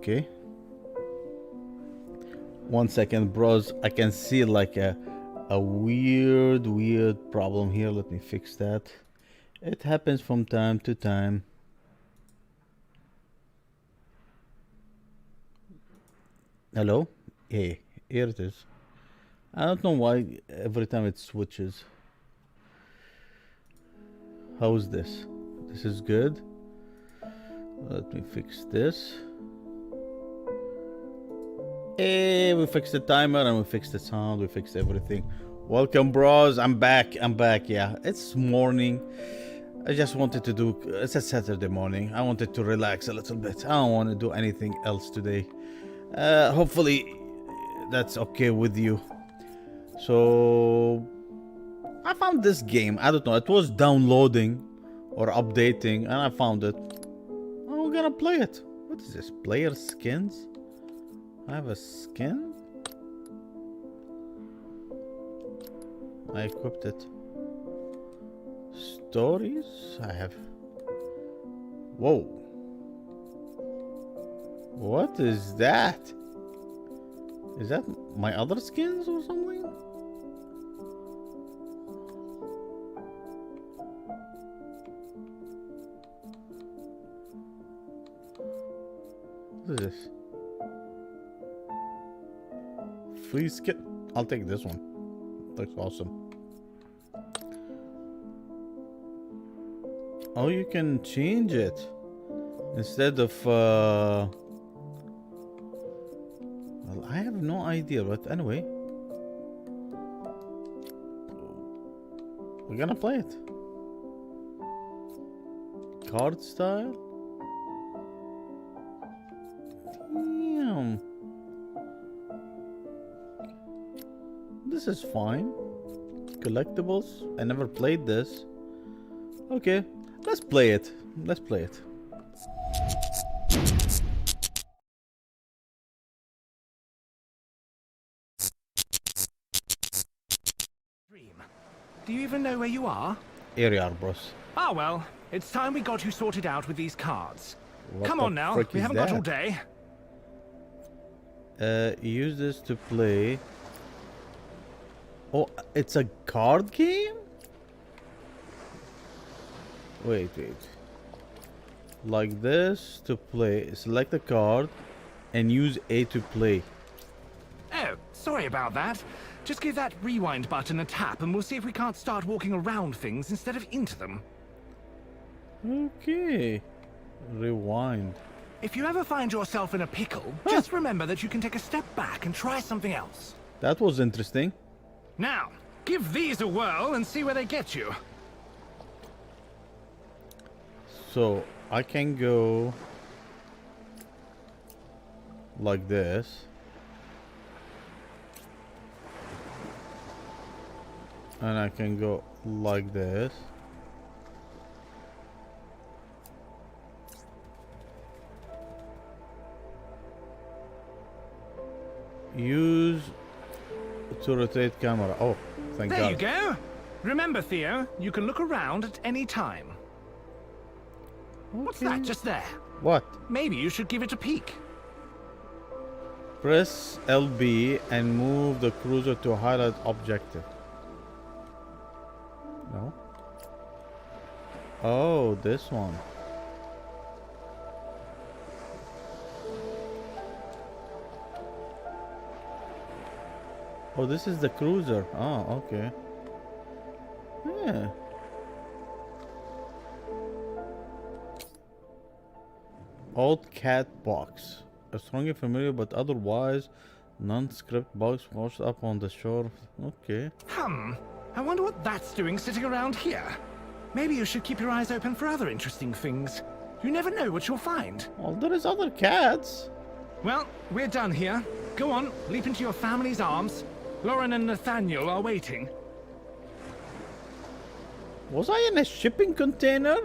Okay. 1 second, bros. I can see like a weird problem here. Let me fix that. It happens from time to time. Hello? Hey, here it is. I don't know why every time it switches. How's this? This is good. Let me fix this. Hey, we fixed the timer and we fixed the sound. We fixed everything. Welcome, bros. I'm back. Yeah, it's morning. I just wanted to do... It's a Saturday morning. I wanted to relax a little bit. I don't want to do anything else today. Hopefully that's okay with you. So I found this game. I don't know. It was downloading or updating and I found it. I'm gonna play it. What is this? Player skins? I have a skin? I equipped it. Stories? I have... Whoa. What is that? Is that my other skins or something? What is this? Free skin? I'll take this one. Looks awesome. Oh, you can change it. Instead of... Well, I have no idea, but anyway. We're gonna play it. Card style? Damn. This is fine. Collectibles? I never played this. Okay, let's play it. Let's play it. Do you even know where you are? Here you are, bros. Ah, well, it's time we got you sorted out with these cards. What Come the on now, frick we is haven't that? got all day. Use this to play. Oh, it's a card game? Wait. Like this to play. Select a card and use A to play. Oh, sorry about that. Just give that rewind button a tap and we'll see if we can't start walking around things instead of into them. Okay. Rewind. If you ever find yourself in a pickle, just remember that you can take a step back and try something else. That was interesting. Now, give these a whirl and see where they get you. So, I can go like this. And I can go like this. Use to rotate camera. Oh, thank God. There you go. Remember, Theo, you can look around at any time. What's that just there? What? Maybe you should give it a peek. Press LB and move the cruiser to highlight objective. No? Oh, this one. Oh, this is the cruiser. Oh, okay. Yeah. Old cat box. A strongly familiar but otherwise non-script box washed up on the shore. Okay. I wonder what that's doing sitting around here. Maybe you should keep your eyes open for other interesting things. You never know what you'll find. Well, there is other cats. Well, we're done here. Go on, leap into your family's arms. Lauren and Nathaniel are waiting. Was I in a shipping container?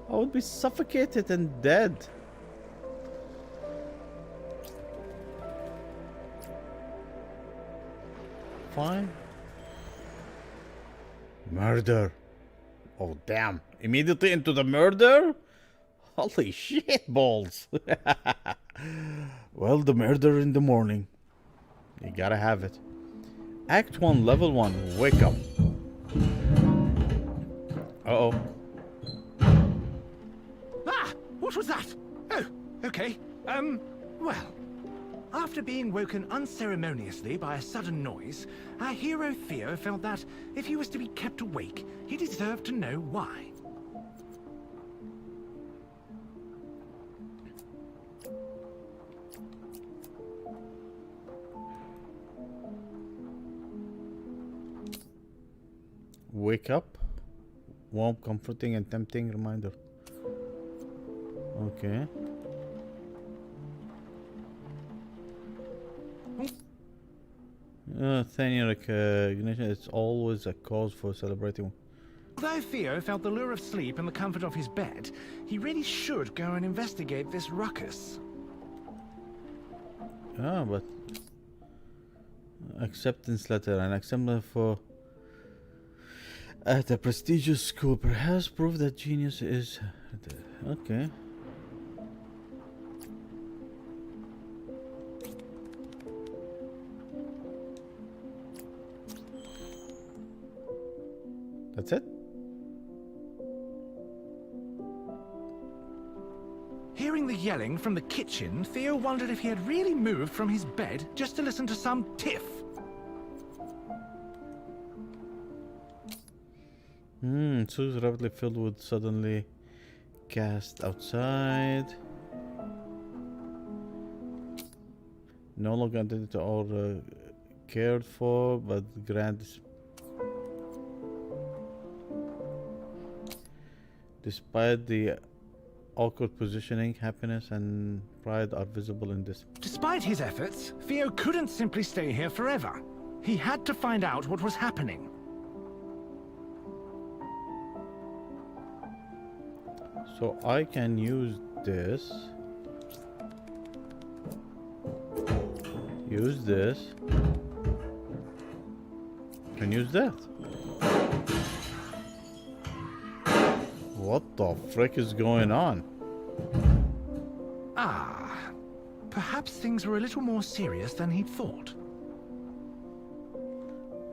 I would be suffocated and dead. Fine. Murder. Oh, damn. Immediately into the murder? Holy shit balls. Well, the murder in the morning. You gotta have it. Act 1, Level 1. Wake up. Uh-oh. Ah! What was that? Oh, okay. Well. After being woken unceremoniously by a sudden noise, our hero Theo felt that, if he was to be kept awake, he deserved to know why. Wake up. Warm, comforting, and tempting reminder. Okay. Thank recognition. It's always a cause for celebrating. Although Theo felt the lure of sleep and the comfort of his bed, he really should go and investigate this ruckus. Ah, but acceptance letter, an acceptance for at a prestigious school, perhaps proof that genius is okay. That's it? Hearing the yelling from the kitchen, Theo wondered if he had really moved from his bed just to listen to some tiff. Sewers rapidly filled with suddenly cast outside. No longer identity or cared for, but despite the awkward positioning, happiness and pride are visible in this. Despite his efforts, Theo couldn't simply stay here forever. He had to find out what was happening. So I can use this. Use this. And use that. What the frick is going on? Ah, perhaps things were a little more serious than he'd thought.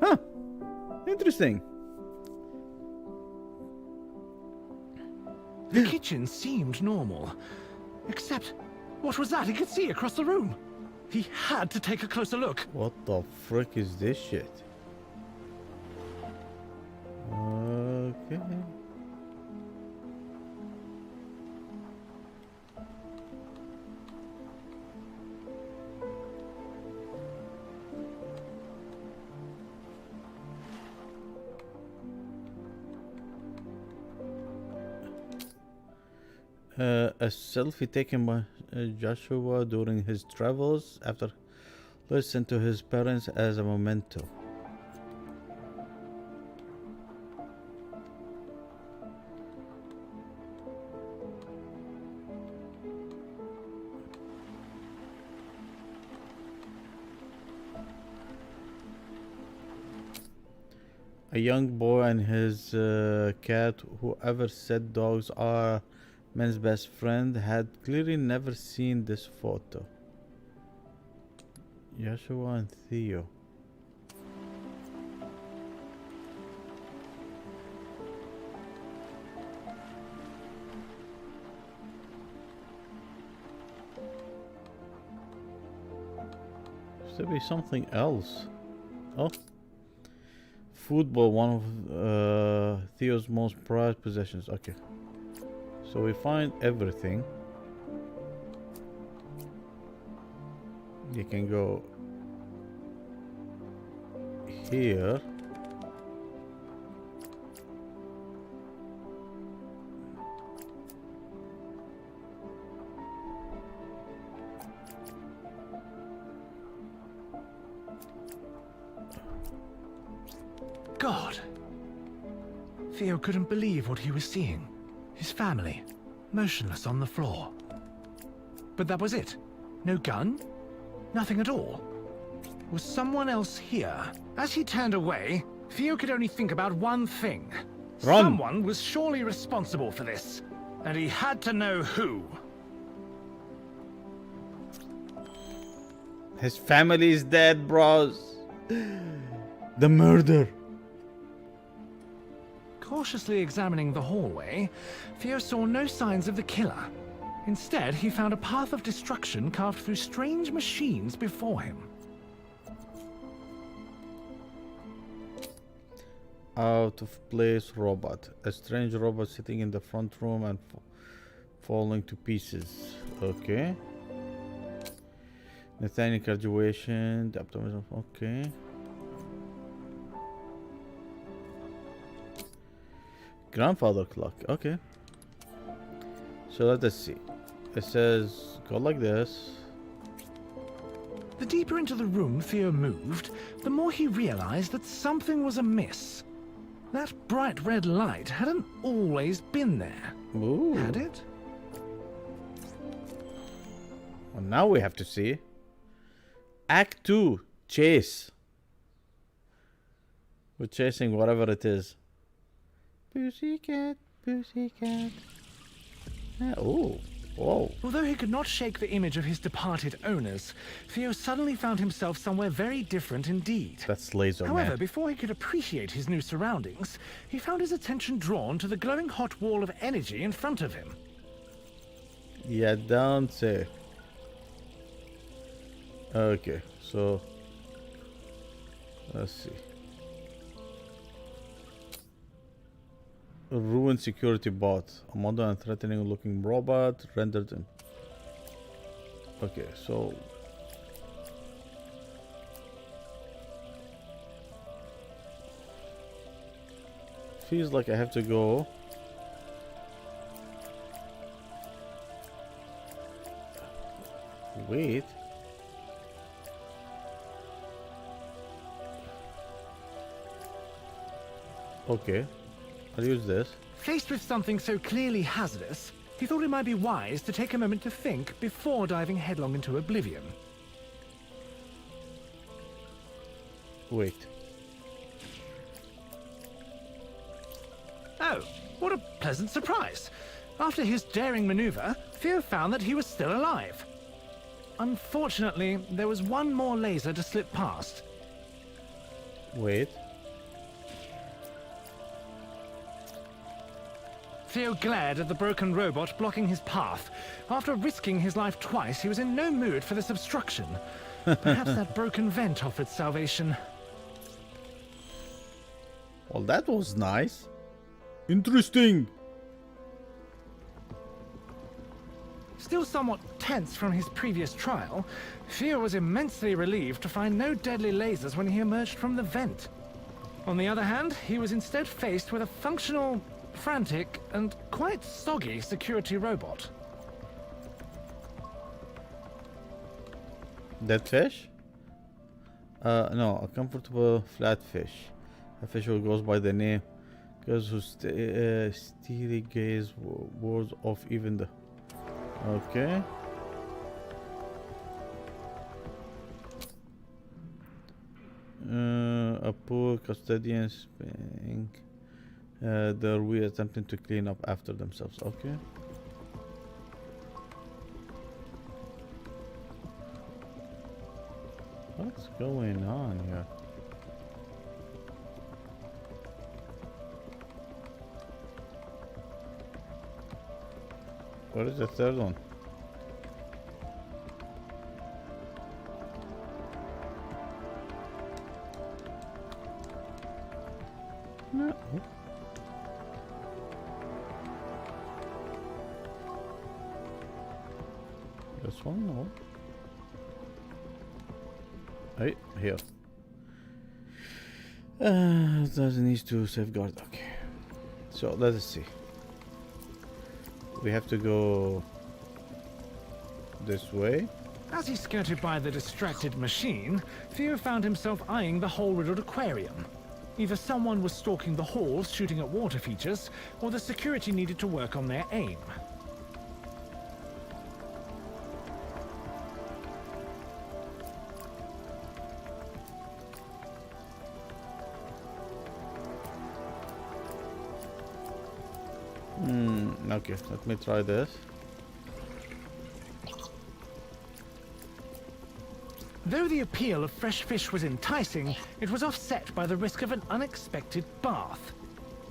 Huh. Interesting. The kitchen seemed normal. Except, what was that he could see across the room? He had to take a closer look. What the frick is this shit? Okay. A selfie taken by Joshua during his travels after listening to his parents as a memento. A young boy and his cat, whoever said dogs are man's best friend, had clearly never seen this photo. Joshua and Theo. Should be something else. Oh. Football, one of Theo's most prized possessions. Okay. So we find everything. You can go here. God. Theo couldn't believe what he was seeing. His family, motionless on the floor. But that was it. No gun? Nothing at all. Was someone else here? As he turned away, Theo could only think about one thing. Run. Someone was surely responsible for this, and he had to know who. His family is dead, bros. The murder. Cautiously examining the hallway, Theo saw no signs of the killer. Instead, he found a path of destruction carved through strange machines before him. Out of place robot. A strange robot sitting in the front room and falling to pieces. Okay. Nathaniel graduation. The optimism. Okay. Grandfather clock. Okay. So let us see. It says go like this. The deeper into the room Theo moved, the more he realized that something was amiss. That bright red light hadn't always been there. Ooh. Had it? Well, now we have to see. Act 2. Chase. We're chasing whatever it is. Pussycat, pussycat. Oh, whoa. Although he could not shake the image of his departed owners, Theo suddenly found himself somewhere very different indeed. That's laser However, man. before he could appreciate his new surroundings, he found his attention drawn to the glowing hot wall of energy in front of him. Yeah, don't say. Okay, so let's see. A ruined security bot. A modern and threatening looking robot rendered him. Okay, so feels like I have to go. Wait. Okay, I'll use this. Faced with something so clearly hazardous, he thought it might be wise to take a moment to think before diving headlong into oblivion. Wait. Oh, what a pleasant surprise! After his daring maneuver, Theo found that he was still alive. Unfortunately, there was one more laser to slip past. Wait. Theo glared at the broken robot blocking his path. After risking his life twice, he was in no mood for this obstruction. Perhaps that broken vent offered salvation. Well, that was nice. Interesting. Still somewhat tense from his previous trial, Theo was immensely relieved to find no deadly lasers when he emerged from the vent. On the other hand, he was instead faced with a functional, frantic, and quite soggy security robot. Dead fish? No, a comfortable flat fish. A fish who goes by the name, because whose steely gaze wards off even the. Okay. A poor custodian spank. They're we attempting to clean up after themselves. Okay. What's going on here? What is the third one? No. This one, no. Hey, here. Doesn't need to safeguard. Okay. So let us see. We have to go this way. As he skirted by the distracted machine, Theo found himself eyeing the hole-riddled aquarium. Either someone was stalking the halls shooting at water features, or the security needed to work on their aim. Okay, let me try this. Though the appeal of fresh fish was enticing, it was offset by the risk of an unexpected bath.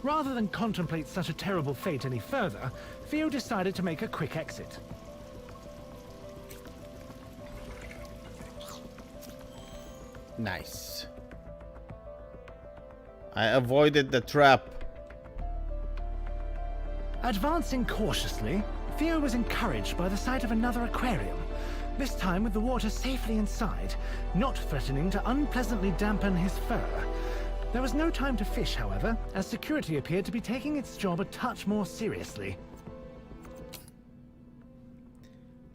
Rather than contemplate such a terrible fate any further, Theo decided to make a quick exit. Nice. I avoided the trap. Advancing cautiously, Theo was encouraged by the sight of another aquarium, this time with the water safely inside, not threatening to unpleasantly dampen his fur. There was no time to fish, however, as security appeared to be taking its job a touch more seriously.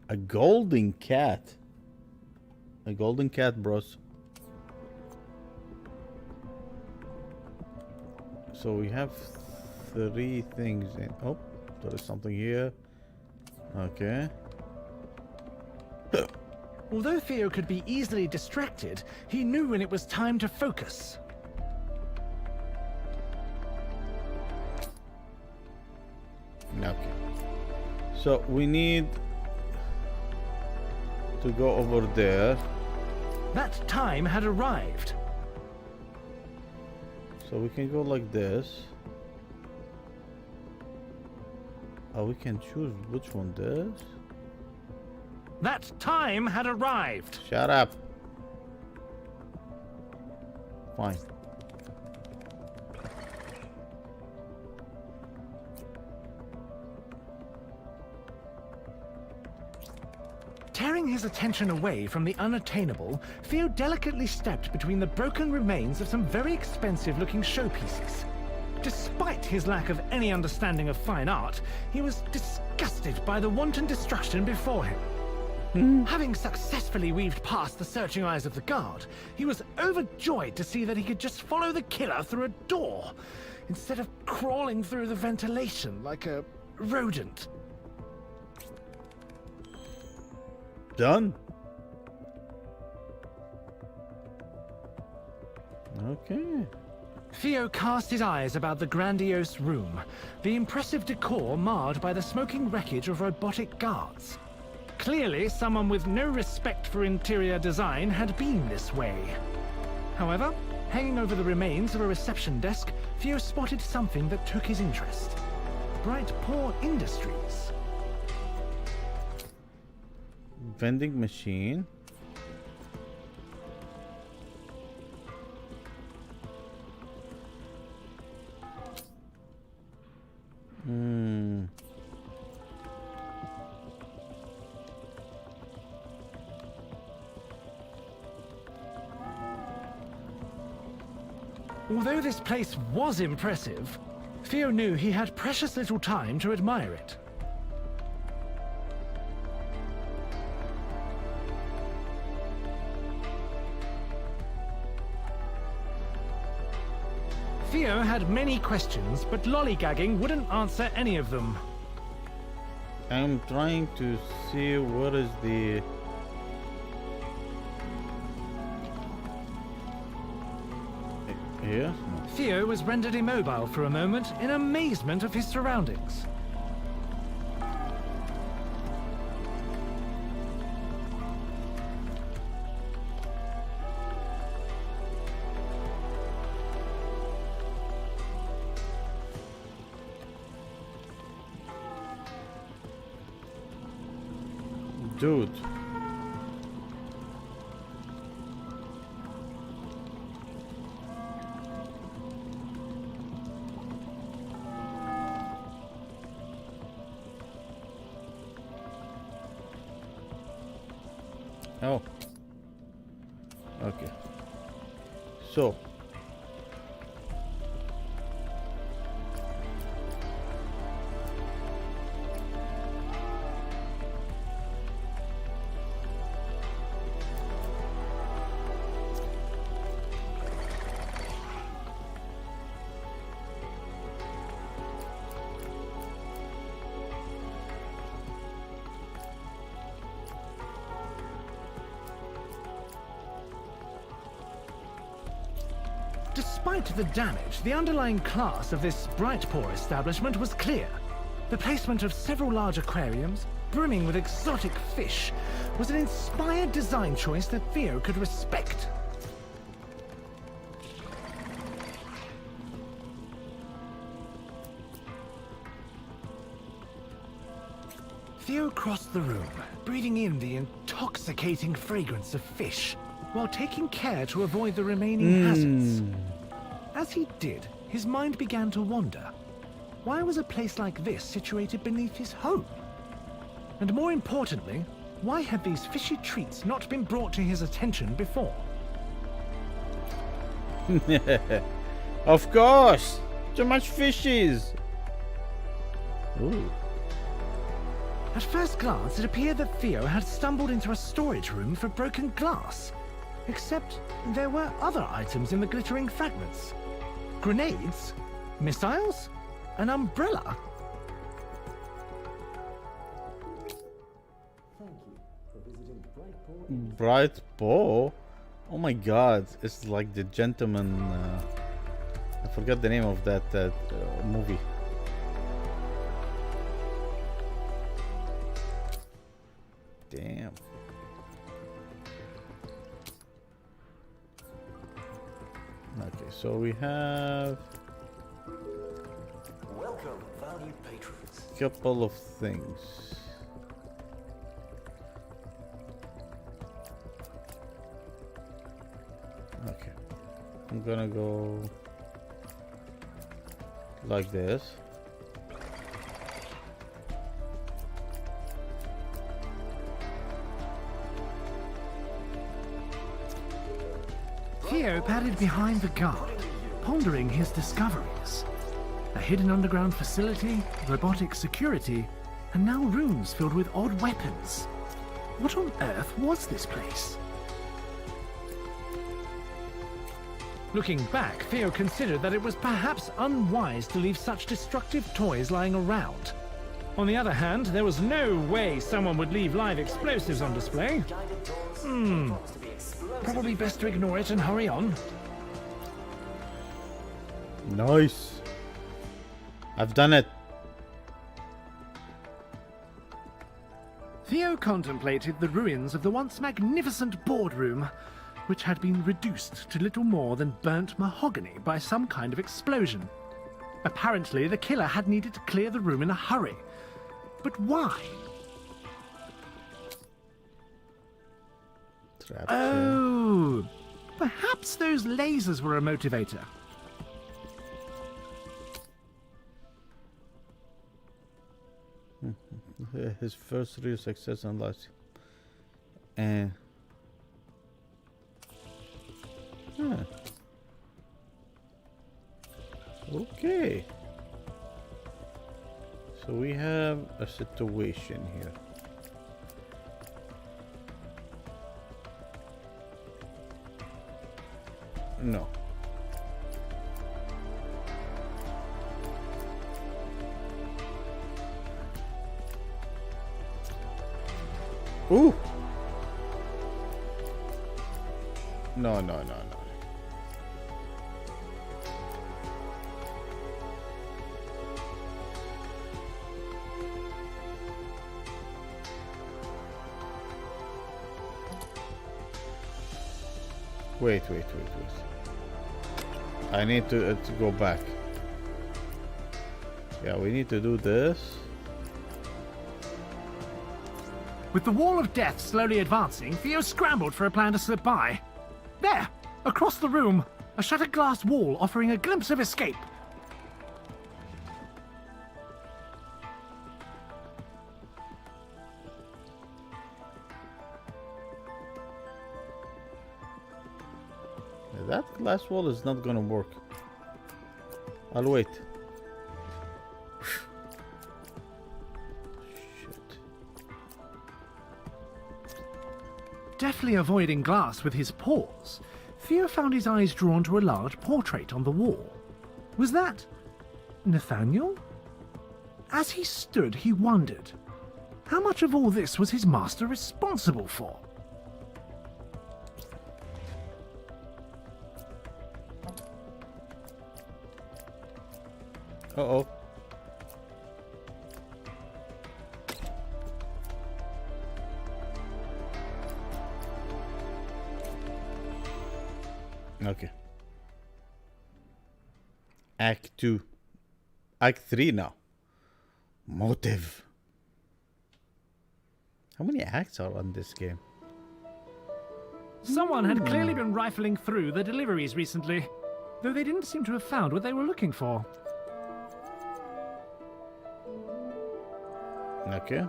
A golden cat. A golden cat, bros. So we have 3 things in. Oh, there is something here. Okay. Although Theo could be easily distracted, he knew when it was time to focus. Okay. So we need to go over there. That time had arrived. So we can go like this. Oh, we can choose which one does. That time had arrived. Shut up. Fine. Tearing his attention away from the unattainable, Theo delicately stepped between the broken remains of some very expensive-looking showpieces. Despite his lack of any understanding of fine art, he was disgusted by the wanton destruction before him. Having successfully weaved past the searching eyes of the guard, he was overjoyed to see that he could just follow the killer through a door, instead of crawling through the ventilation like a rodent. Done. Okay. Theo cast his eyes about the grandiose room, the impressive decor marred by the smoking wreckage of robotic guards. Clearly, someone with no respect for interior design had been this way. However, hanging over the remains of a reception desk, Theo spotted something that took his interest. Bright Paw Industries. Vending machine. Although this place was impressive, Theo knew he had precious little time to admire it. Theo had many questions, but lollygagging wouldn't answer any of them. I'm trying to see what is the... Here? No. Theo was rendered immobile for a moment in amazement of his surroundings. Dude. Oh. Okay. So. Despite the damage, the underlying class of this Bright Paw establishment was clear. The placement of several large aquariums, brimming with exotic fish was an inspired design choice that Theo could respect. Theo crossed the room, breathing in the intoxicating fragrance of fish, while taking care to avoid the remaining hazards. As he did, his mind began to wander. Why was a place like this situated beneath his home? And more importantly, why had these fishy treats not been brought to his attention before? Of course! Too much fishies! Ooh. At first glance, it appeared that Theo had stumbled into a storage room for broken glass. Except there were other items in the glittering fragments. Grenades? Missiles? An umbrella? Bright Paw? Oh my god, it's like the gentleman. I forgot the name of that movie. Damn. Okay, so we have Welcome, valued patrons. a couple of things. Okay, I'm gonna go like this. Theo padded behind the guard, pondering his discoveries. A hidden underground facility, robotic security, and now rooms filled with odd weapons. What on earth was this place? Looking back, Theo considered that it was perhaps unwise to leave such destructive toys lying around. On the other hand, there was no way someone would leave live explosives on display. Probably best to ignore it and hurry on. Nice. I've done it. Theo contemplated the ruins of the once magnificent boardroom, which had been reduced to little more than burnt mahogany by some kind of explosion. Apparently, the killer had needed to clear the room in a hurry. But why? Oh, perhaps those lasers were a motivator. His first real success in life. And okay. So we have a situation here. No. Ooh. No, no, no, no. Wait. I need to go back. Yeah, we need to do this. With the wall of death slowly advancing, Theo scrambled for a plan to slip by. There! Across the room! A shattered glass wall offering a glimpse of escape. That glass wall is not gonna work. I'll wait. Shit. Deftly avoiding glass with his paws, Theo found his eyes drawn to a large portrait on the wall. Was that Nathaniel? As he stood, he wondered, how much of all this was his master responsible for? Uh-oh. Okay. Act 2. Act 3 now. Motive. How many acts are on this game? Someone had clearly been rifling through the deliveries recently, though they didn't seem to have found what they were looking for. Okay.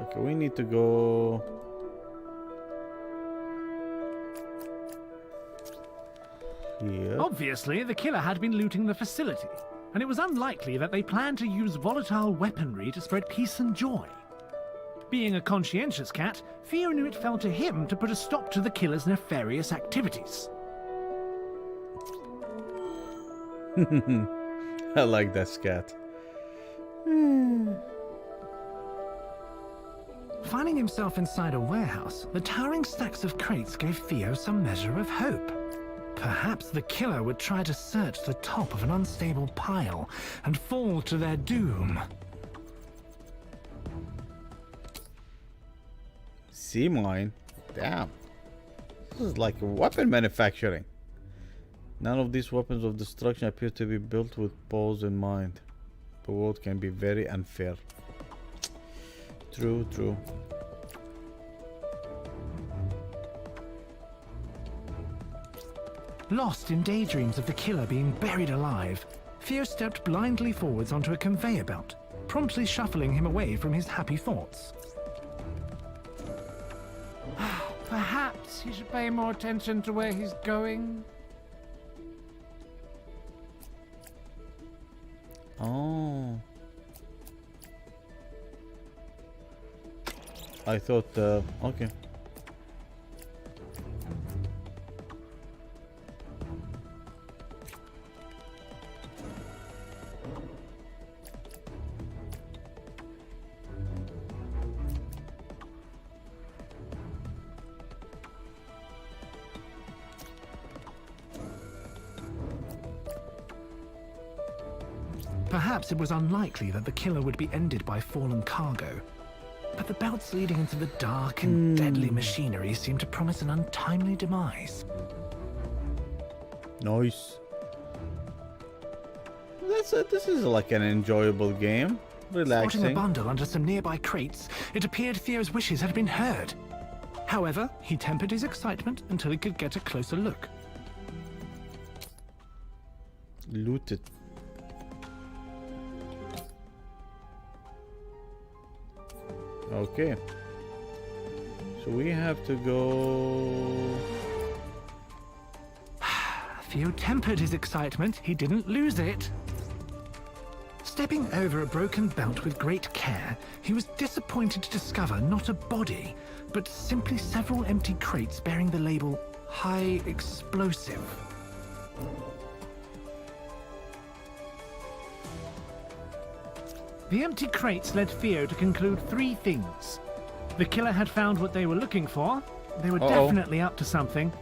Okay, we need to go. Here. Obviously, the killer had been looting the facility, and it was unlikely that they planned to use volatile weaponry to spread peace and joy. Being a conscientious cat, Theo knew it fell to him to put a stop to the killer's nefarious activities. I like that scat. Finding himself inside a warehouse, the towering stacks of crates gave Theo some measure of hope. Perhaps the killer would try to search the top of an unstable pile and fall to their doom. Sea mine? Damn. This is like weapon manufacturing. None of these weapons of destruction appear to be built with pause in mind. The world can be very unfair. True, true. Lost in daydreams of the killer being buried alive, Theo stepped blindly forwards onto a conveyor belt, promptly shuffling him away from his happy thoughts. Perhaps he should pay more attention to where he's going. Oh. I thought, okay. Perhaps it was unlikely that the killer would be ended by fallen cargo. But the belts leading into the dark and deadly machinery seemed to promise an untimely demise. Nice. This is like an enjoyable game. Relaxing. Spotting a bundle under some nearby crates, it appeared Theo's wishes had been heard. However, he tempered his excitement until he could get a closer look. Looted. Okay. So we have to go. Theo tempered his excitement. He didn't lose it. Stepping over a broken belt with great care, he was disappointed to discover not a body, but simply several empty crates bearing the label High Explosive. The empty crates led Theo to conclude three things. The killer had found what they were looking for, they were definitely up to something,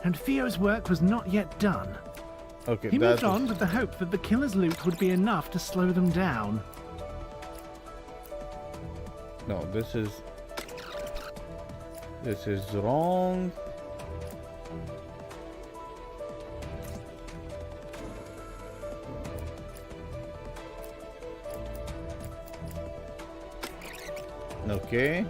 and Theo's work was not yet done. Okay, He moved on with the hope that the killer's loot would be enough to slow them down. No, this is wrong. Okay.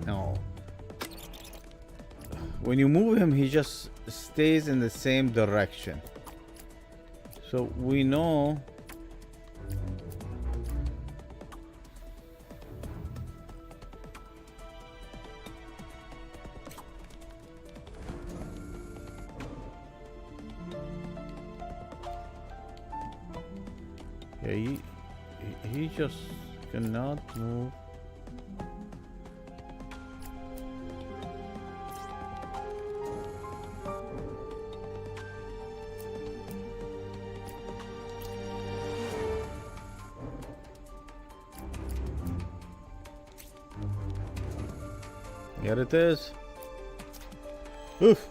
No. When you move him, he just stays in the same direction. So we know. Yeah, he just cannot move. Here it is. Oof.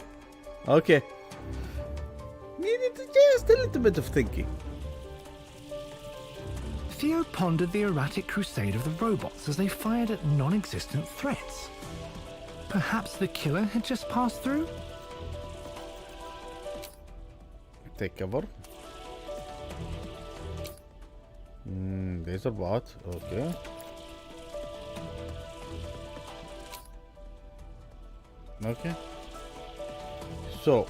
Okay. Needed just a little bit of thinking. Theo pondered the erratic crusade of the robots as they fired at non-existent threats. Perhaps the killer had just passed through? Take cover. There's a bot. Okay. Okay. So.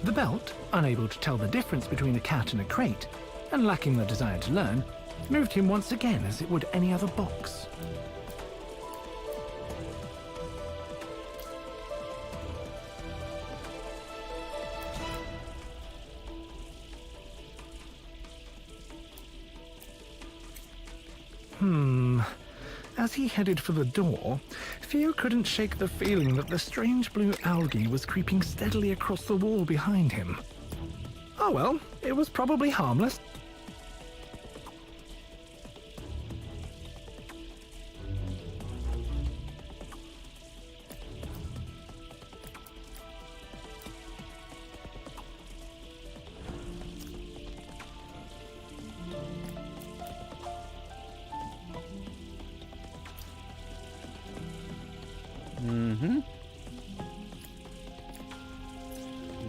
The belt, unable to tell the difference between a cat and a crate, and lacking the desire to learn, moved him once again as it would any other box. As he headed for the door, Theo couldn't shake the feeling that the strange blue algae was creeping steadily across the wall behind him. Oh well, it was probably harmless.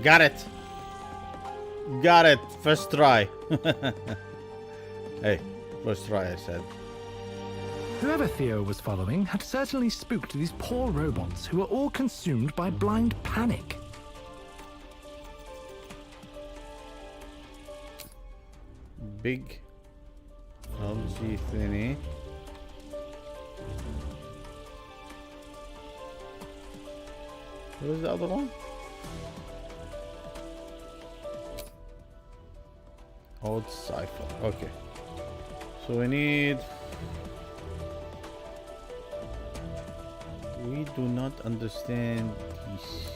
Got it. Got it. First try. Hey, first try, I said. Whoever Theo was following had certainly spooked these poor robots who were all consumed by blind panic. Big LG thingy. What was the other one? Old cipher. Okay. So we need. We do not understand this.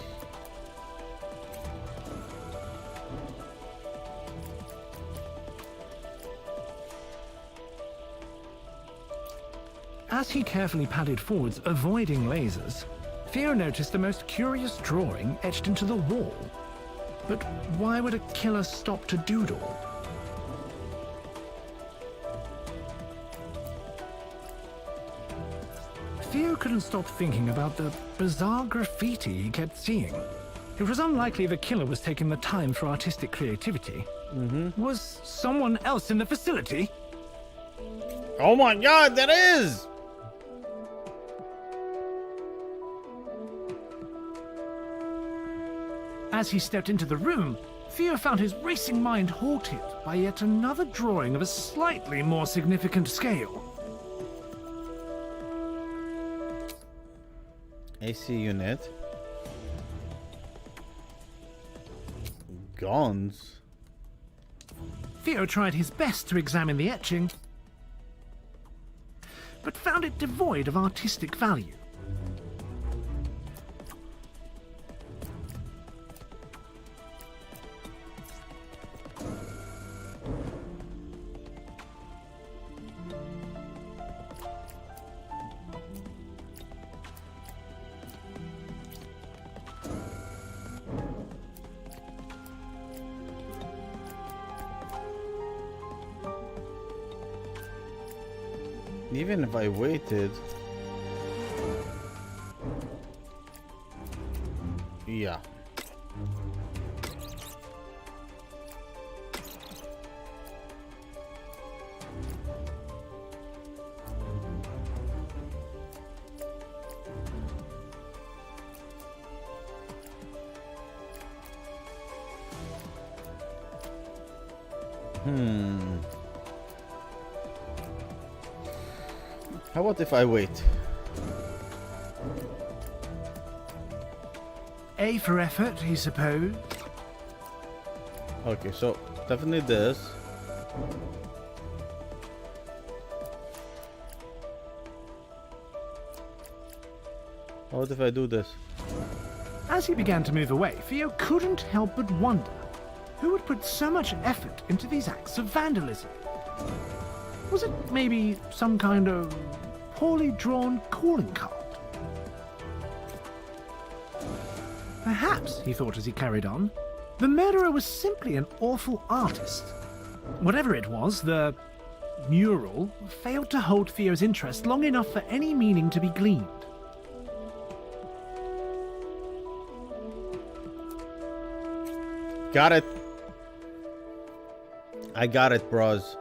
As he carefully padded forwards, avoiding lasers, Theo noticed the most curious drawing etched into the wall. But why would a killer stop to doodle? Theo couldn't stop thinking about the bizarre graffiti he kept seeing. It was unlikely the killer was taking the time for artistic creativity. Was someone else in the facility? Oh my god, there is! As he stepped into the room, Theo found his racing mind halted by yet another drawing of a slightly more significant scale. AC unit. Guns. Theo tried his best to examine the etching, but found it devoid of artistic value. Even if I waited. Yeah. How about if I wait? A for effort, he supposed. Okay, so definitely this. How about if I do this? As he began to move away, Theo couldn't help but wonder, Who would put so much effort into these acts of vandalism? Was it maybe some kind of poorly drawn calling card? Perhaps, he thought as he carried on, the murderer was simply an awful artist. Whatever it was, the mural failed to hold Theo's interest long enough for any meaning to be gleaned. Got it. I got it, bros.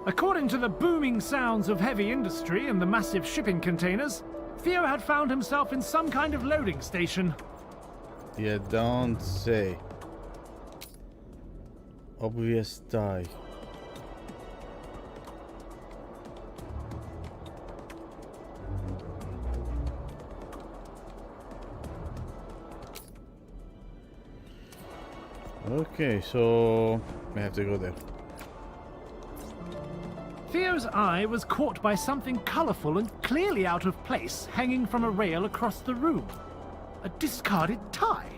According to the booming sounds of heavy industry and the massive shipping containers, Theo had found himself in some kind of loading station. You don't say. Obvious die. Okay, so we have to go there. Theo's eye was caught by something colourful and clearly out of place hanging from a rail across the room. A discarded tie.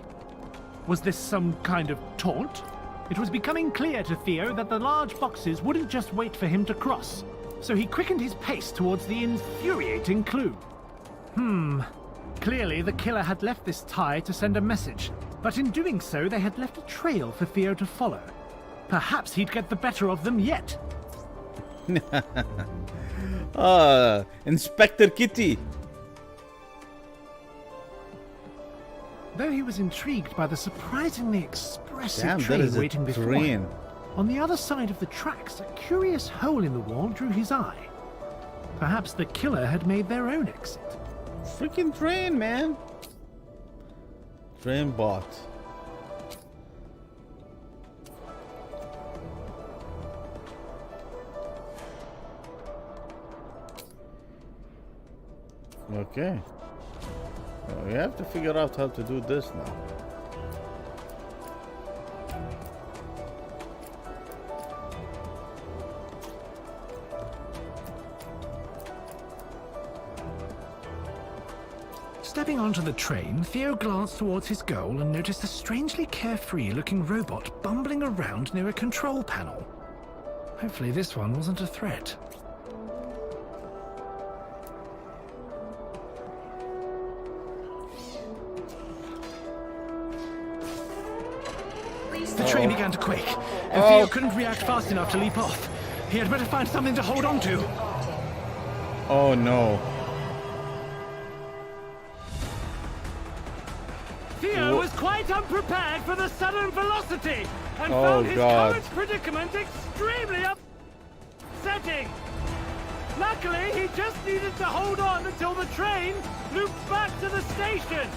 Was this some kind of taunt? It was becoming clear to Theo that the large boxes wouldn't just wait for him to cross, so he quickened his pace towards the infuriating clue. Clearly the killer had left this tie to send a message, but in doing so they had left a trail for Theo to follow. Perhaps he'd get the better of them yet. Inspector Kitty. Though he was intrigued by the surprisingly expressive Damn, that train is a waiting before train. him, on the other side of the tracks, a curious hole in the wall drew his eye. Perhaps the killer had made their own exit. Freaking train, man. Train bot. Okay. We have to figure out how to do this now. Stepping onto the train, Theo glanced towards his goal and noticed a strangely carefree-looking robot bumbling around near a control panel. Hopefully this one wasn't a threat. The train began to quake, and Theo couldn't react fast enough to leap off. He had better find something to hold on to. Oh no. Theo was quite unprepared for the sudden velocity and Oh, found his God. current predicament extremely upsetting. Luckily, he just needed to hold on until the train looped back to the station.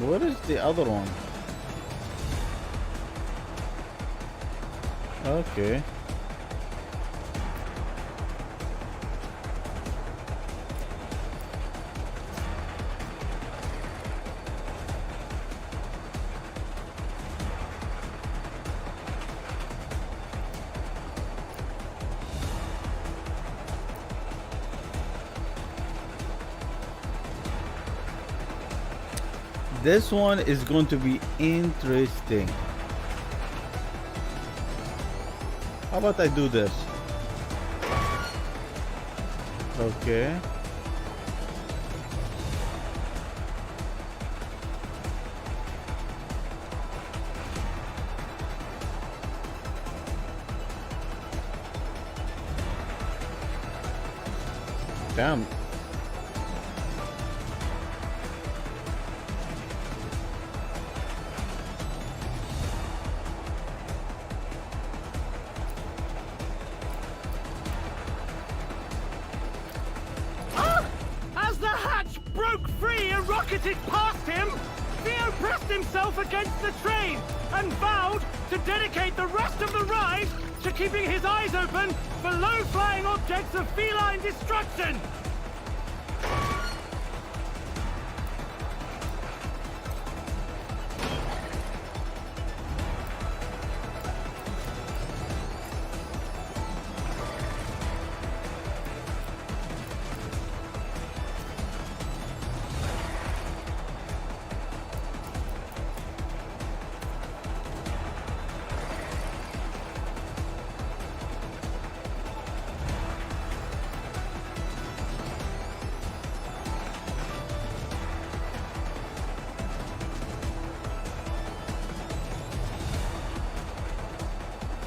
What is the other one? Okay. This one is going to be interesting. How about I do this? Okay. Damn. As the hatch broke free and rocketed past him, Theo pressed himself against the train and vowed to dedicate the rest of the ride to keeping his eyes open for low-flying objects of feline destruction.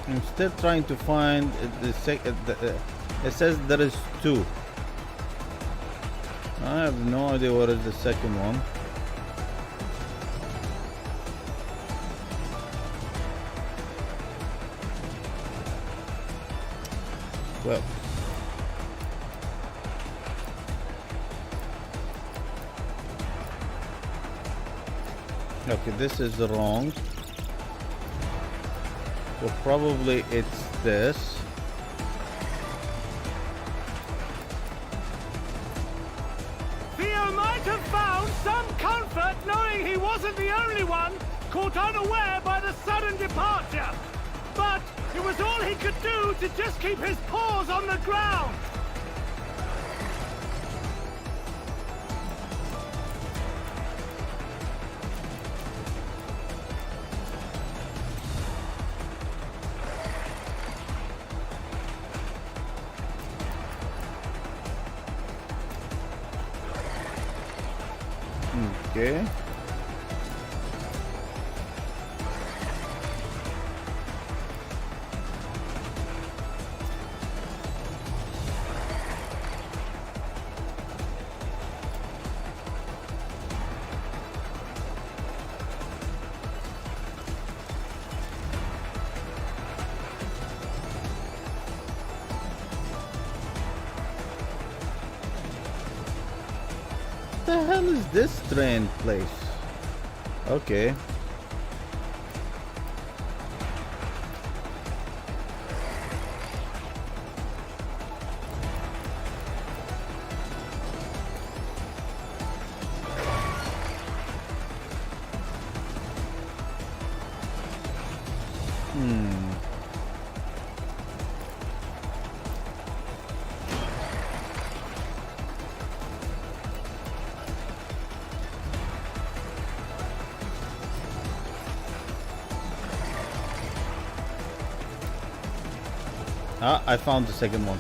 I'm still trying to find the second. It says there is 2. I have no idea what is the second one. Well, okay, this is wrong. So probably it's this. Theo might have found some comfort knowing he wasn't the only one caught unaware by the sudden departure. But it was all he could do to just keep his paws on the ground. Okay. What the hell is this train place? Okay. Ah, I found the second one.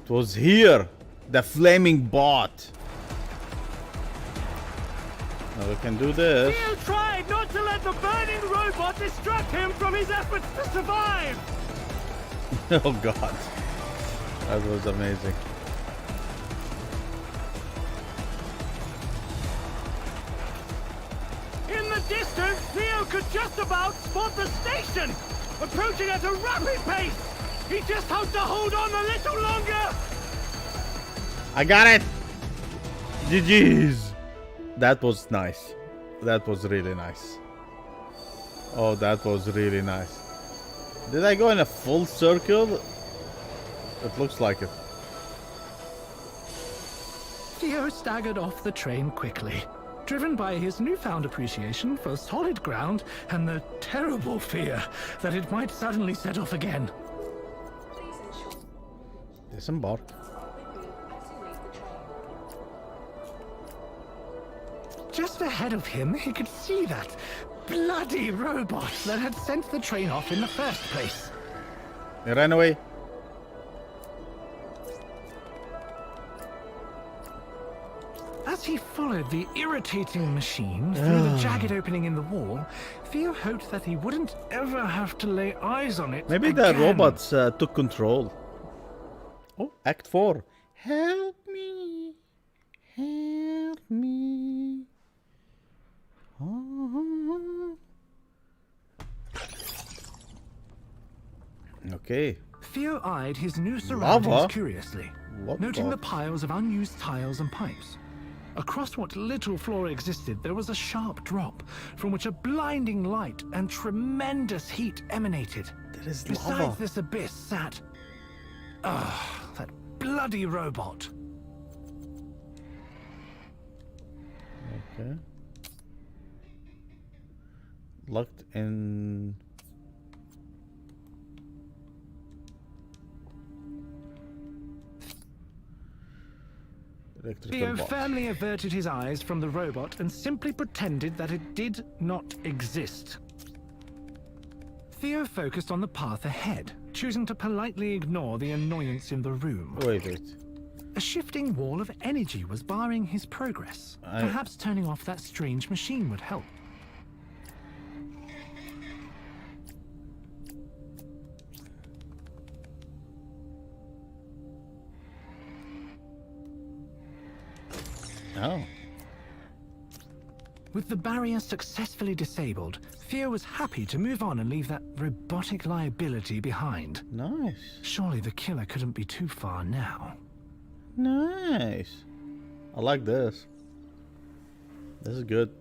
It was here. The flaming bot. Now we can do this. Theo tried not to let the burning robot distract him from his efforts to survive. Oh god. That was amazing. In the distance, Theo could just about spot the station, approaching at a rapid pace. He just hoped to hold on a little longer. I got it! GG's! That was nice. That was really nice. Oh, that was really nice. Did I go in a full circle? It looks like it. Theo staggered off the train quickly, driven by his newfound appreciation for solid ground and the terrible fear that it might suddenly set off again. Disembark. Just ahead of him, he could see that bloody robot that had sent the train off in the first place. It ran away. As he followed the irritating machine through the jagged opening in the wall, Theo hoped that he wouldn't ever have to lay eyes on it Maybe the again. robots took control. Oh, Act 4. Help me. Help me. Oh. Okay. Theo eyed his new surroundings Lava? curiously, What noting the the- piles of unused tiles and pipes. Across what little floor existed, there was a sharp drop from which a blinding light and tremendous heat emanated. There is Besides lava. this abyss sat... that bloody robot. Okay. Locked in. Electrical Theo box. firmly averted his eyes from the robot and simply pretended that it did not exist. Theo focused on the path ahead, choosing to politely ignore the annoyance in the room. Wait. A shifting wall of energy was barring his progress. Perhaps turning off that strange machine would help. Oh. With the barrier successfully disabled, Theo was happy to move on and leave that robotic liability behind. Nice. Surely the killer couldn't be too far now. Nice. I like this. This is good.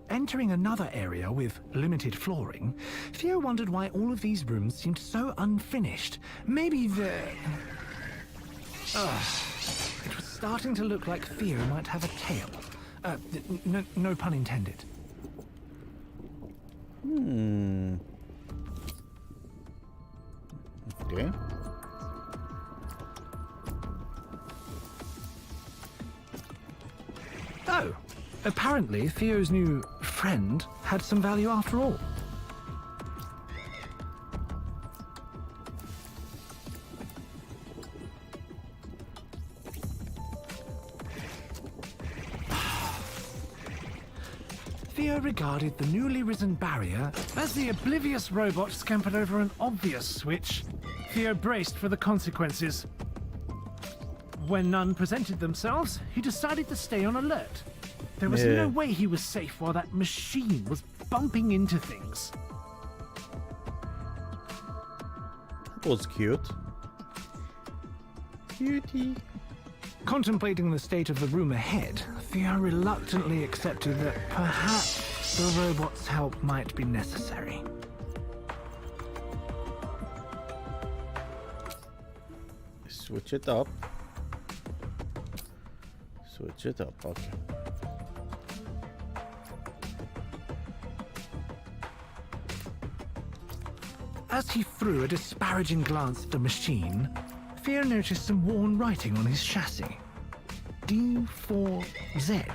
Entering another area with limited flooring, Theo wondered why all of these rooms seemed so unfinished. Maybe the... It was starting to look like Theo might have a tail. No pun intended. Okay. Oh, apparently Theo's new friend had some value after all. Theo regarded the newly risen barrier as the oblivious robot scampered over an obvious switch. Theo braced for the consequences. When none presented themselves, he decided to stay on alert. There was no way he was safe while that machine was bumping into things. That was cute. Cutie. Contemplating the state of the room ahead, Theo reluctantly accepted that perhaps the robot's help might be necessary. Switch it up. Switch it up, okay. As he threw a disparaging glance at the machine, Theo noticed some worn writing on his chassis. D4Z.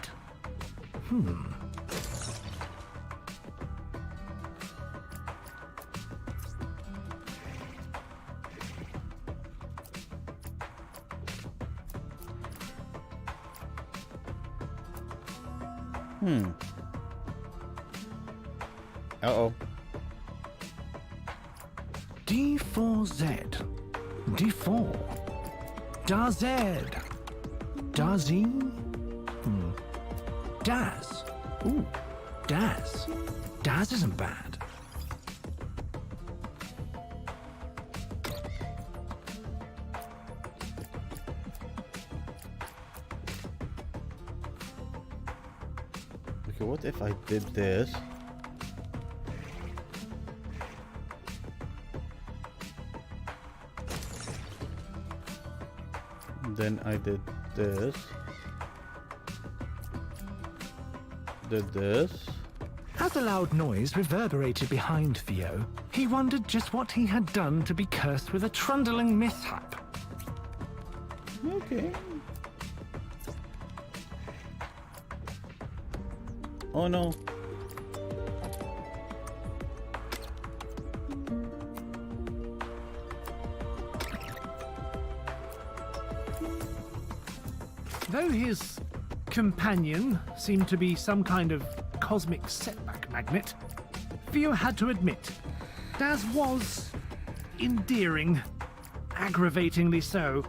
Uh-oh. D4Z. D4. Daz. Dazi. Daz. Ooh, Daz. Daz isn't bad. Okay, what if I did this? Then I did this. Did this. As a loud noise reverberated behind Theo, he wondered just what he had done to be cursed with a trundling mishap. Okay. Oh no. Though his companion seemed to be some kind of cosmic setback magnet, Theo had to admit, Daz was endearing, aggravatingly so.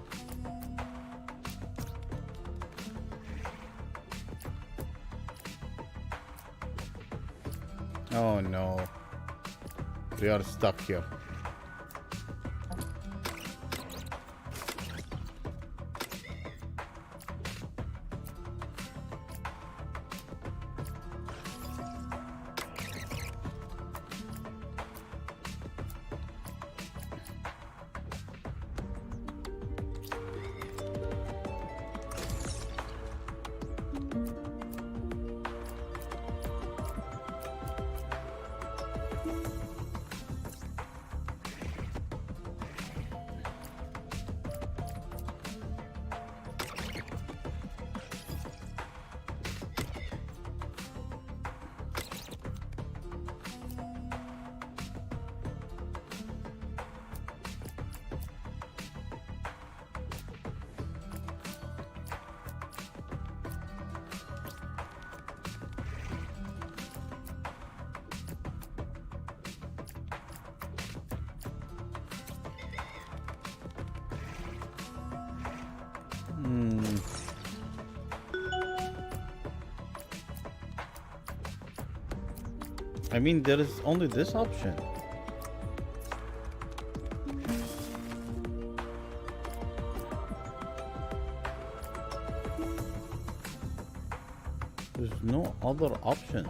Oh no. We are stuck here. I mean, there is only this option. There's no other options.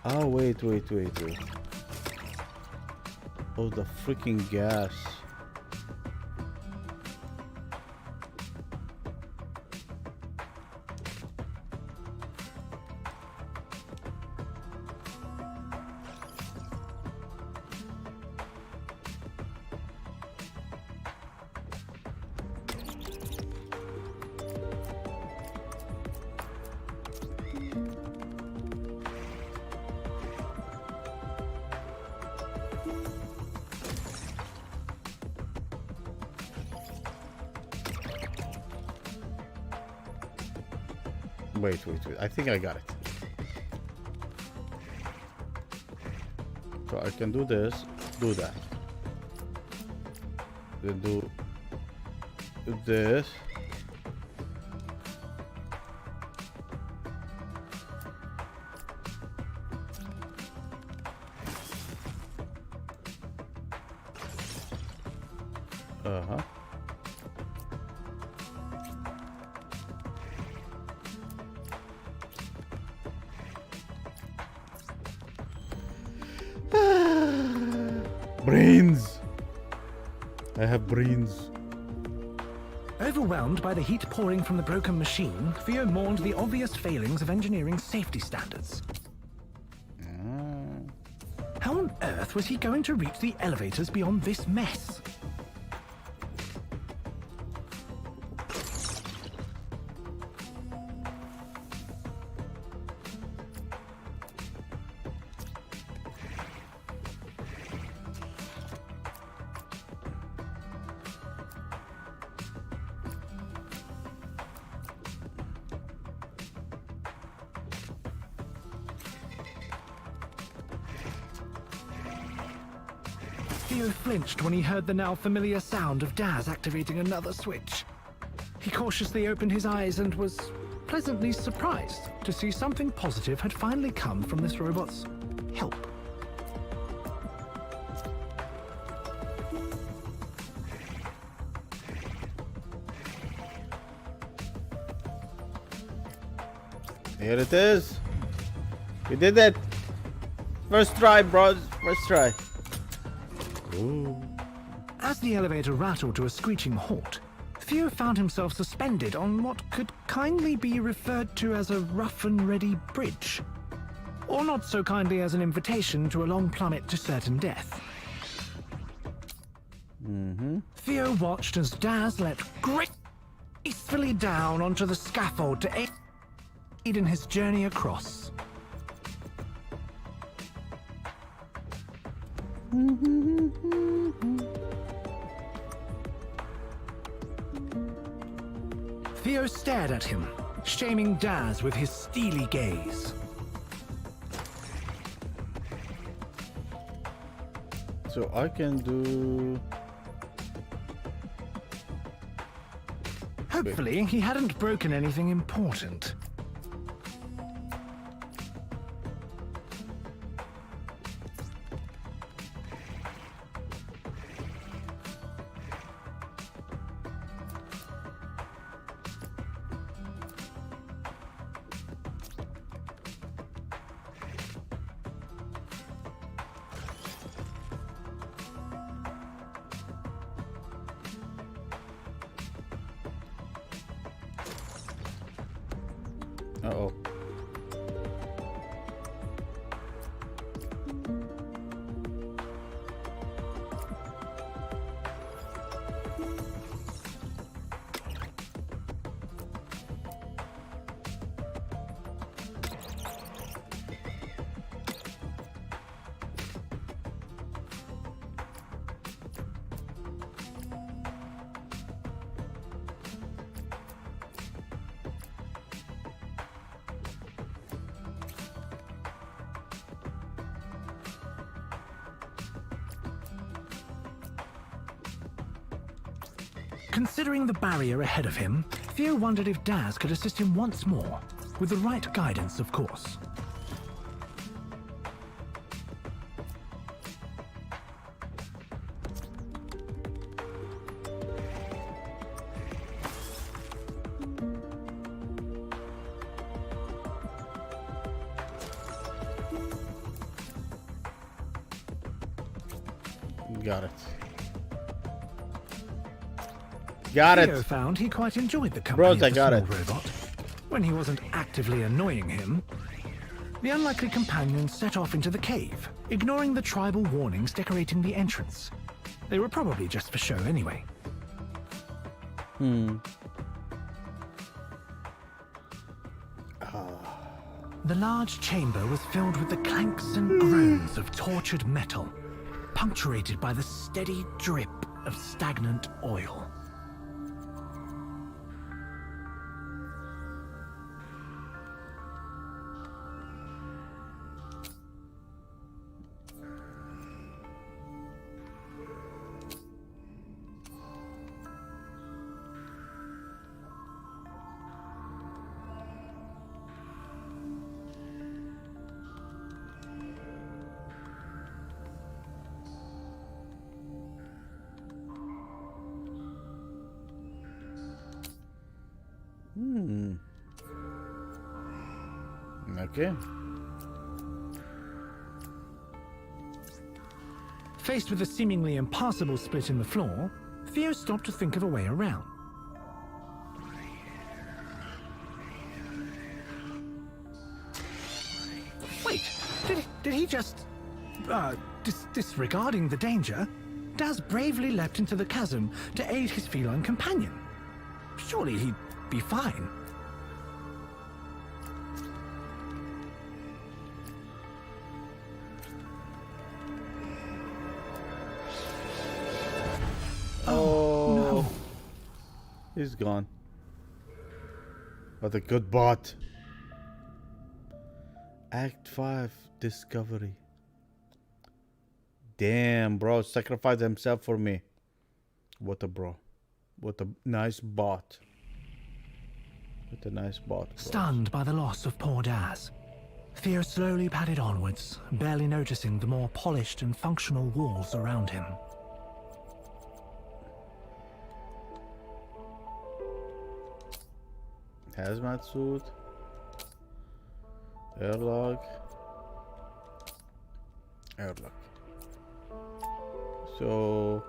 Oh, wait. Oh, the freaking gas. Wait. I think I got it. So I can do this, do that. Then do this. Uh-huh. Brains! I have brains. Overwhelmed by the heat pouring from the broken machine, Theo mourned the obvious failings of engineering safety standards. How on earth was he going to reach the elevators beyond this mess? Theo flinched when he heard the now familiar sound of Daz activating another switch. He cautiously opened his eyes and was pleasantly surprised to see something positive had finally come from this robot's help. Here it is. We did it. First try, bros. First try. Ooh. As the elevator rattled to a screeching halt, Theo found himself suspended on what could kindly be referred to as a rough and ready bridge, or not so kindly as an invitation to a long plummet to certain death. Theo watched as Daz leapt gracefully down onto the scaffold to aid in his journey across. Theo stared at him, shaming Daz with his steely gaze. So I can do... Hopefully, he hadn't broken anything important. Uh-oh. Considering the barrier ahead of him, Theo wondered if Daz could assist him once more, with the right guidance, of course. Got it. Got Theo it. found he quite enjoyed the company Bros, of I the got small it. robot, when he wasn't actively annoying him. The unlikely companion set off into the cave, ignoring the tribal warnings decorating the entrance. They were probably just for show anyway. The large chamber was filled with the clanks and groans of tortured metal, punctuated by the steady drip of stagnant oil. Okay. Faced with a seemingly impassable split in the floor, Theo stopped to think of a way around. Wait, did he just... disregarding the danger, Daz bravely leapt into the chasm to aid his feline companion. Surely he'd be fine. Oh, no. He's gone. What a good bot. Act 5, Discovery. Damn, bro. Sacrificed himself for me. What a bro. What a nice bot. What a nice bot. Bro. Stunned by the loss of poor Daz, Theo slowly padded onwards, barely noticing the more polished and functional walls around him. Hazmat suit. Airlock. Airlock. So...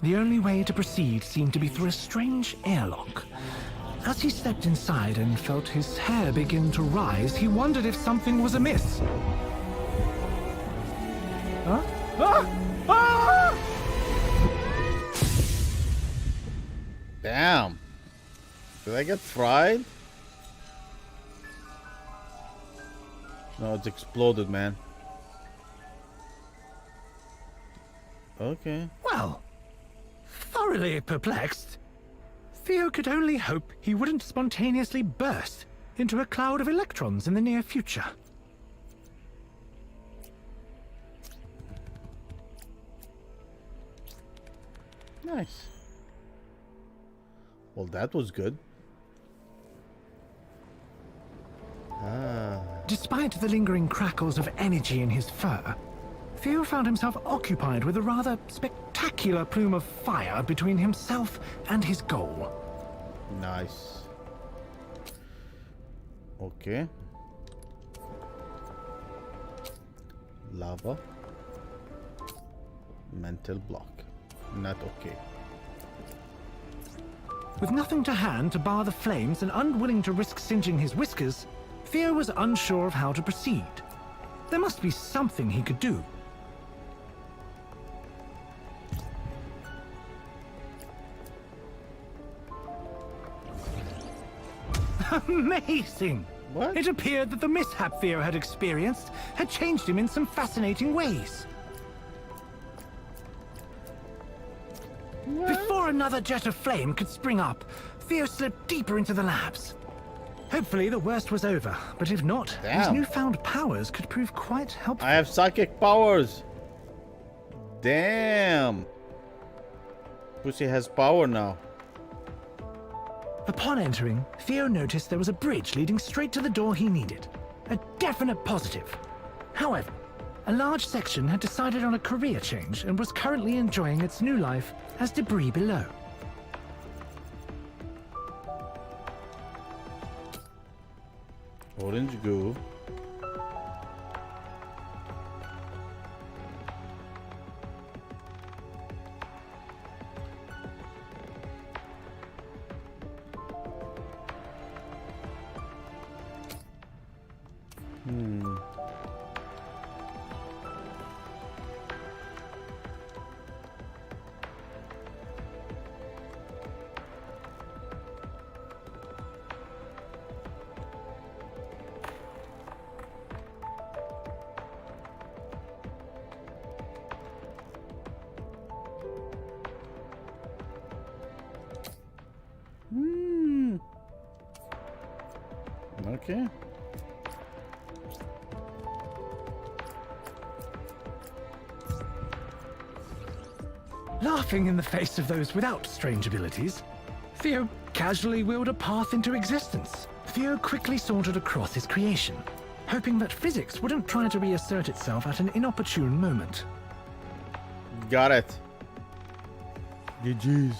The only way to proceed seemed to be through a strange airlock. As he stepped inside and felt his hair begin to rise, he wondered if something was amiss. Huh? Ah! Ah! Damn. Did I get fried? No, it's exploded, man. Okay. Well, thoroughly perplexed, Theo could only hope he wouldn't spontaneously burst into a cloud of electrons in the near future. Nice. Well, that was good. Despite the lingering crackles of energy in his fur, Theo found himself occupied with a rather spectacular plume of fire between himself and his goal. Nice. Okay. Lava. Mental block. Not okay. With nothing to hand to bar the flames and unwilling to risk singeing his whiskers, Theo was unsure of how to proceed. There must be something he could do. Amazing! What? It appeared that the mishap Theo had experienced had changed him in some fascinating ways. Before another jet of flame could spring up, Theo slipped deeper into the labs. Hopefully the worst was over, but if not, his Damn. newfound powers could prove quite helpful. I have psychic powers. Damn. Pussy has power now. Upon entering, Theo noticed there was a bridge leading straight to the door he needed. A definite positive. However, a large section had decided on a career change and was currently enjoying its new life as debris below. Orange goo. Okay. Laughing in the face of those without strange abilities, Theo casually willed a path into existence. Theo quickly sauntered across his creation, hoping that physics wouldn't try to reassert itself at an inopportune moment. Got it. GG's.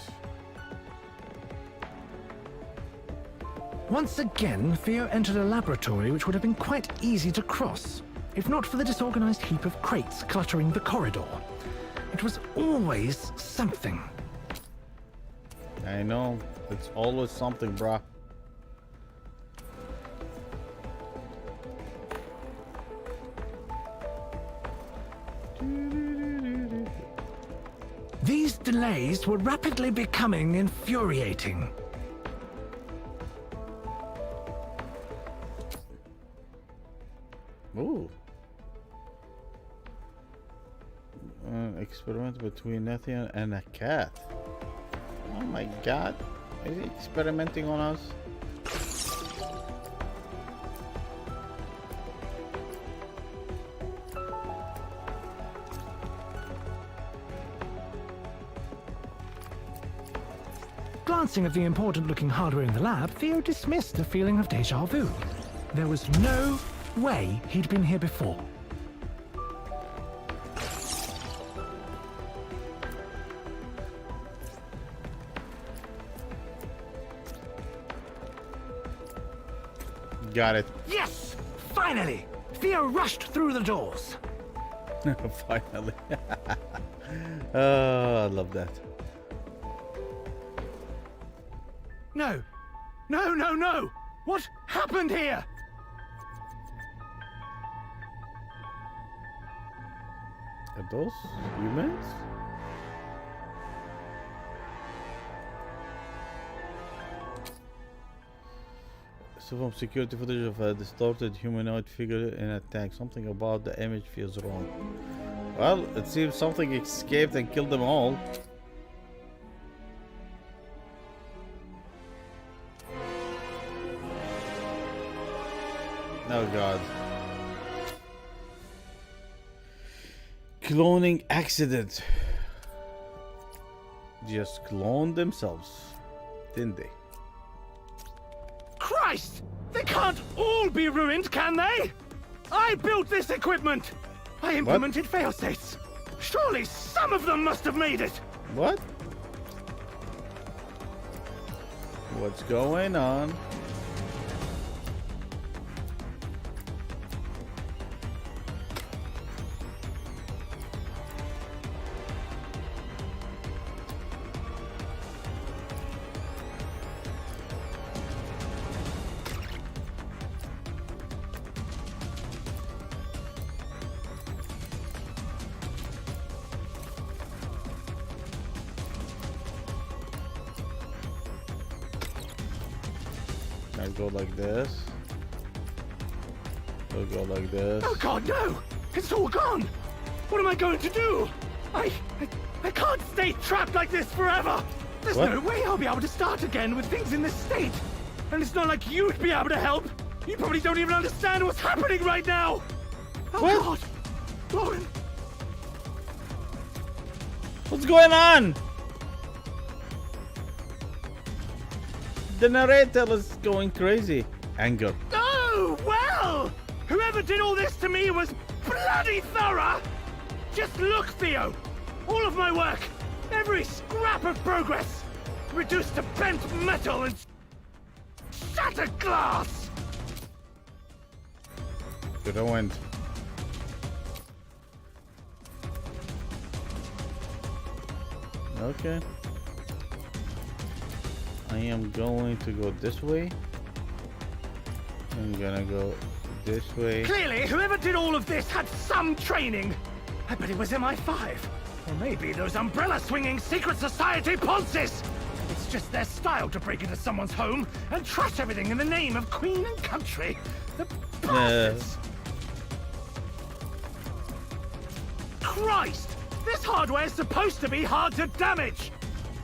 Once again, Theo entered a laboratory which would have been quite easy to cross, if not for the disorganized heap of crates cluttering the corridor. It was always something. I know. It's always something, bruh. These delays were rapidly becoming infuriating. Ooh. Experiment between Nathan and a cat. Oh my god. Is he experimenting on us? Glancing at the important-looking hardware in the lab, Theo dismissed the feeling of déjà vu. There was no way he'd been here before. Got it. Yes! Finally! Theo rushed through the doors. Finally. Oh, I love that. No! No, no, no! What happened here? Are those humans? So from security footage of a distorted humanoid figure in a tank. Something about the image feels wrong. Well, it seems something escaped and killed them all. Oh god. Cloning accident. Just cloned themselves, didn't they? Christ! They can't all be ruined, can they? I built this equipment! I implemented failsafes. Surely some of them must have made it! What? What's going on? I go like this. I'll go like this. Oh god, no! It's all gone! What am I going to do? I I can't stay trapped like this forever! There's What? no way I'll be able to start again with things in this state! And it's not like you'd be able to help! You probably don't even understand what's happening right now! Oh What? God! Lauren! What's going on? The narrator is going crazy. Anger. Oh, well! Whoever did all this to me was bloody thorough! Just look, Theo! All of my work, every scrap of progress, reduced to bent metal and shattered glass! Ruined. Okay. I am going to go this way. I'm gonna go this way. Clearly, whoever did all of this had some training. I bet it was MI5. Or maybe those umbrella-swinging secret society ponces. It's just their style to break into someone's home and trash everything in the name of Queen and Country. The bastards! Christ! This hardware is supposed to be hard to damage!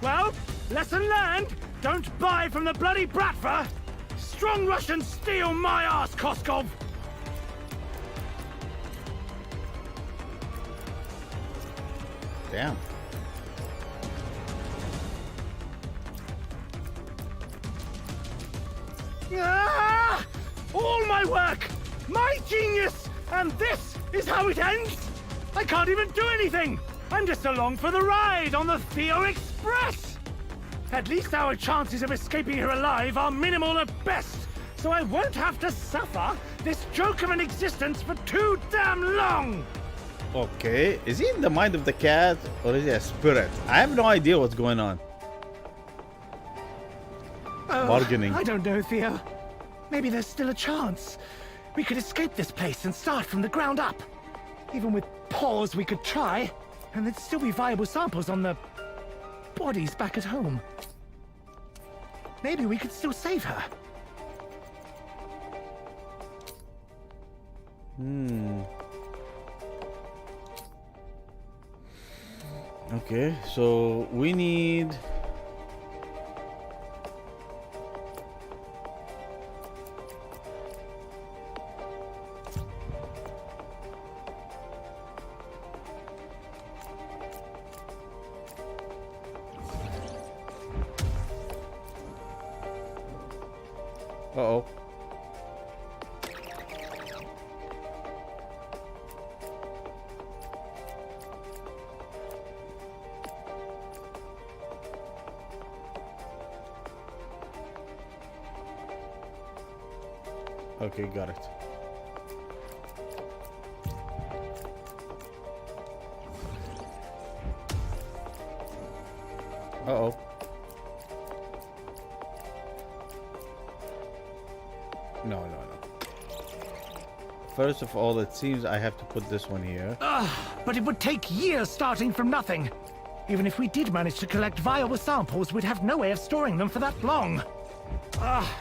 Well, lesson learned. Don't buy from the bloody Bratva! Strong Russians steal my ass, Koskov! Damn. Ah! All my work! My genius! And this is how it ends? I can't even do anything! I'm just along for the ride on the Theo Express! At least our chances of escaping here alive are minimal at best, so I won't have to suffer this joke of an existence for too damn long! Okay. Is he in the mind of the cat or is he a spirit? I have no idea what's going on. Bargaining. I don't know, Theo. Maybe there's still a chance. We could escape this place and start from the ground up. Even with paws, we could try, and there'd still be viable samples on the bodies back at home. Maybe we could still save her. Okay, so we need... Uh-oh. Okay, got it. Uh-oh. No. First of all, it seems I have to put this one here. But it would take years starting from nothing. Even if we did manage to collect viable samples, we'd have no way of storing them for that long.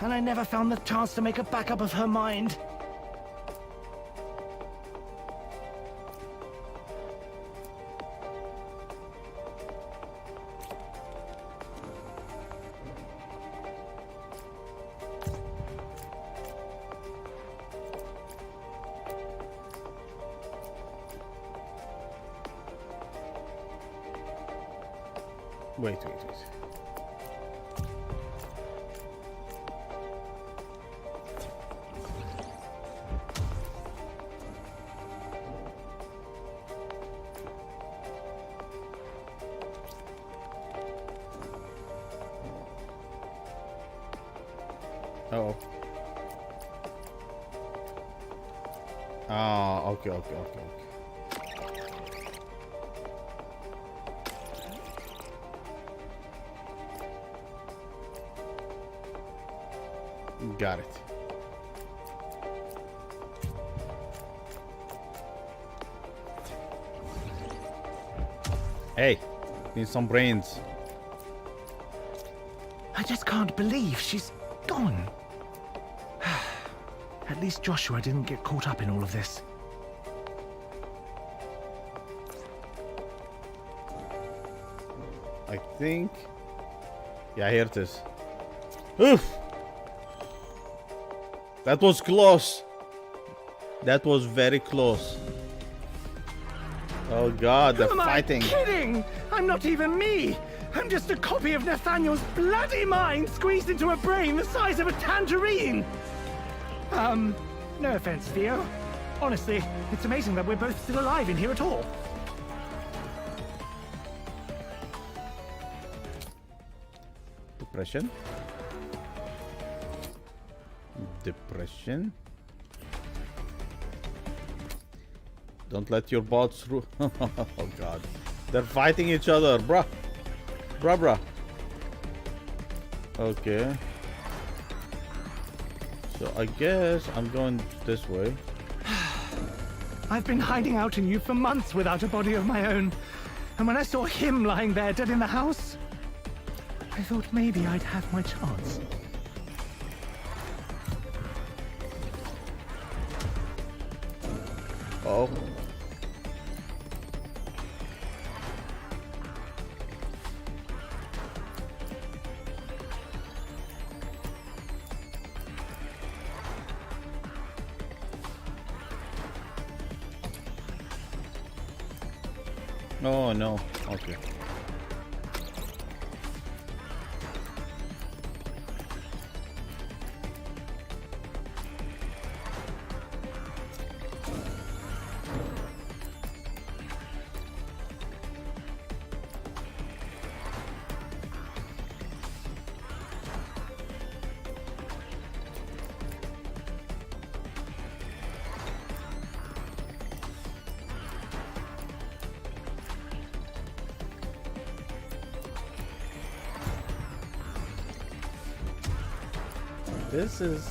And I never found the chance to make a backup of her mind. Wait. Uh-oh. Ah, okay. Got it. Hey, need some brains. I just can't believe she's gone. At least Joshua didn't get caught up in all of this. I think. Yeah, here it is. Oof! That was close. That was very close. Oh God, they're Who am fighting. I kidding? I'm not even me. I'm just a copy of Nathaniel's bloody mind squeezed into a brain the size of a tangerine. No offense, Theo. Honestly, it's amazing that we're both still alive in here at all. Depression. Depression. Don't let your bots through. Oh God. They're fighting each other, bruh. Bruh. Okay. So I guess I'm going this way. I've been hiding out in you for months without a body of my own. And when I saw him lying there dead in the house, I thought maybe I'd have my chance. Oh. Oh no. Okay. This is.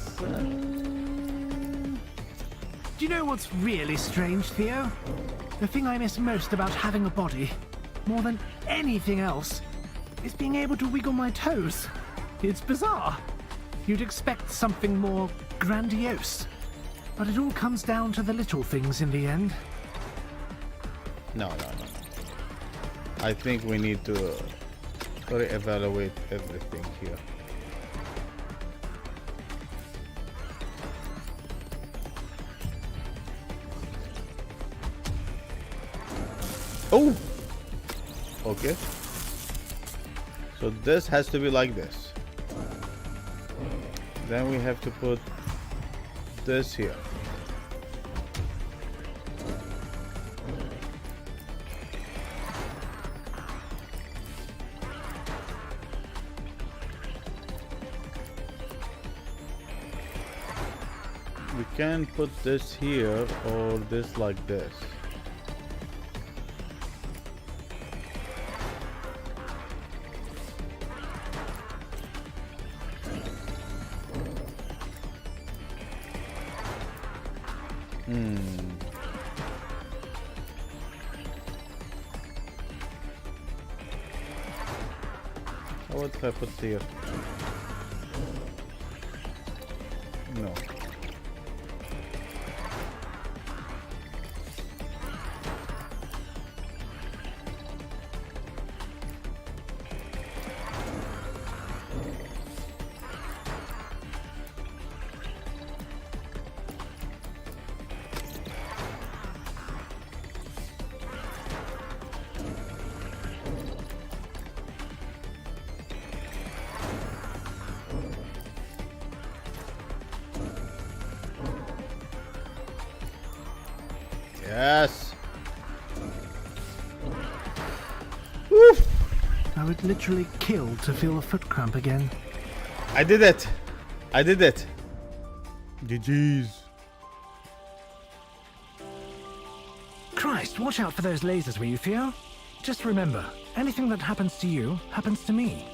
Do you know what's really strange, Theo? The thing I miss most about having a body, more than anything else, is being able to wiggle my toes. It's bizarre. You'd expect something more grandiose, but it all comes down to the little things in the end. No. I think we need to reevaluate everything here. Oh! Okay. So this has to be like this. Then we have to put this here. We can put this here or this like this. What if I put here? No. Yes. Woof. I would literally kill to feel a foot cramp again. I did it. I did it. GG's. Christ, watch out for those lasers, will you, Theo? Just remember, anything that happens to you happens to me.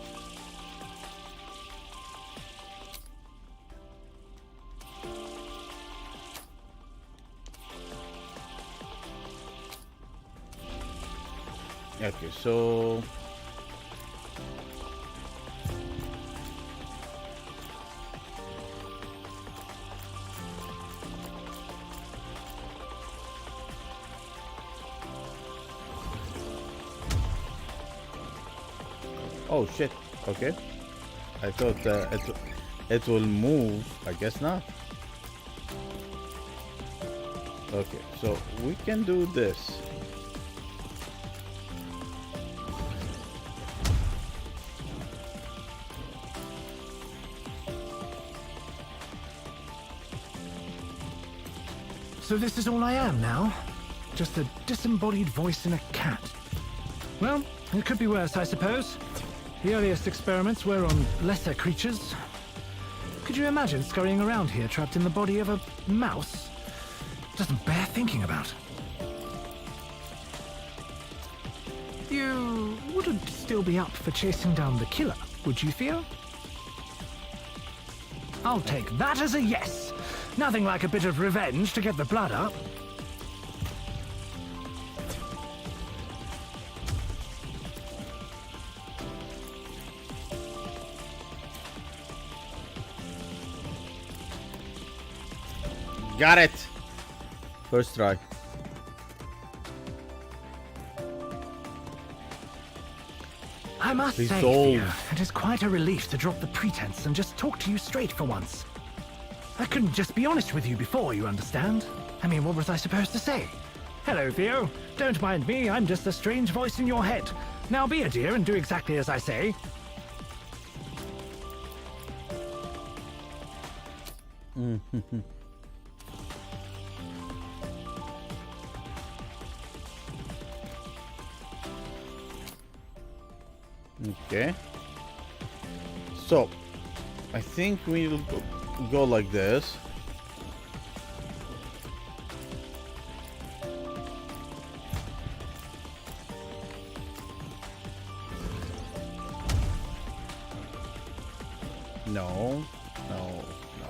Okay, so Oh shit. Okay. I thought it will move. I guess not. Okay, so we can do this. So this is all I am now? Just a disembodied voice in a cat. Well, it could be worse, I suppose. The earliest experiments were on lesser creatures. Could you imagine scurrying around here trapped in the body of a mouse? Doesn't bear thinking about. You wouldn't still be up for chasing down the killer, would you, Theo? I'll take that as a yes. Nothing like a bit of revenge to get the blood up. Got it. First try. I must say, Theo, it is quite a relief to drop the pretense and just talk to you straight for once. I couldn't just be honest with you before, you understand? I mean, what was I supposed to say? Hello, Theo. Don't mind me, I'm just a strange voice in your head. Now be a dear and do exactly as I say. Okay. So, I think we'll go like this. No, no, no.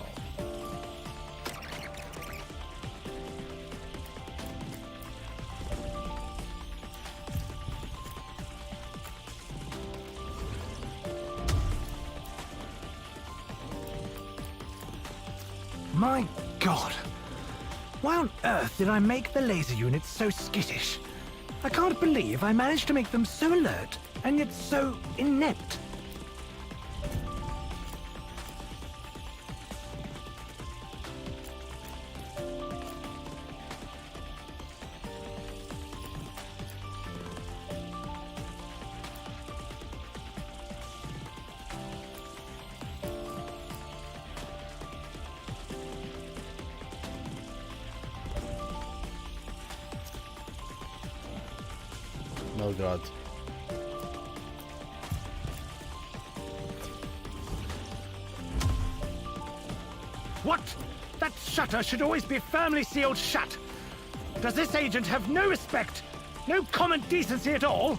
My God. Why on earth did I make the laser units so skittish? I can't believe I managed to make them so alert and yet so inept. Oh God. What? That shutter should always be firmly sealed shut. Does this agent have no respect? No common decency at all?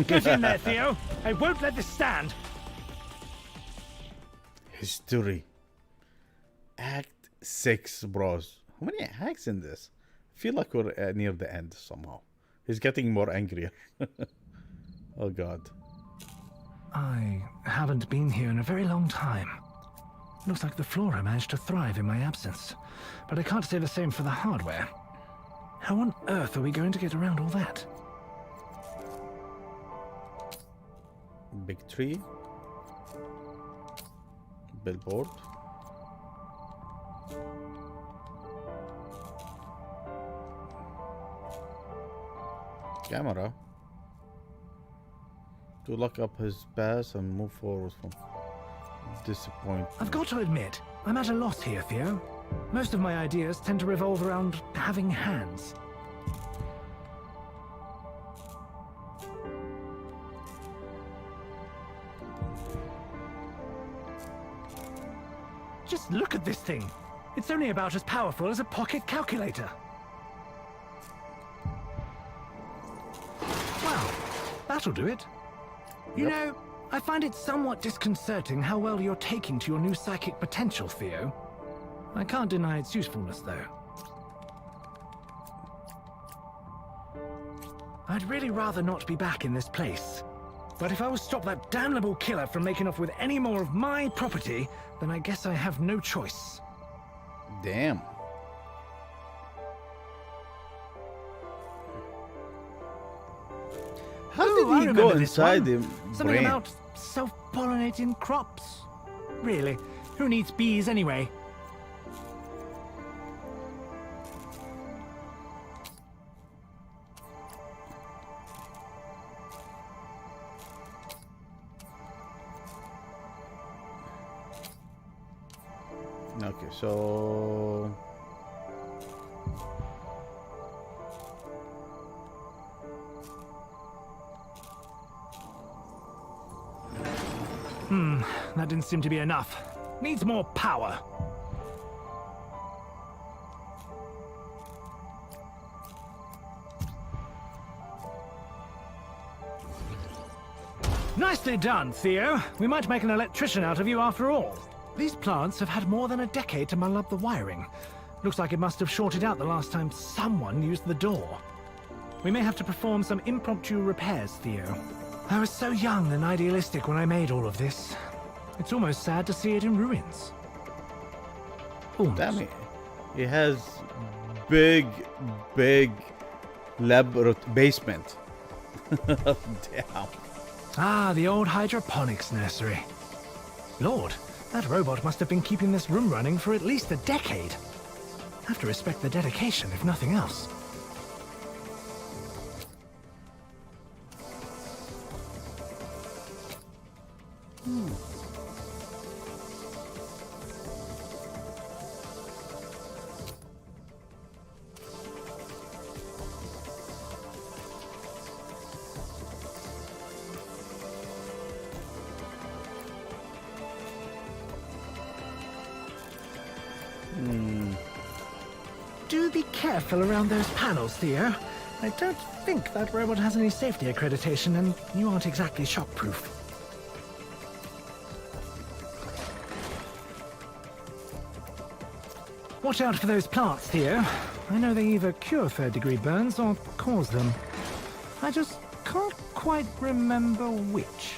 Get in there, Theo. I won't let this stand. History. Act 6, bros. How many acts in this? I feel like we're near the end somehow. He's getting more angrier. Oh God. I haven't been here in a very long time. Looks like the flora managed to thrive in my absence. But I can't say the same for the hardware. How on earth are we going to get around all that? Big tree. Billboard. Camera. To lock up his pass and move forward from disappointment. I've got to admit, I'm at a loss here, Theo. Most of my ideas tend to revolve around having hands. Just look at this thing. It's only about as powerful as a pocket calculator. Well, that'll do it. You know, I find it somewhat disconcerting how well you're taking to your new psychic potential, Theo. I can't deny its usefulness, though. I'd really rather not be back in this place. But if I will stop that damnable killer from making off with any more of my property, then I guess I have no choice. Damn. How did he go inside the Something brain? about self-pollinating crops. Really, who needs bees anyway? Okay, so That didn't seem to be enough. Needs more power. Nicely done, Theo. We might make an electrician out of you after all. These plants have had more than a decade to muddle up the wiring. Looks like it must have shorted out the last time someone used the door. We may have to perform some impromptu repairs, Theo. I was so young and idealistic when I made all of this. It's almost sad to see it in ruins. Almost. damn it. It has big basement. Damn. Ah, the old hydroponics nursery. Lord, that robot must have been keeping this room running for at least a decade. Have to respect the dedication, if nothing else. Do be careful around those panels, Theo. I don't think that robot has any safety accreditation, and you aren't exactly shockproof. Watch out for those plants, Theo. I know they either cure third-degree burns or cause them. I just can't quite remember which.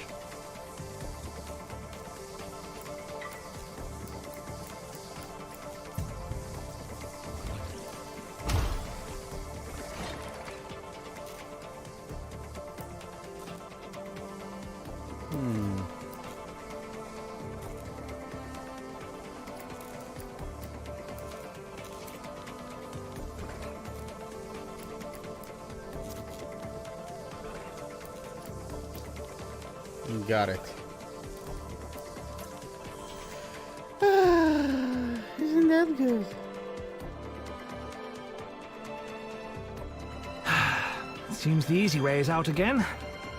Got it. Isn't that good? Seems the easy way is out again.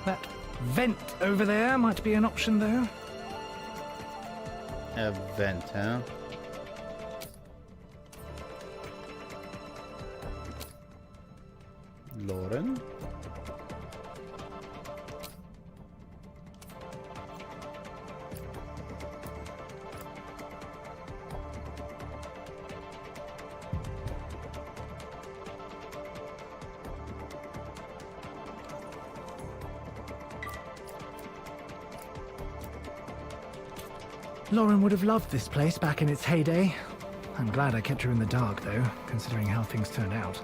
That vent over there might be an option, though. A vent, huh? Lauren? Lauren would have loved this place back in its heyday. I'm glad I kept her in the dark, though, considering how things turned out.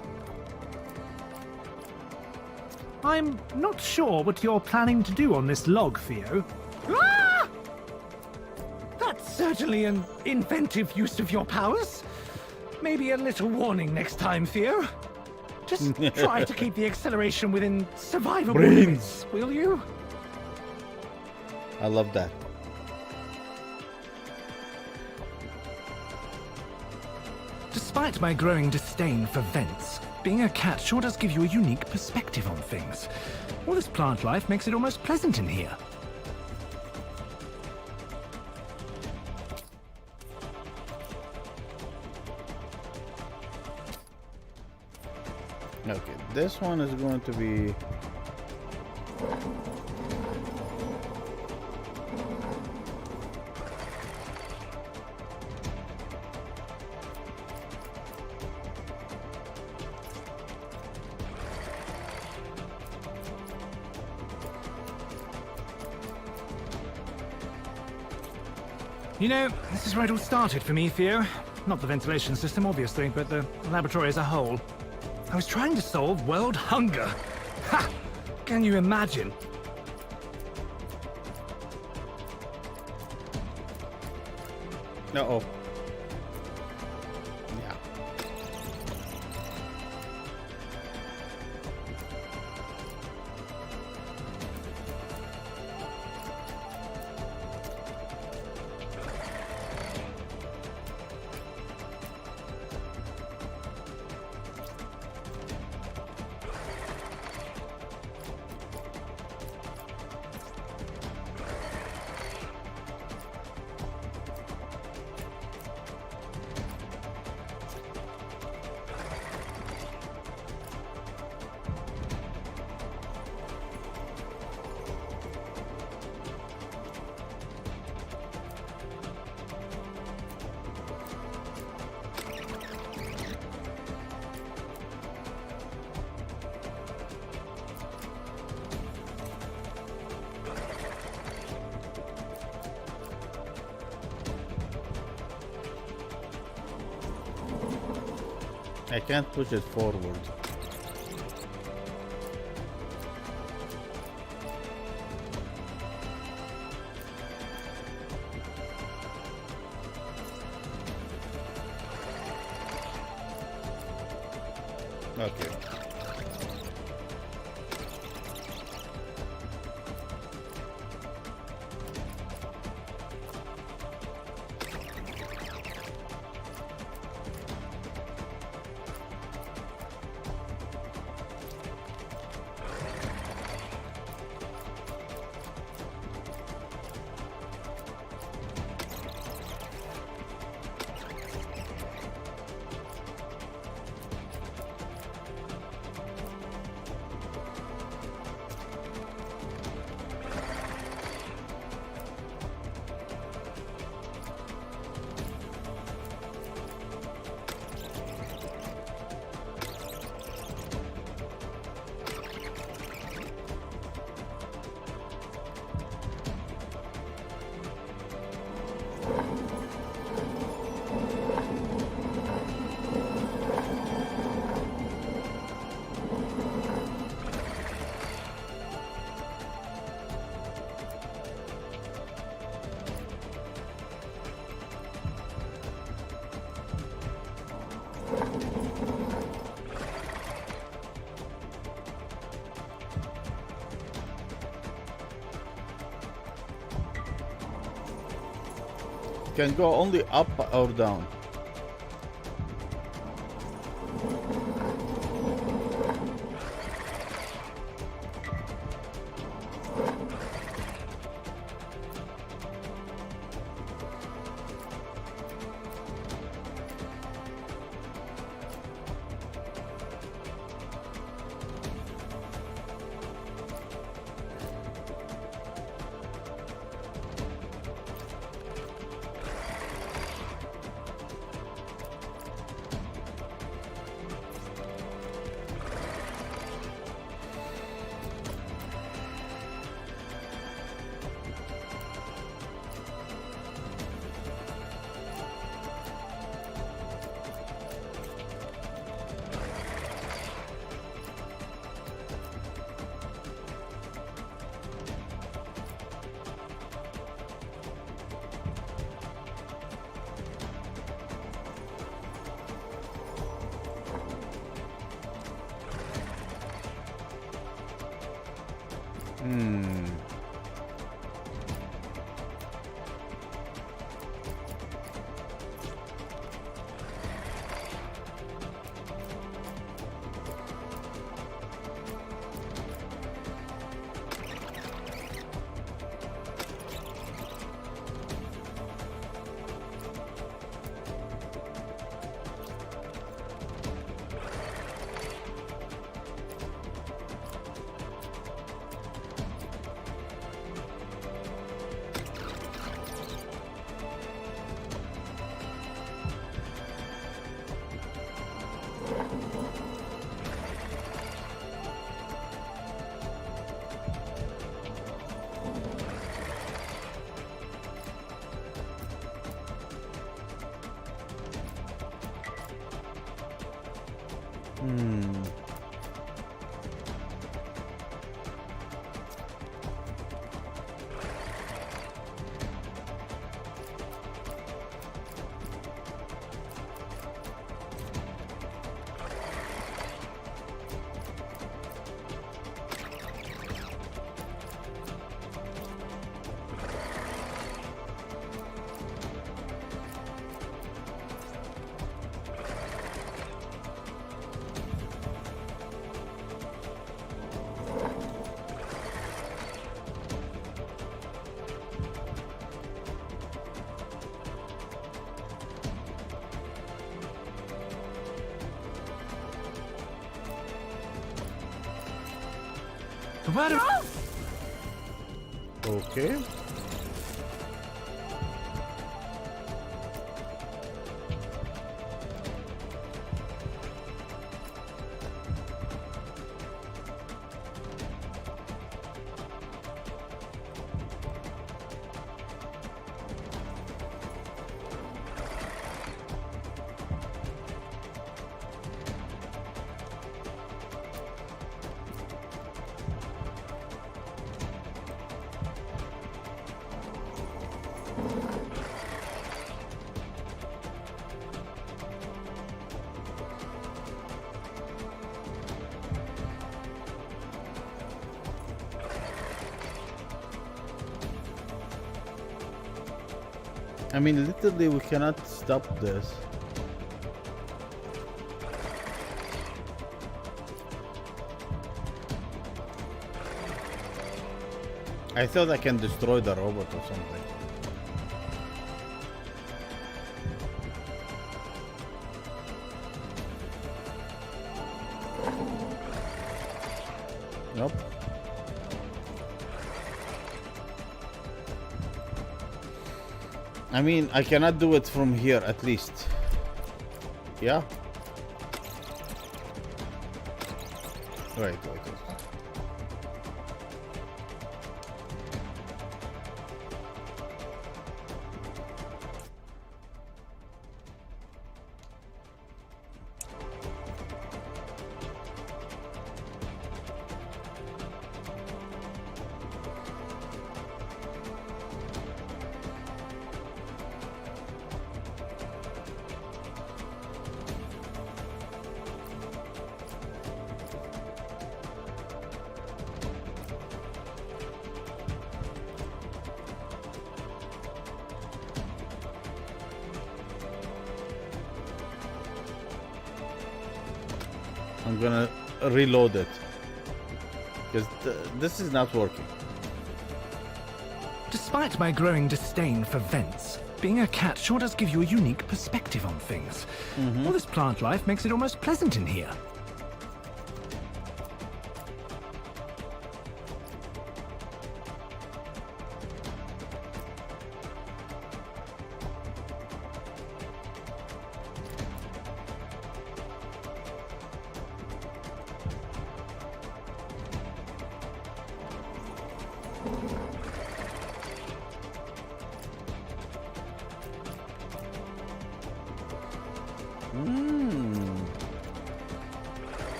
I'm not sure what you're planning to do on this log, Theo. Ah! That's certainly an inventive use of your powers. Maybe a little warning next time, Theo. Just try to keep the acceleration within survivable Brains. limits, will you? I love that. Despite my growing disdain for vents, being a cat sure does give you a unique perspective on things. All this plant life makes it almost pleasant in here. Okay, this one is going to be... You know, this is where it all started for me, Theo. Not the ventilation system, obviously, but the laboratory as a whole. I was trying to solve world hunger. Ha! Can you imagine? Uh-oh. Yeah. I can't push it forward. Okay. Can go only up or down. word of... Okay. I mean, literally, we cannot stop this. I thought I can destroy the robot or something. Nope. I mean, I cannot do it from here, at least. Yeah? Wait. I'm gonna reload it because this is not working. Despite my growing disdain for vents, being a cat sure does give you a unique perspective on things. All this plant life makes it almost pleasant in here.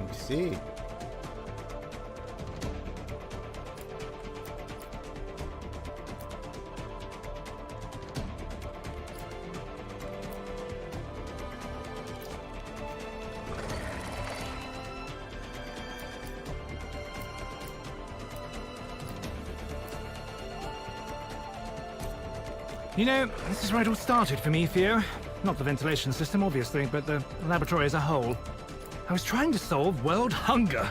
Let's see. You know, this is where it all started for me, Theo. Not the ventilation system, obviously, but the laboratory as a whole. I was trying to solve world hunger.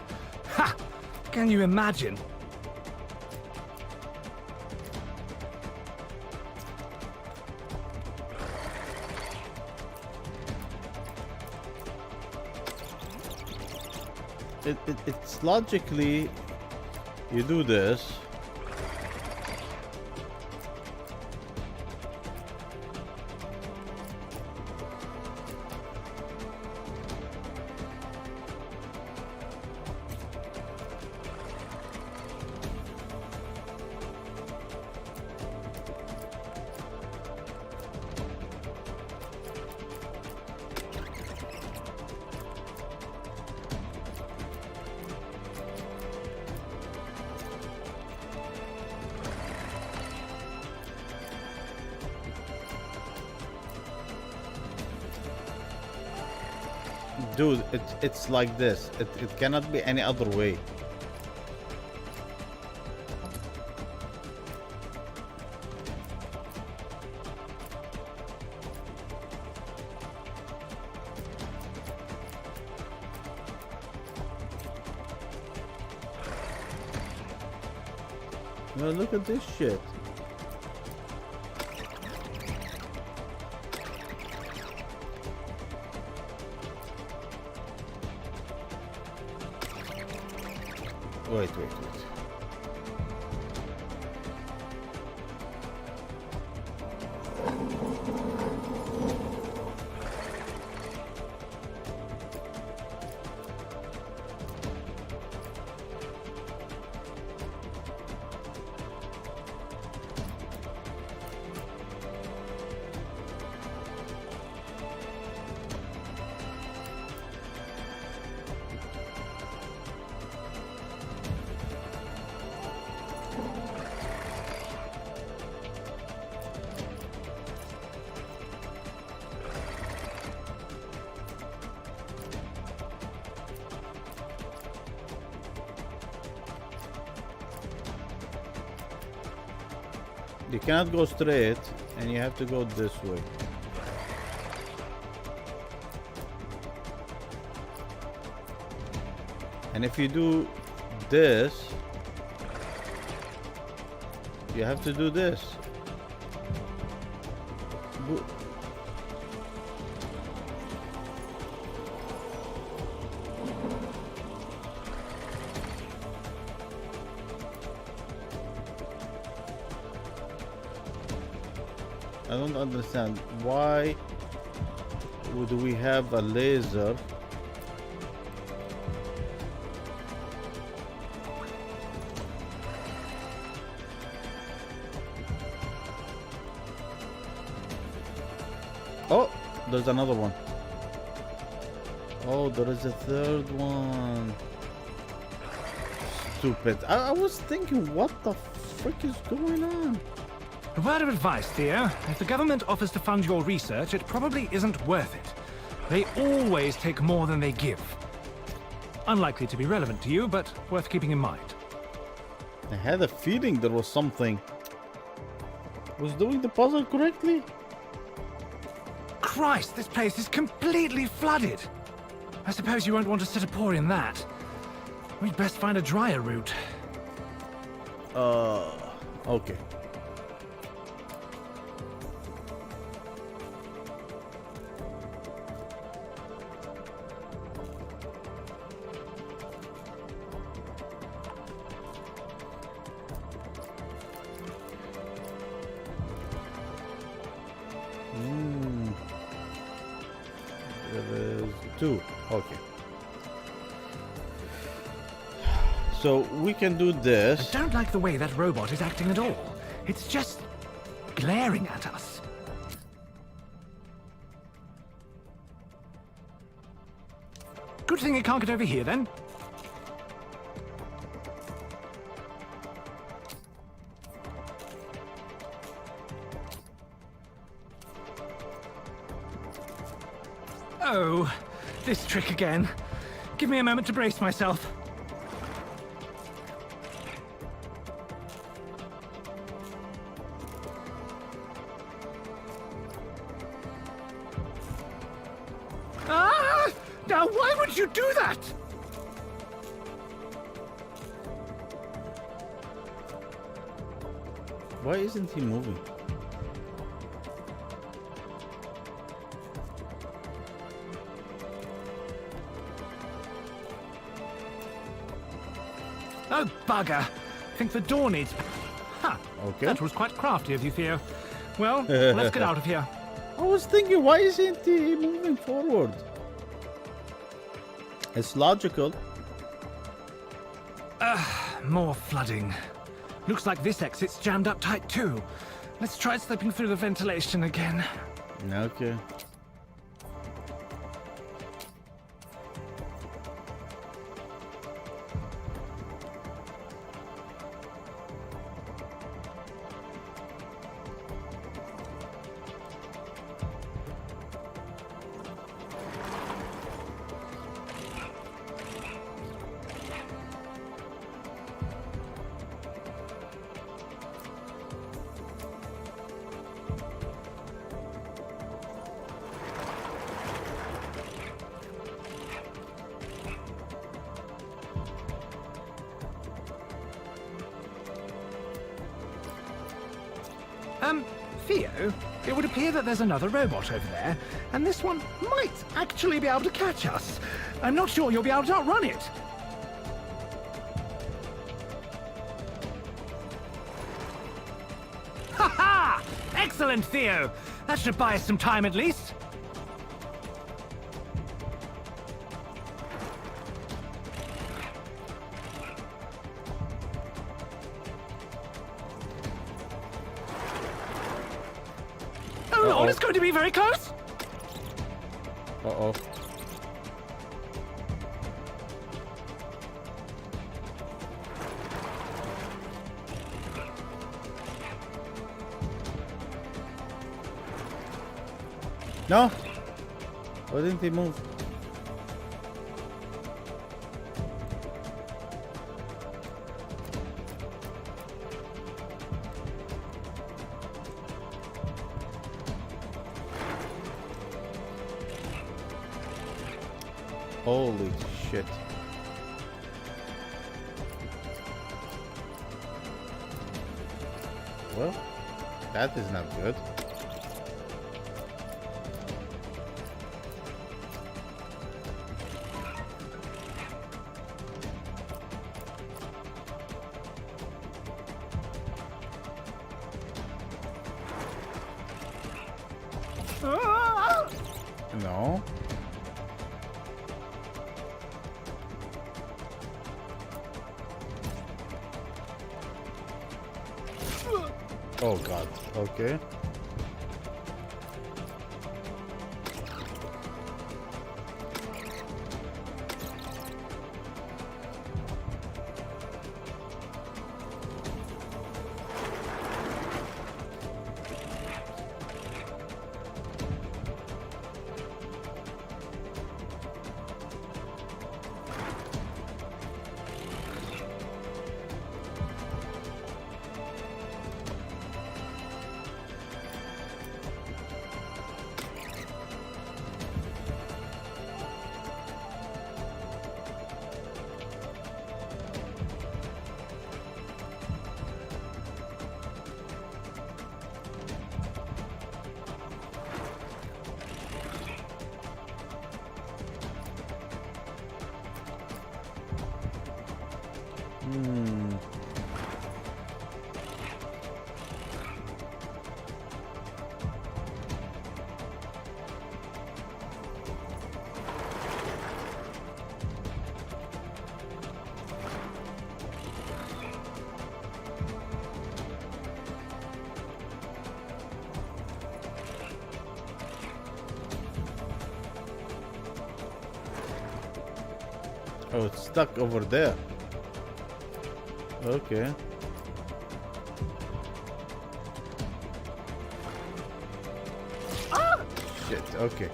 Ha! Can you imagine? It's logically, you do this. Dude, it's like this. It cannot be any other way. Now look at this shit. Wait. You cannot go straight, and you have to go this way. And if you do this, you have to do this. I don't understand why do we have a laser oh, there's another one. Oh, there is a third one. Stupid. I was thinking, what the frick is going on? A word of advice, Theo. If the government offers to fund your research, it probably isn't worth it. They always take more than they give. Unlikely to be relevant to you, but worth keeping in mind. I had a feeling there was something. Was doing the puzzle correctly? Christ, this place is completely flooded. I suppose you won't want to sit a paw in that. We'd best find a drier route. Okay. There is 2. Okay. So we can do this. I don't like the way that robot is acting at all. It's just glaring at us. Good thing it can't get over here, then. Oh, this trick again. Give me a moment to brace myself. Ah! Now, why would you do that? Why isn't he moving? Oh, bugger. Think the door needs... Huh. Okay. That was quite crafty of you, Theo. Well, let's get out of here. I was thinking, why isn't he moving forward? It's logical. More flooding. Looks like this exit's jammed up tight too. Let's try slipping through the ventilation again. Okay. Theo, it would appear that there's another robot over there, and this one might actually be able to catch us. I'm not sure you'll be able to outrun it. Excellent, Theo. That should buy us some time at least. Oh Lord, it's going to be very close. Uh-oh. No! Why didn't he move? Holy shit. Well, that is not good. No. Oh god. Okay. Oh, it's stuck over there. Okay. Ah! Shit, okay.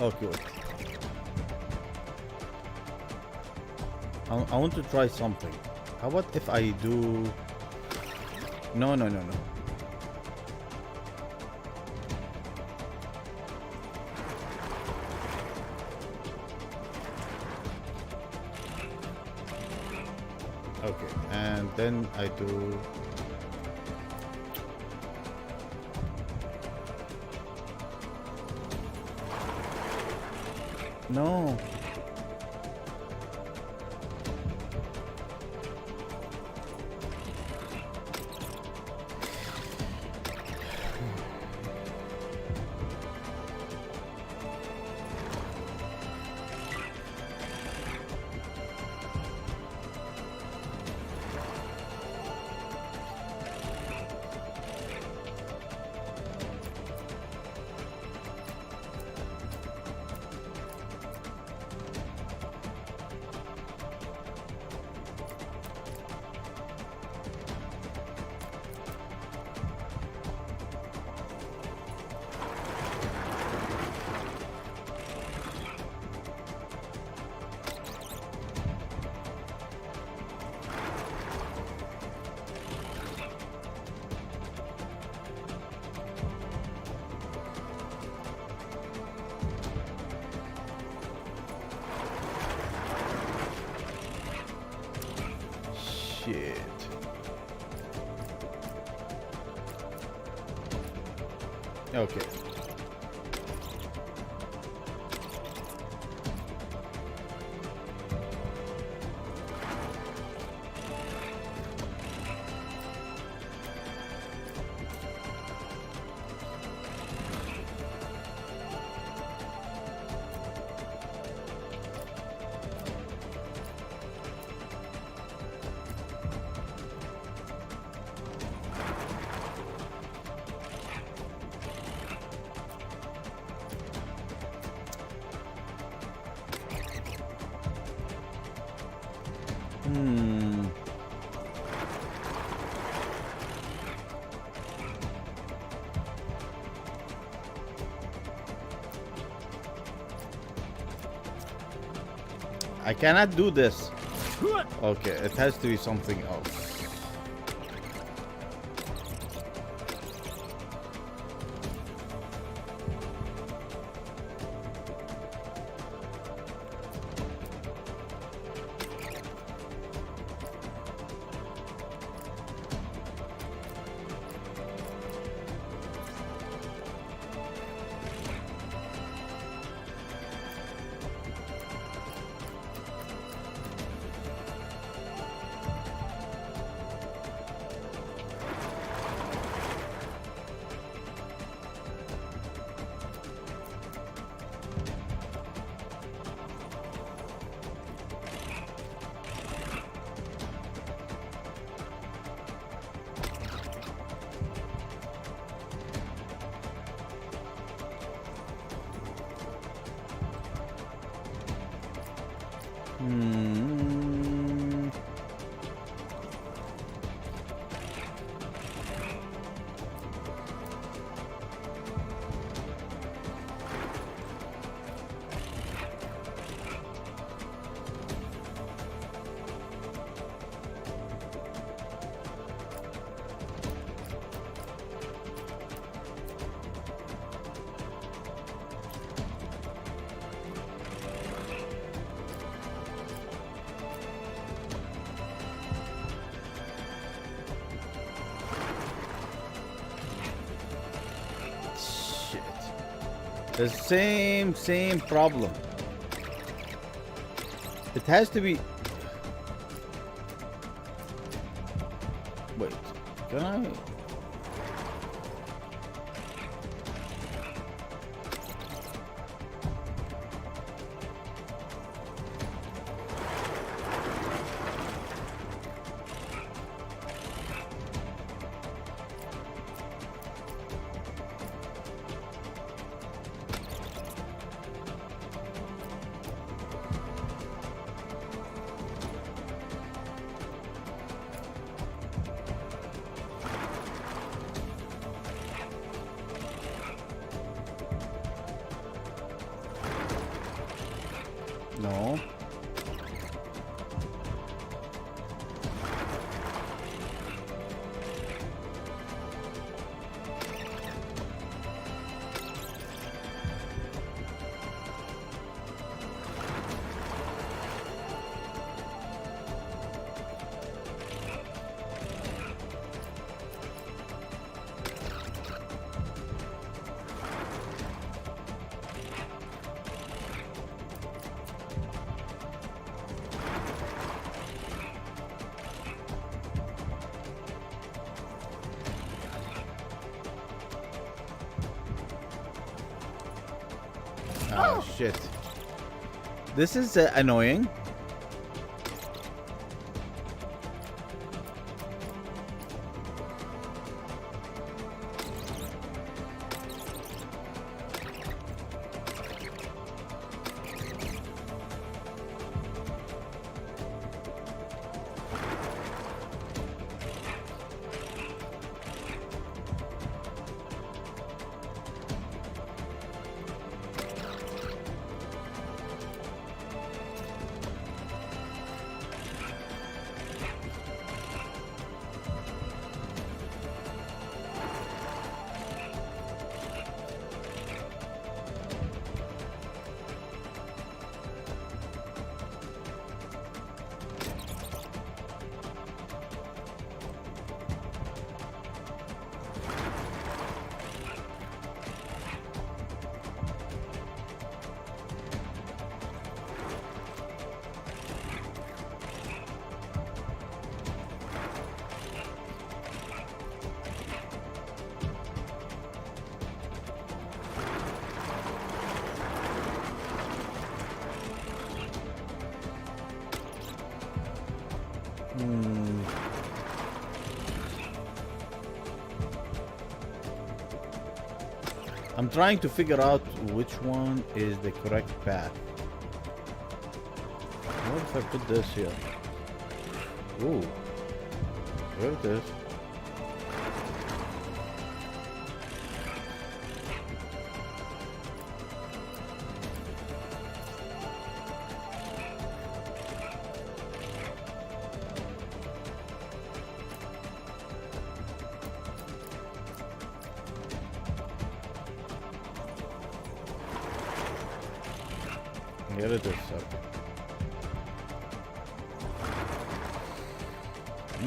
Okay. I want to try something. How about if I do... No. Okay, and then I do... No. Shit. Okay. I cannot do this. Okay, it has to be something else. The same problem. It has to be. Wait, can I? No. Oh, shit. This is annoying. Hmm. I'm trying to figure out which one is the correct path. What if I put this here? Ooh. There it is. Here it is, sir.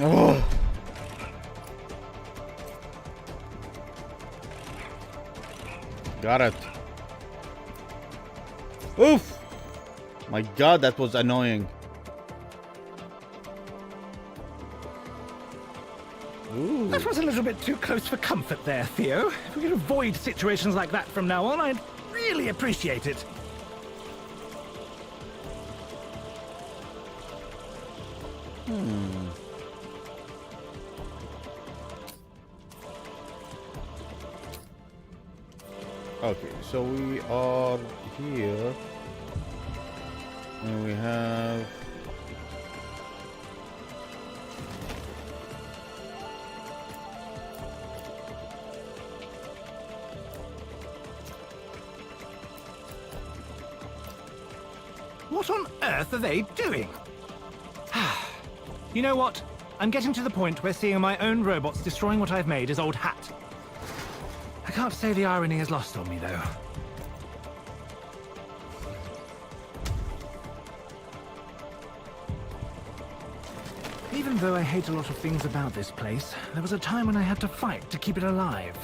Oh. Got it. Oof! My god, that was annoying. Ooh. That was a little bit too close for comfort there, Theo. If we could avoid situations like that from now on, I'd really appreciate it. Okay, so we are here, and we have What on earth are they doing? You know what? I'm getting to the point where seeing my own robots destroying what I've made is old hat. I can't say the irony is lost on me, though. Even though I hate a lot of things about this place, there was a time when I had to fight to keep it alive.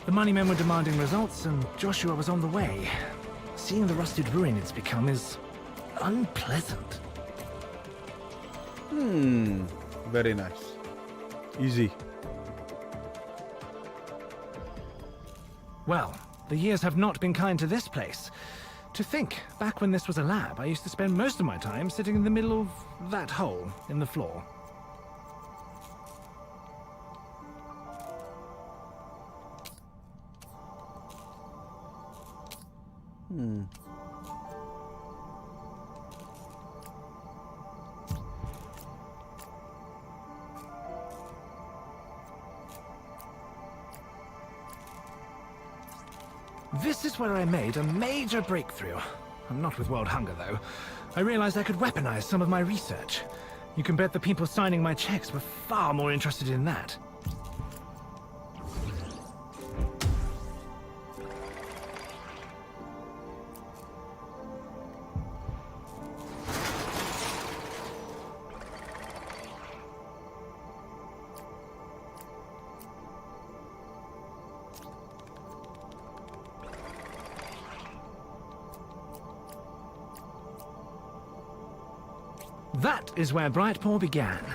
The money men were demanding results, and Joshua was on the way. Seeing the rusted ruin it's become is unpleasant. very nice. Easy. Well, the years have not been kind to this place. To think, back when this was a lab, I used to spend most of my time sitting in the middle of that hole in the floor. This is where I made a major breakthrough. I'm not with World Hunger, though. I realized I could weaponize some of my research. You can bet the people signing my checks were far more interested in that. That is where Bright Paw began.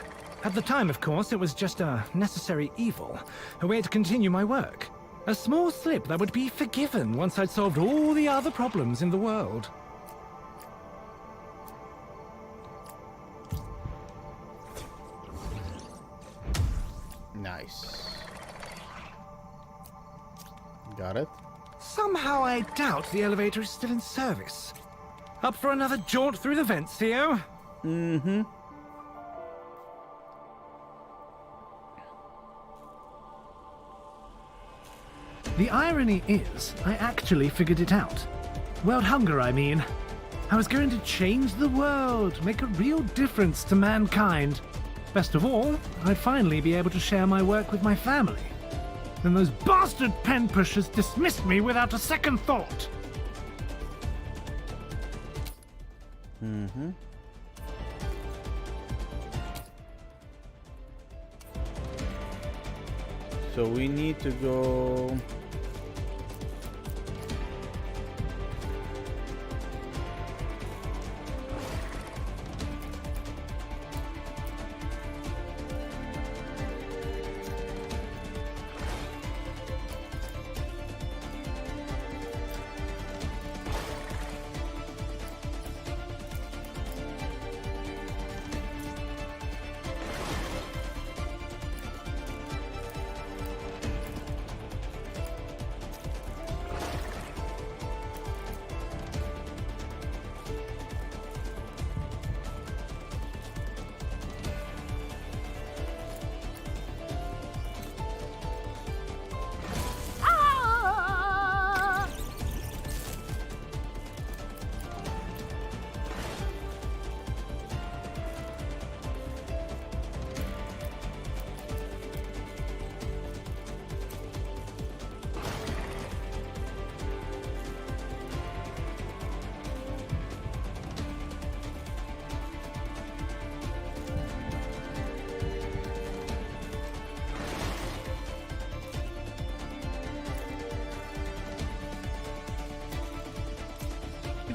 At the time, of course, it was just a necessary evil, a way to continue my work. A small slip that would be forgiven once I'd solved all the other problems in the world. Nice. Got it. Somehow I doubt the elevator is still in service. Up for another jaunt through the vents, Theo? Mm-hmm. The irony is, I actually figured it out. World Hunger, I mean. I was going to change the world, make a real difference to mankind. Best of all, I'd finally be able to share my work with my family. Then those bastard pen pushers dismissed me without a second thought. Mm-hmm. So we need to go...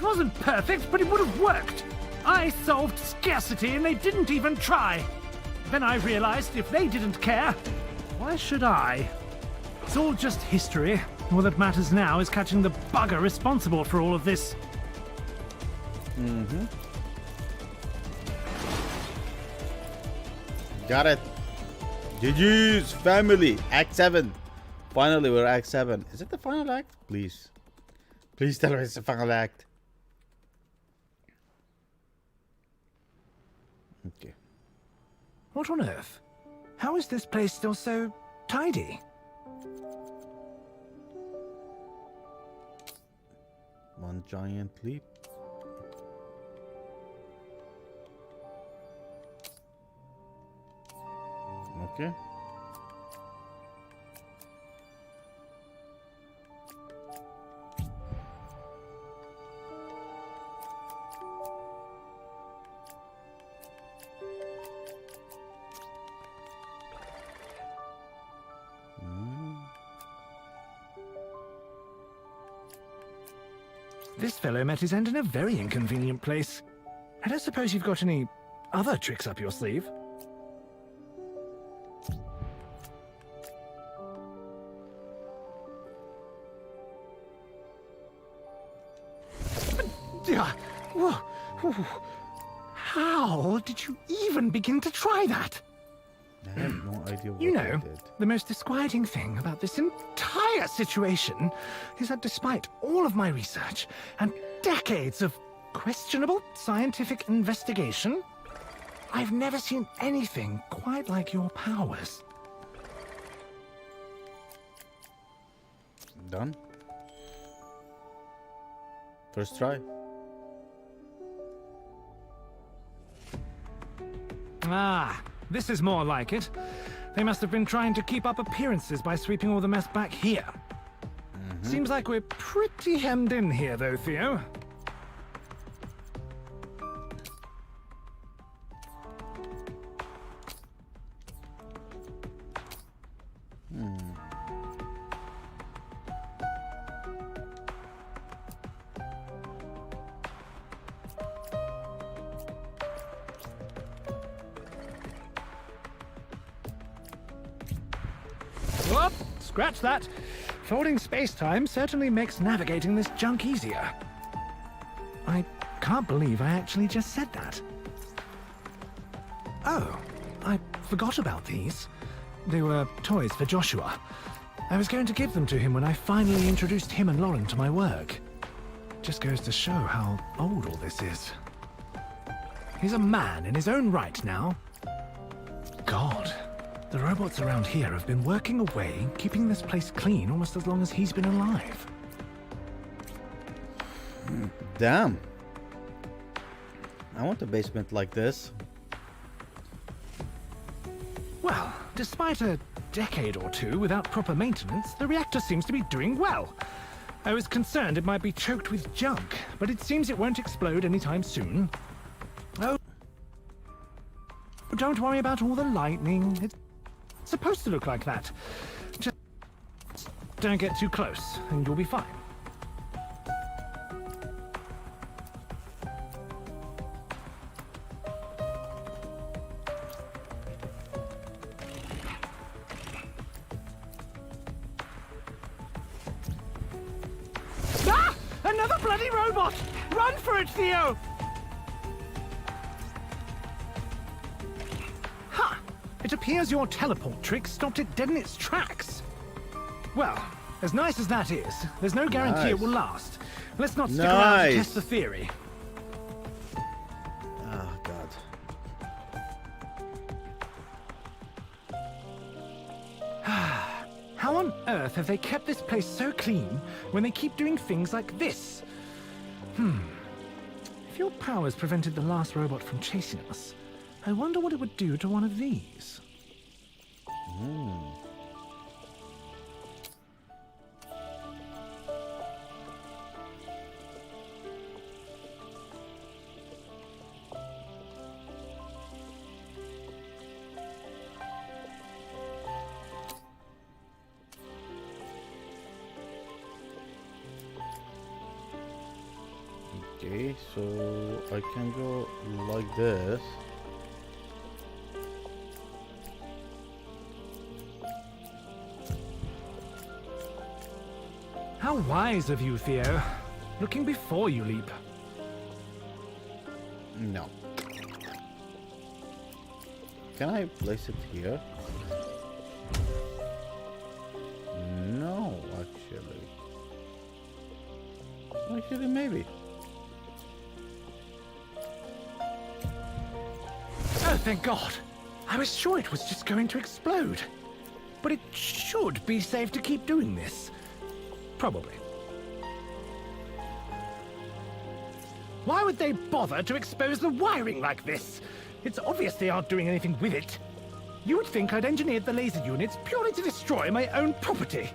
wasn't perfect, but it would have worked. I solved scarcity and they didn't even try. Then I realized if they didn't care, why should I? It's all just history. All that matters now is catching the bugger responsible for all of this. Mm-hmm. Got it. GG's family. Act 7. Finally, we're Act 7. Is it the final act? Please. Please tell me it's the final act. Okay. What on earth? How is this place still so tidy? One giant leap. Okay. This fellow met his end in a very inconvenient place. I don't suppose you've got any other tricks up your sleeve? How did you even begin to try that? I have no idea what You I know, did. the most disquieting thing about this entire situation is that despite all of my research and decades of questionable scientific investigation, I've never seen anything quite like your powers. Done. First try. Ah, this is more like it. They must have been trying to keep up appearances by sweeping all the mess back here. Seems like we're pretty hemmed in here, though, Theo. Whoop! Scratch that. Folding space-time certainly makes navigating this junk easier. I can't believe I actually just said that. Oh, I forgot about these. They were toys for Joshua. I was going to give them to him when I finally introduced him and Lauren to my work. Just goes to show how old all this is. He's a man in his own right now. God, the robots around here have been working away, keeping this place clean almost as long as he's been alive. Damn. I want a basement like this. Well, despite a decade or two without proper maintenance, the reactor seems to be doing well. I was concerned it might be choked with junk, but it seems it won't explode anytime soon. Oh, don't worry about all the lightning. It's supposed to look like that. Just don't get too close, and you'll be fine. Ah! Another bloody robot! Run for it, Theo! Ha! It appears your teleport trick stopped it dead in its tracks. Well, as nice as that is, there's no guarantee it will last. Let's not stick around to test the theory. Oh, God. How on earth have they kept this place so clean when they keep doing things like this? If your powers prevented the last robot from chasing us, I wonder what it would do to one of these. Okay, so I can go like this. How wise of you, Theo. Looking before you leap. No. Can I place it here? No, actually. Actually, maybe. Oh, thank God. I was sure it was just going to explode. But it should be safe to keep doing this. Probably. Why would they bother to expose the wiring like this? It's obvious they aren't doing anything with it. You would think I'd engineered the laser units purely to destroy my own property.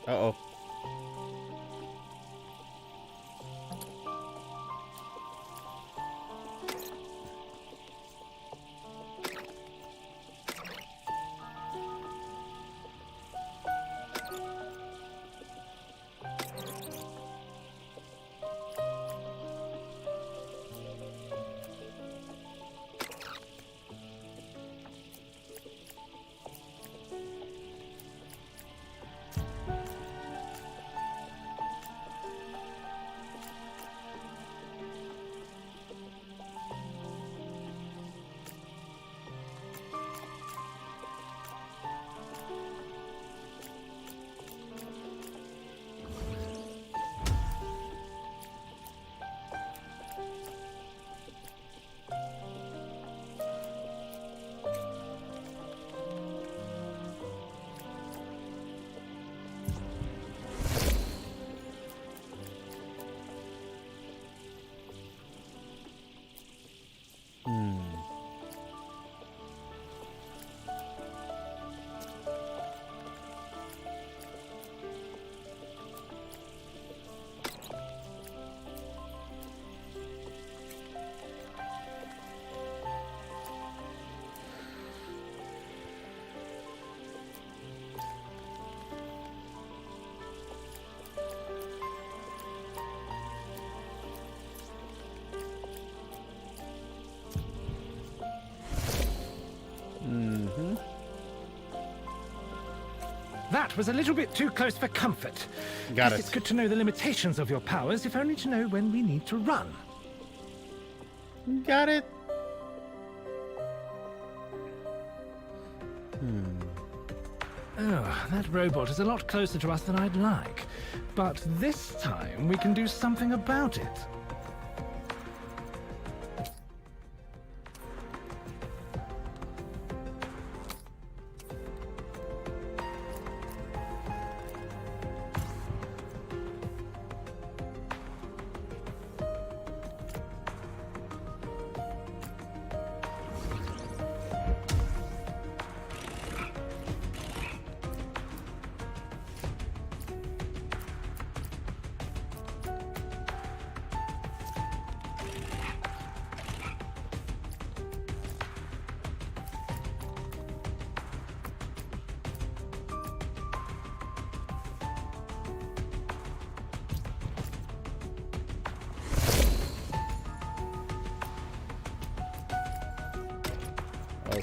Uh-oh. That was a little bit too close for comfort. Got Guess it. It's good to know the limitations of your powers, if only to know when we need to run. Got it. Oh, that robot is a lot closer to us than I'd like. But this time we can do something about it.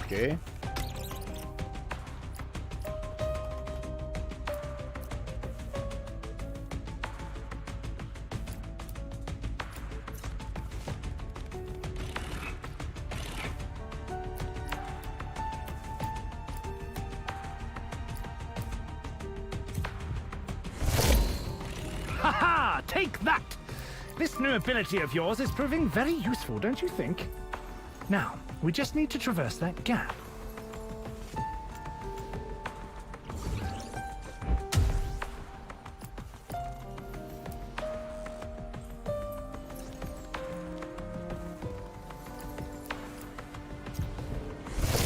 Okay. Ha! Take that! This new ability of yours is proving very useful, don't you think? Now, we just need to traverse that gap.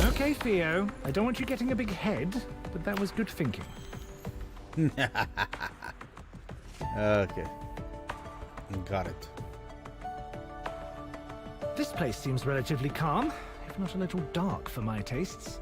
Okay, Theo. I don't want you getting a big head, but that was good thinking. Okay. Got it. This place seems relatively calm, if not a little dark for my tastes.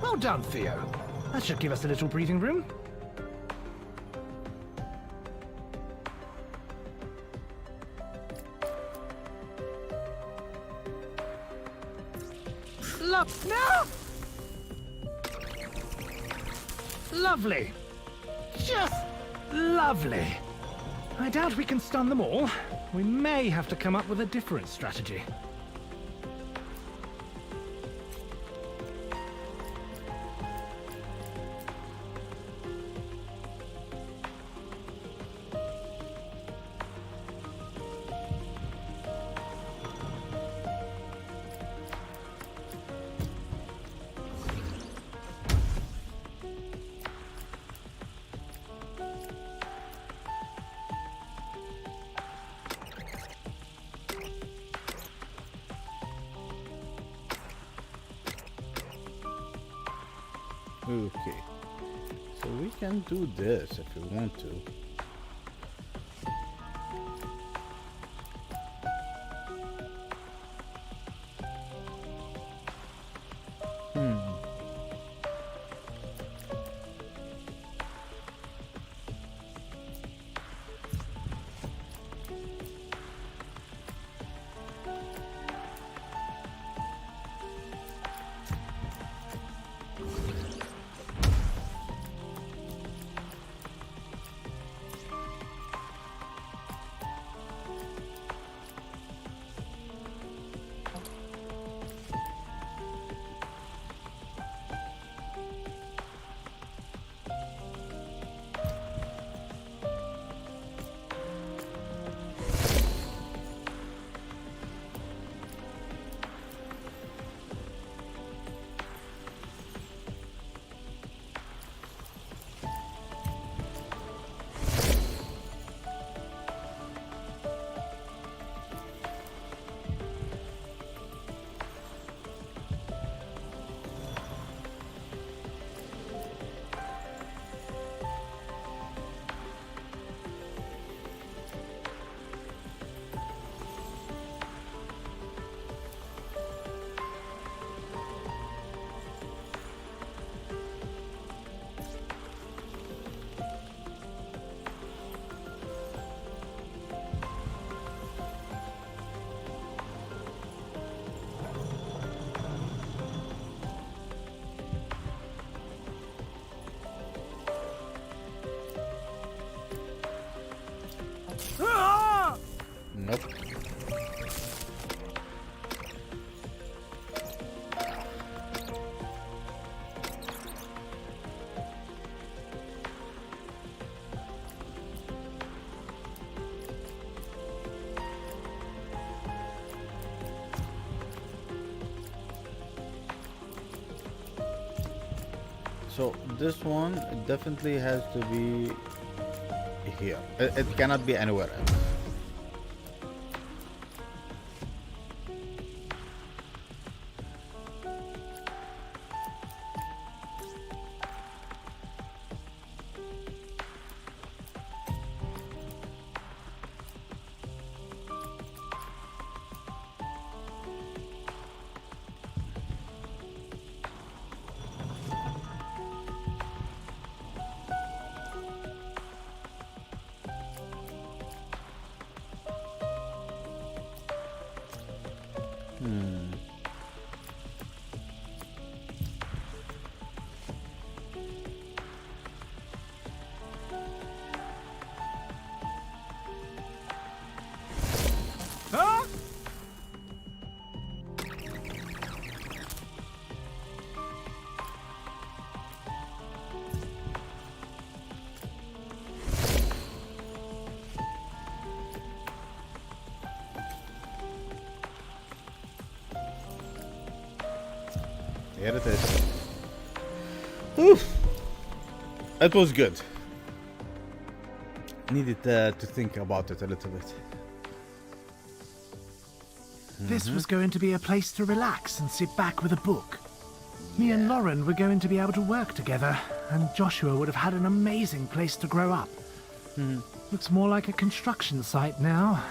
Well done, Theo. That should give us a little breathing room. No! Lovely. Just lovely. I doubt we can stun them all. We may have to come up with a different strategy. Okay, so we can do this if we want to. Nope. So this one definitely has to be here. It cannot be anywhere else. Here it is. Oof. It was good. Needed to think about it a little bit. This was going to be a place to relax and sit back with a book. Me and Lauren were going to be able to work together, and Joshua would have had an amazing place to grow up. Looks more like a construction site now.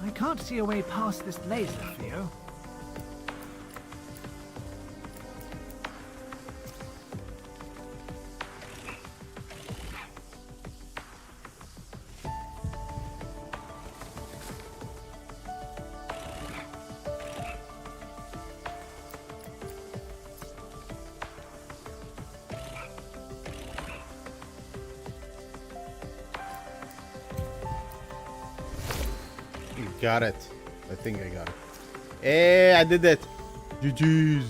I can't see a way past this laser, Theo. Got it. I think I got it. Hey, I did it. GG's.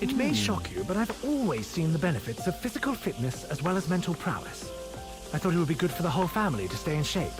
It may shock you, but I've always seen the benefits of physical fitness as well as mental prowess. I thought it would be good for the whole family to stay in shape.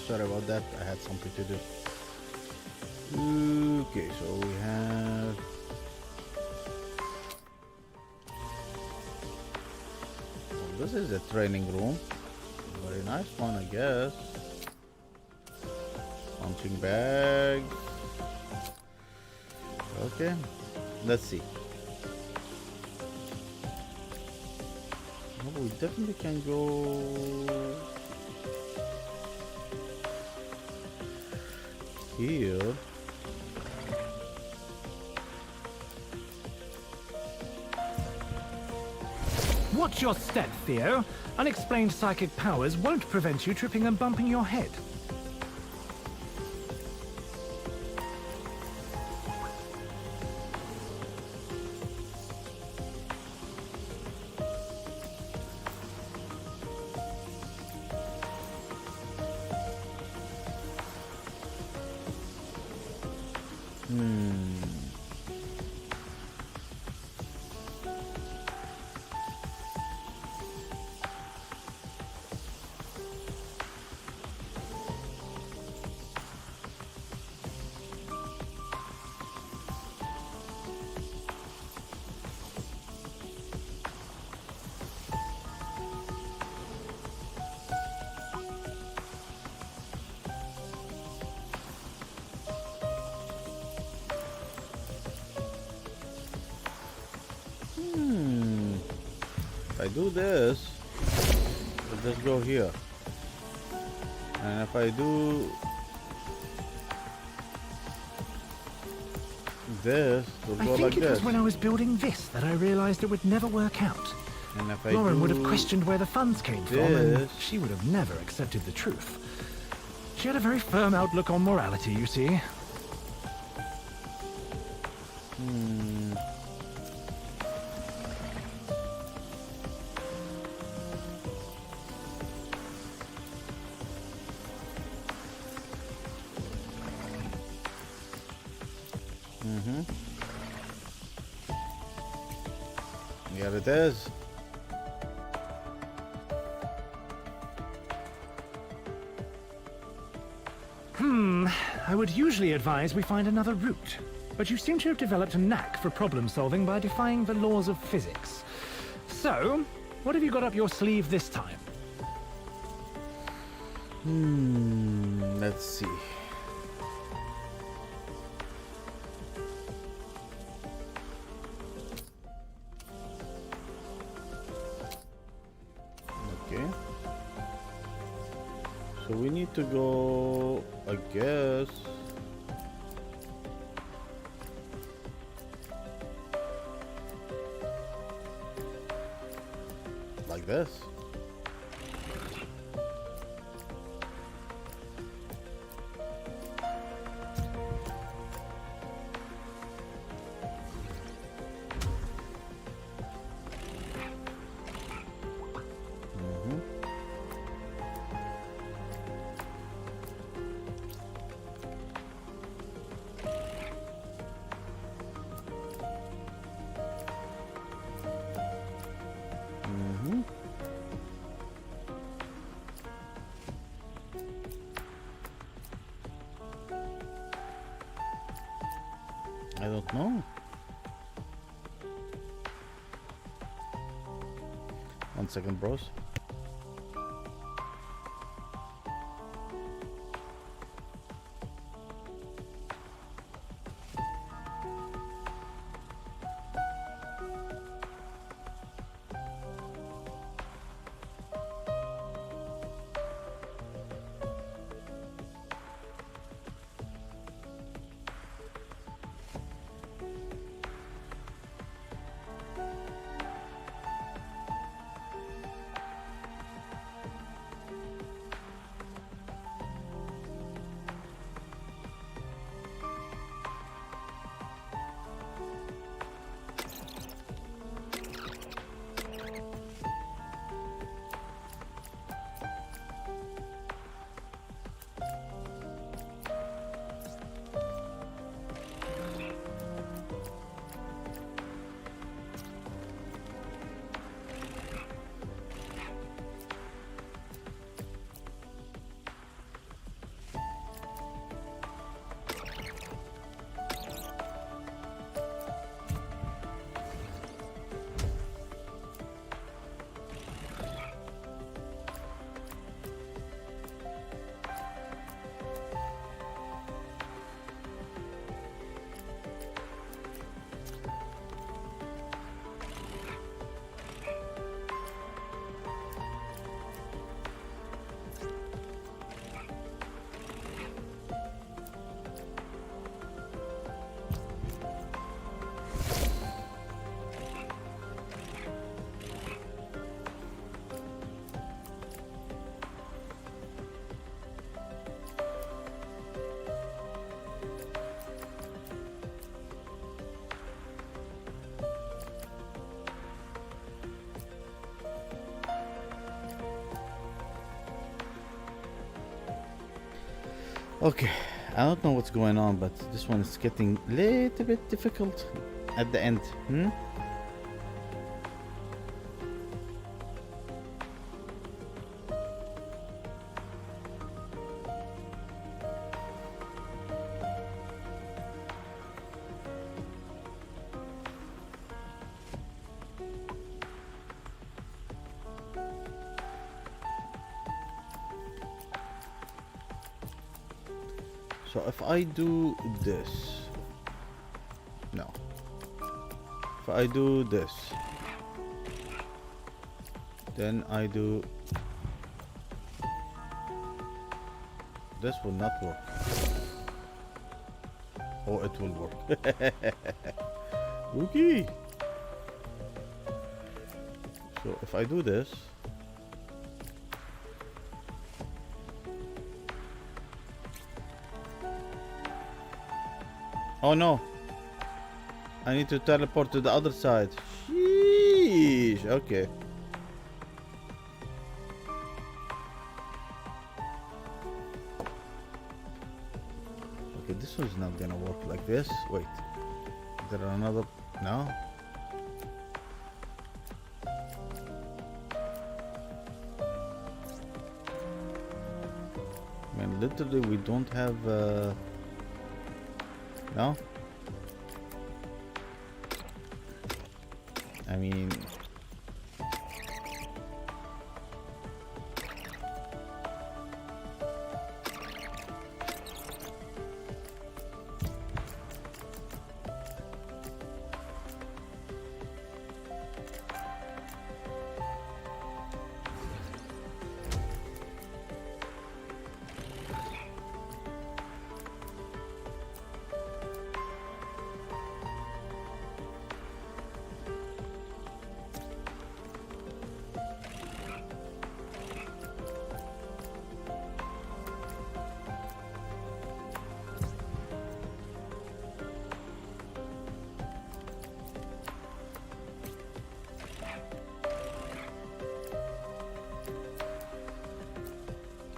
Sorry about that. I had something to do. Okay, so we have. Well, this is a training room. Very nice one, I guess. Punching bag. Okay, let's see. Oh, we definitely can go here. Watch your step, Theo. Unexplained psychic powers won't prevent you tripping and bumping your head. If I do this, it'll just go here. And if I do this, it'll I go think like it this. was when I was building this that I realized it would never work out. And if I Lauren do would have questioned where the funds came from, and this. she would have never accepted the truth. She had a very firm outlook on morality, you see. Here it is. I would usually advise we find another route, but you seem to have developed a knack for problem solving by defying the laws of physics. So, what have you got up your sleeve this time? Let's see. Okay. So we need to go, I guess. Like this. I don't know. One second, bros. Okay, I don't know what's going on, but this one is getting a little bit difficult at the end. So if I do this, no. If I do this, then I do this will not work. Oh, it will work. Okay. So if I do this, oh no, I need to teleport to the other side. Sheesh. Okay. Okay, this one's not gonna work like this. Wait, is there another? No. Man, literally we don't have no? I mean,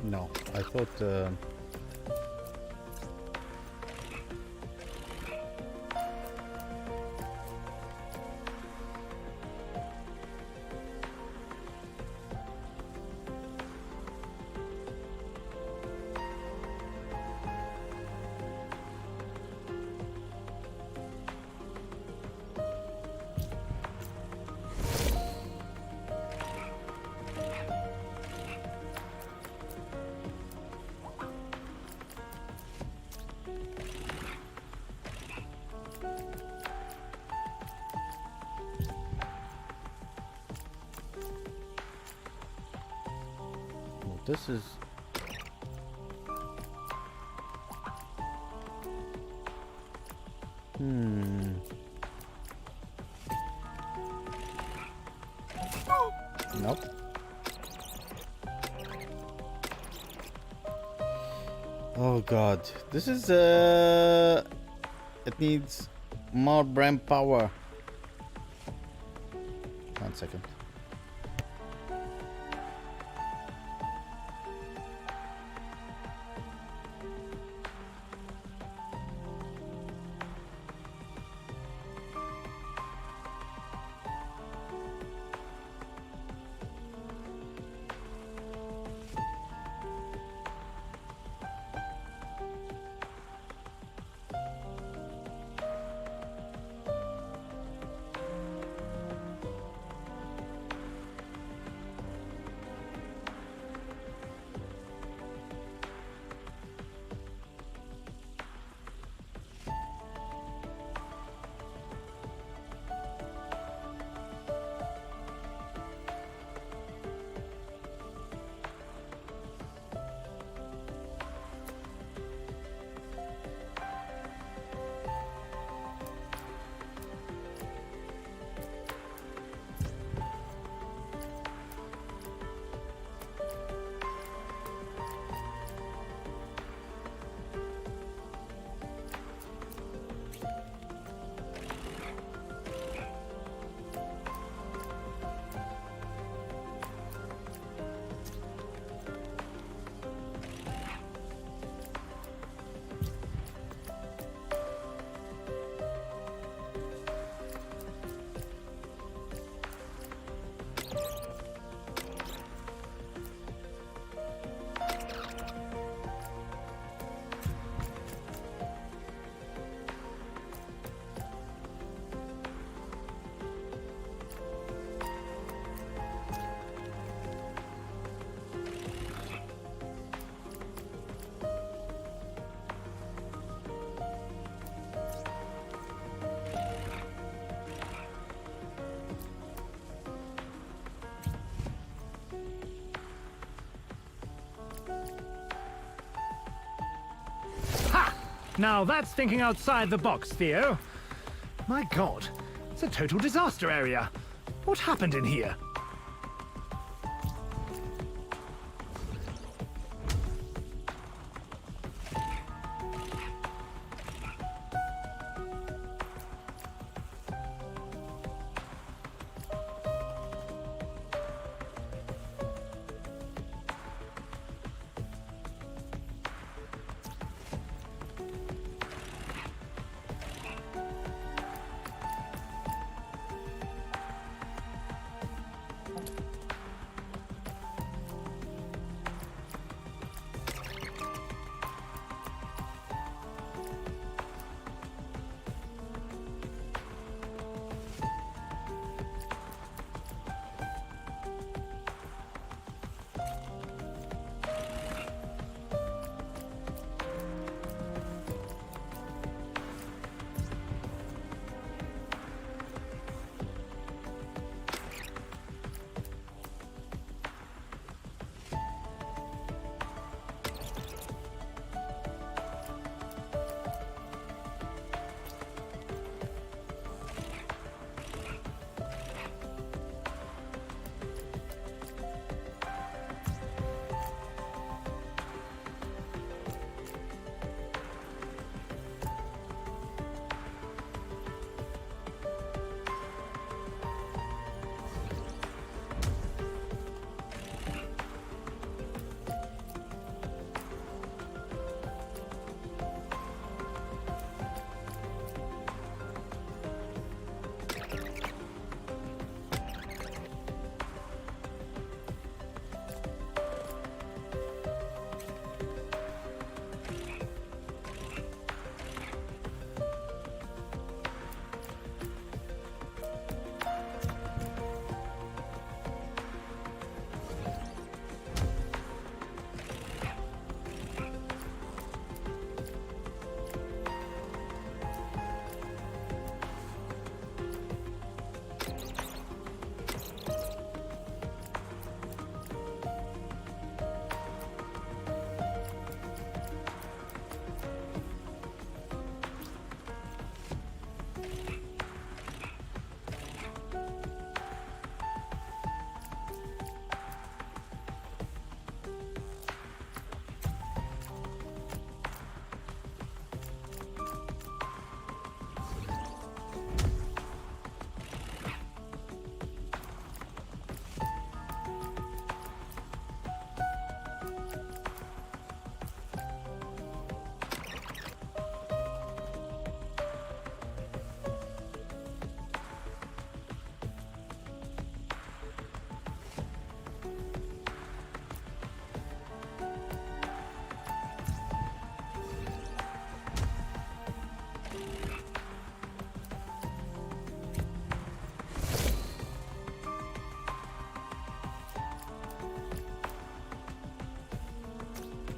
no, I thought this is nope. Oh god, this is it needs more brain power. 1 second. Now that's thinking outside the box, Theo. My God, it's a total disaster area. What happened in here?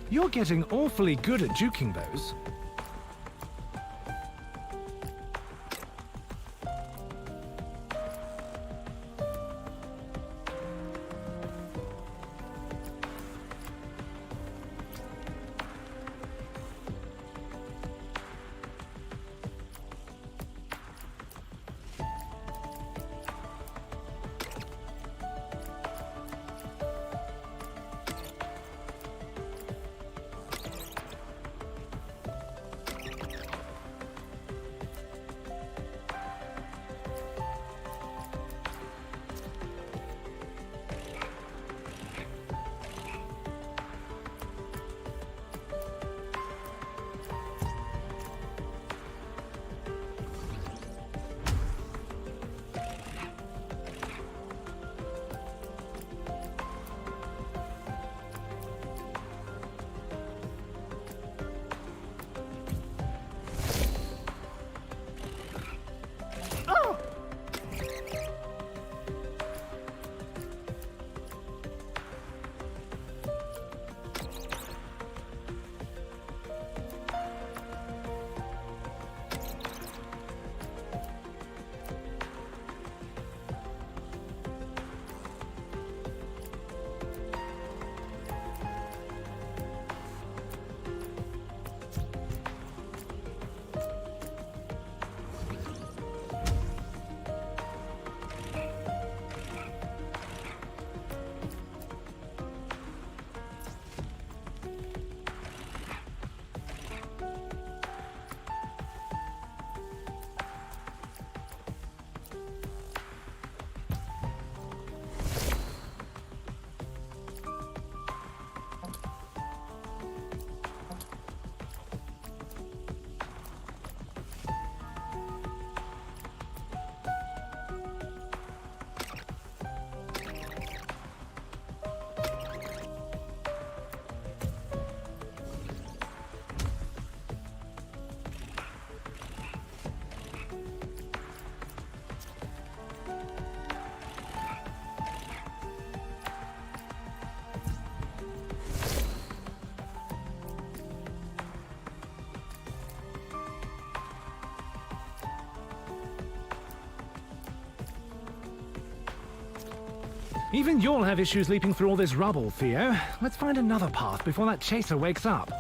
You're getting awfully good at juking those. Even you'll have issues leaping through all this rubble, Theo. Let's find another path before that chaser wakes up.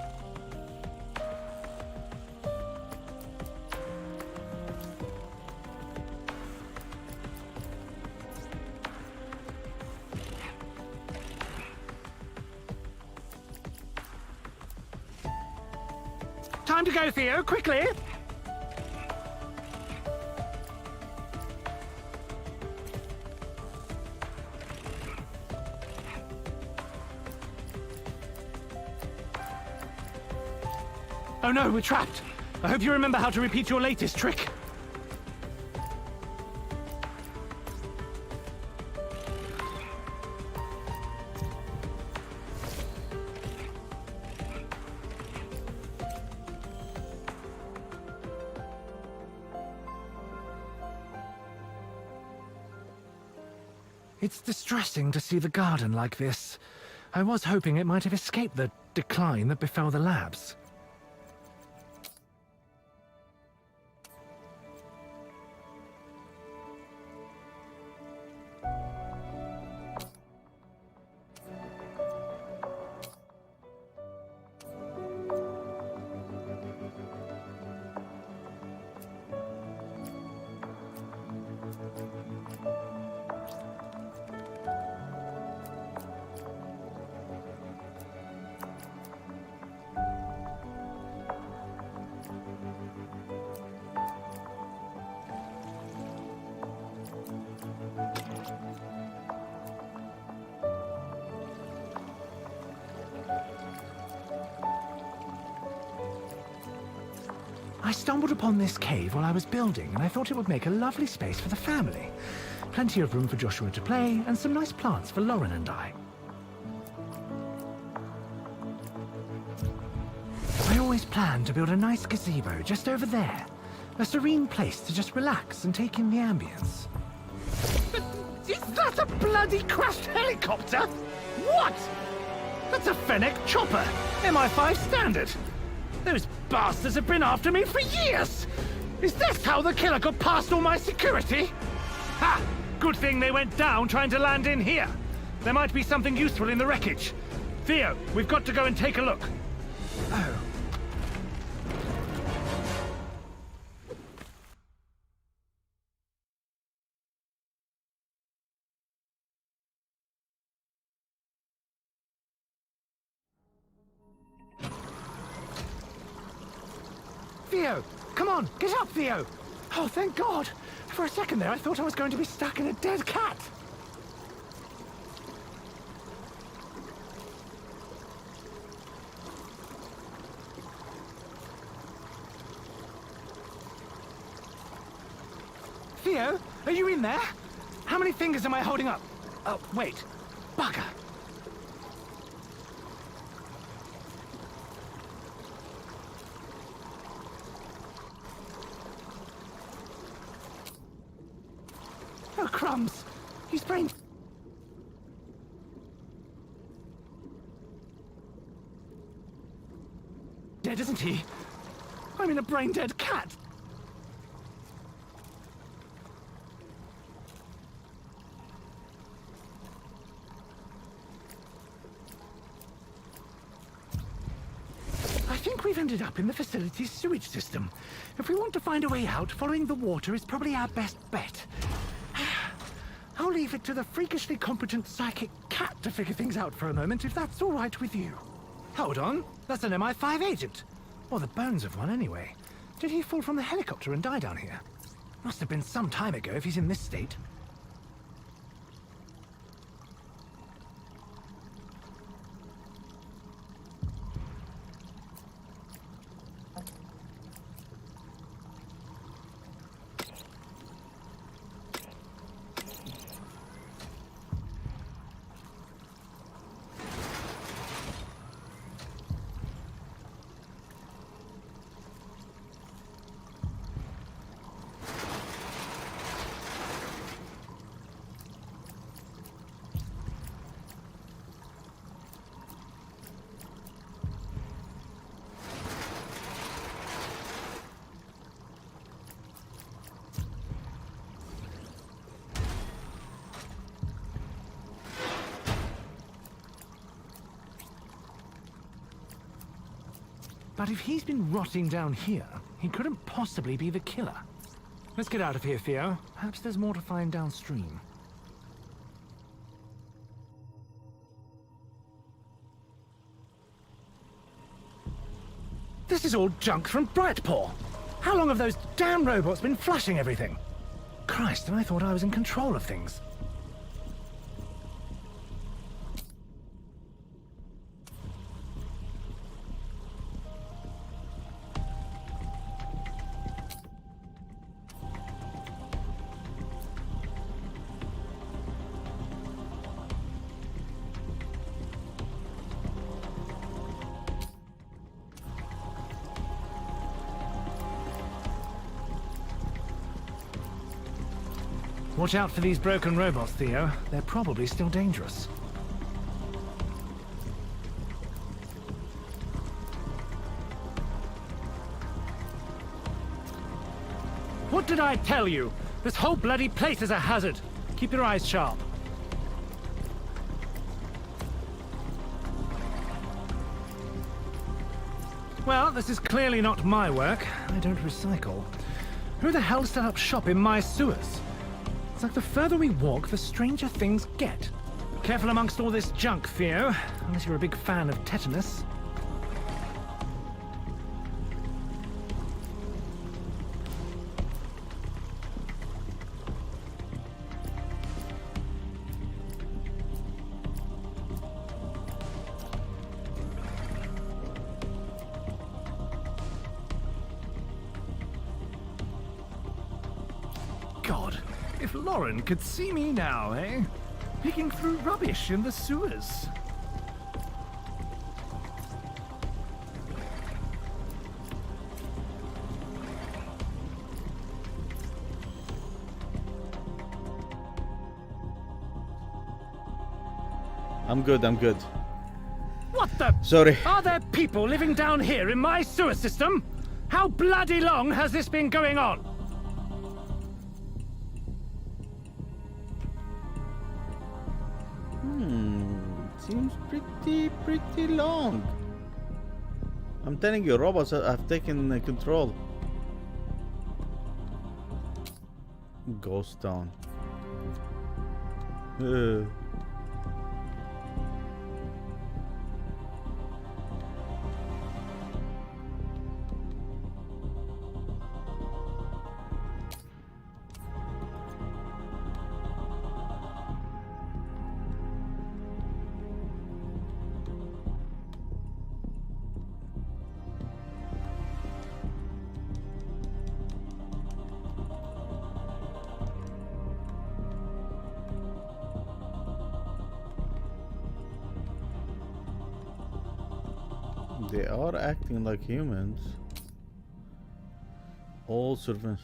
Time to go, Theo, quickly! Oh no, we're trapped! I hope you remember how to repeat your latest trick. It's distressing to see the garden like this. I was hoping it might have escaped the decline that befell the labs. I stumbled upon this cave while I was building, and I thought it would make a lovely space for the family. Plenty of room for Joshua to play, and some nice plants for Lauren and I. I always planned to build a nice gazebo just over there. A serene place to just relax and take in the ambience. Is that a bloody crashed helicopter? What? That's a Fennec chopper, MI5 standard. Those bastards have been after me for years! Is this how the killer got past all my security? Ha! Good thing they went down trying to land in here. There might be something useful in the wreckage. Theo, we've got to go and take a look. Oh. Theo! Come on! Get up, Theo! Oh, thank God! For a second there, I thought I was going to be stuck in a dead cat! Theo, are you in there? How many fingers am I holding up? Oh, wait. Bugger! Oh, crumbs! He's brain... dead, isn't he? I'm in a brain-dead cat! I think we've ended up in the facility's sewage system. If we want to find a way out, following the water is probably our best bet. I'll leave it to the freakishly competent psychic cat to figure things out for a moment, if that's all right with you. Hold on, that's an MI5 agent. Or the bones of one, anyway. Did he fall from the helicopter and die down here? Must have been some time ago if he's in this state. But if he's been rotting down here, he couldn't possibly be the killer. Let's get out of here, Theo. Perhaps there's more to find downstream. This is all junk from Bright Paw. How long have those damn robots been flushing everything? Christ, and I thought I was in control of things. Watch out for these broken robots, Theo. They're probably still dangerous. What did I tell you? This whole bloody place is a hazard. Keep your eyes sharp. Well, this is clearly not my work. I don't recycle. Who the hell set up shop in my sewers? It's like the further we walk, the stranger things get. Careful amongst all this junk, Theo. Unless you're a big fan of tetanus. God, if Lauren could see me now, eh? Picking through rubbish in the sewers. I'm good, I'm good. What the? Sorry. Are there people living down here in my sewer system? How bloody long has this been going on? Seems pretty long. I'm telling you, robots have taken control. Ghost town. They are acting like humans. All servants.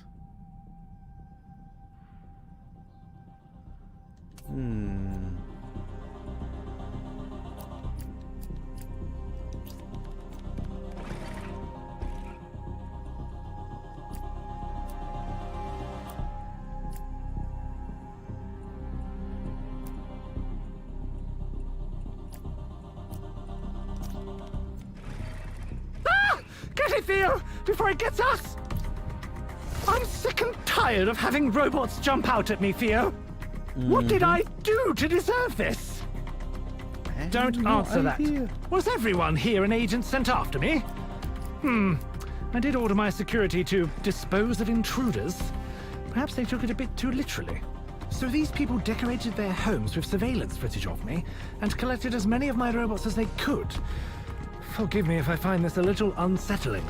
Get it, Theo, before it gets us! I'm sick and tired of having robots jump out at me, Theo. What did I do to deserve this? Don't answer that. Was everyone here an agent sent after me? I did order my security to dispose of intruders. Perhaps they took it a bit too literally. So these people decorated their homes with surveillance footage of me and collected as many of my robots as they could. Forgive me if I find this a little unsettling.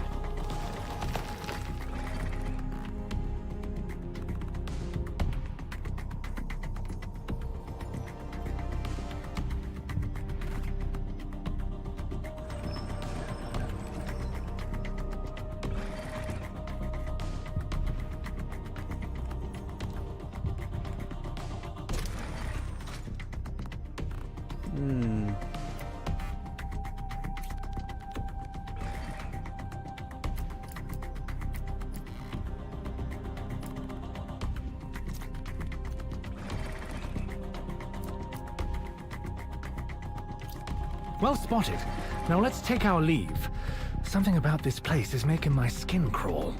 Well spotted. Now let's take our leave. something about this place is making my skin crawl.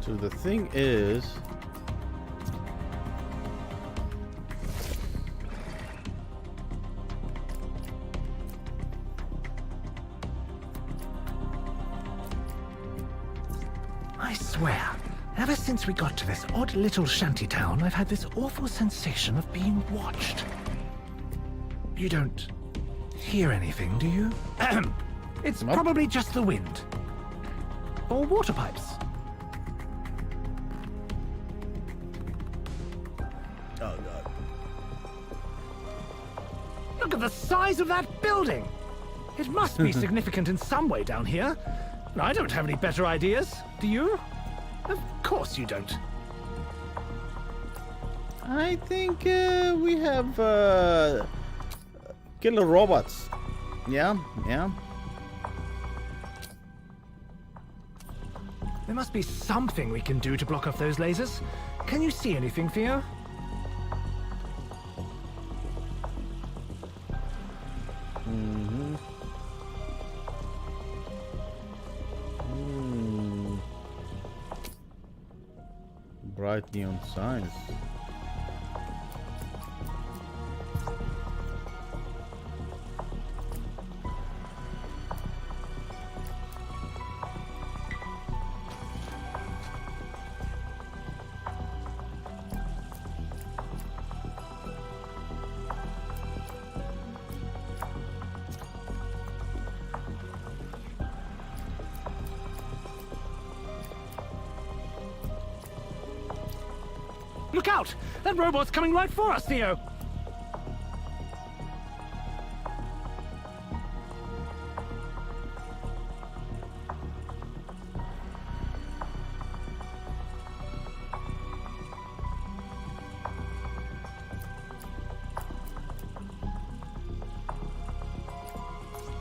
So the thing is, I swear, ever since we got to this odd little shanty town, I've had this awful sensation of being watched. You don't hear anything, do you? It's Nope. probably just the wind. Or water pipes. oh god, Look at the size of that building! It must be significant in some way down here. I don't have any better ideas, do you? Of course you don't. I think we have killer robots. Yeah, yeah. There must be something we can do to block off those lasers. Can you see anything, Theo? Bright neon signs. Look out! That robot's coming right for us, Theo!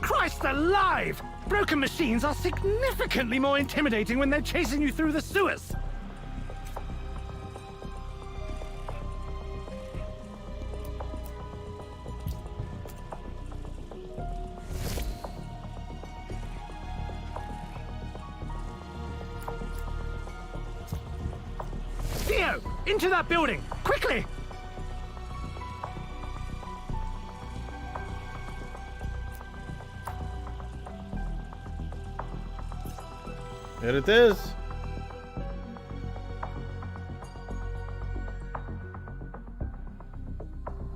Christ alive! Broken machines are significantly more intimidating when they're chasing you through the sewers! Theo! Into that building! Quickly! Here it is.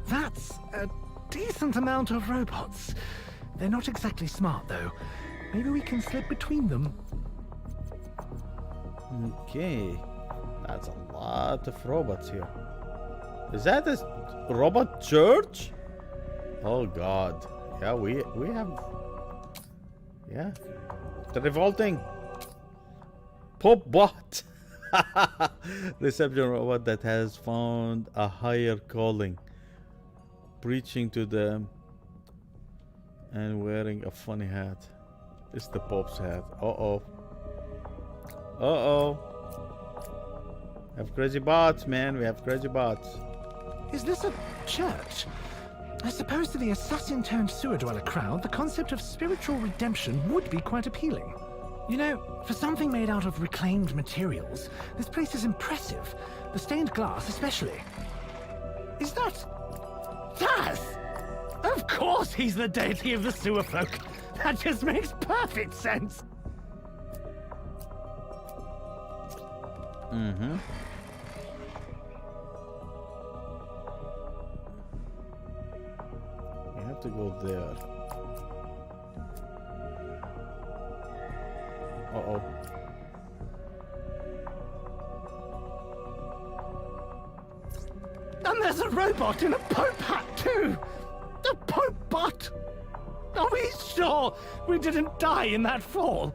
That's a decent amount of robots. They're not exactly smart, though. Maybe we can slip between them. Okay, that's a lot of robots here. Is that a robot church? Oh god. Yeah, we have. Yeah, the revolting Pop bot. Reception robot that has found a higher calling, preaching to them and wearing a funny hat. It's the Pope's hat. Uh-oh. Uh-oh. We have crazy bots, man. We have crazy bots. Is this a church? I suppose to the assassin-turned sewer-dweller crowd, the concept of spiritual redemption would be quite appealing. You know, for something made out of reclaimed materials, this place is impressive. The stained glass especially. Is that... Taz! Of course he's the deity of the sewer folk. That just makes perfect sense. Mm-hmm. You have to go there. Uh-oh. And there's a robot in a Pope hat too! A Pope bot! Are we sure we didn't die in that fall?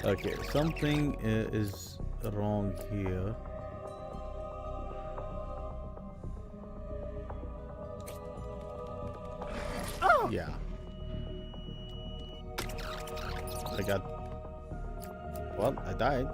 Okay, something is wrong here. Oh! Yeah. I got... Well, I died.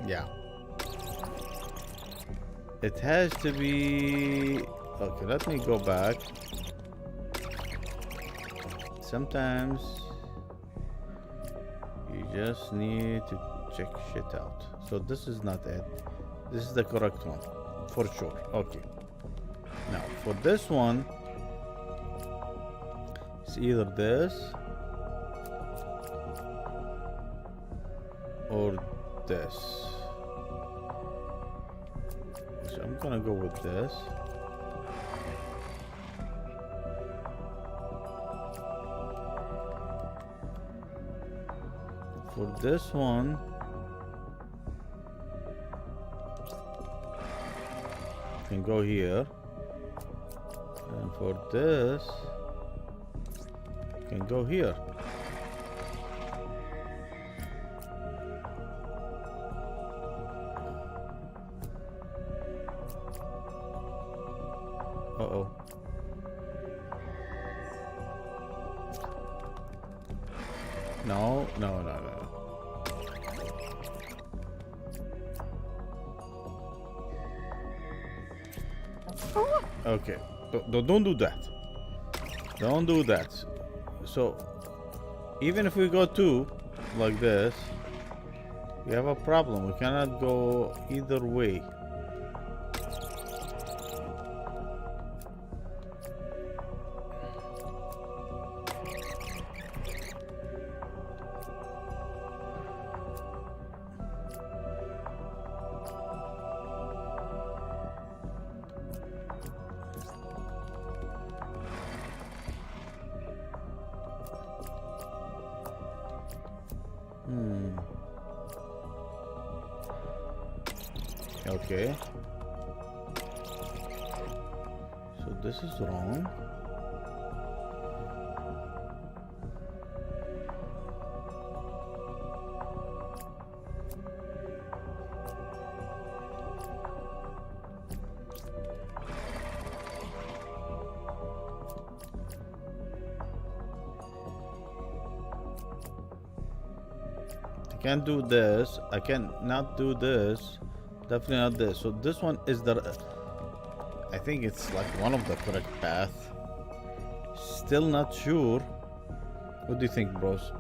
Yeah. It has to be... Okay, let me go back. Sometimes you just need to check shit out. So this is not it. This is the correct one. For sure. Okay. Now, for this one, it's either this or this. So I'm gonna go with this. For this one, you can go here. And for this, you can go here. Uh-oh. No. Okay, don't do that. Don't do that. So, even if we go two, like this, we have a problem. We cannot go either way. Okay. So this is wrong. I can't do this. I can not do this. Definitely not this. So this one is the... I think it's like one of the correct path. Still not sure. What do you think, bros?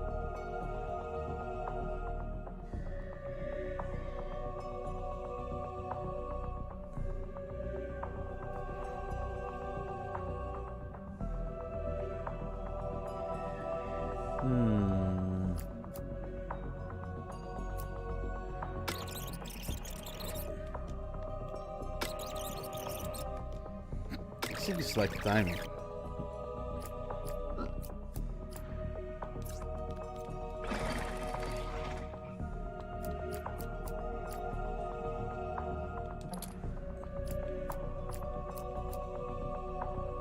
It's like timing.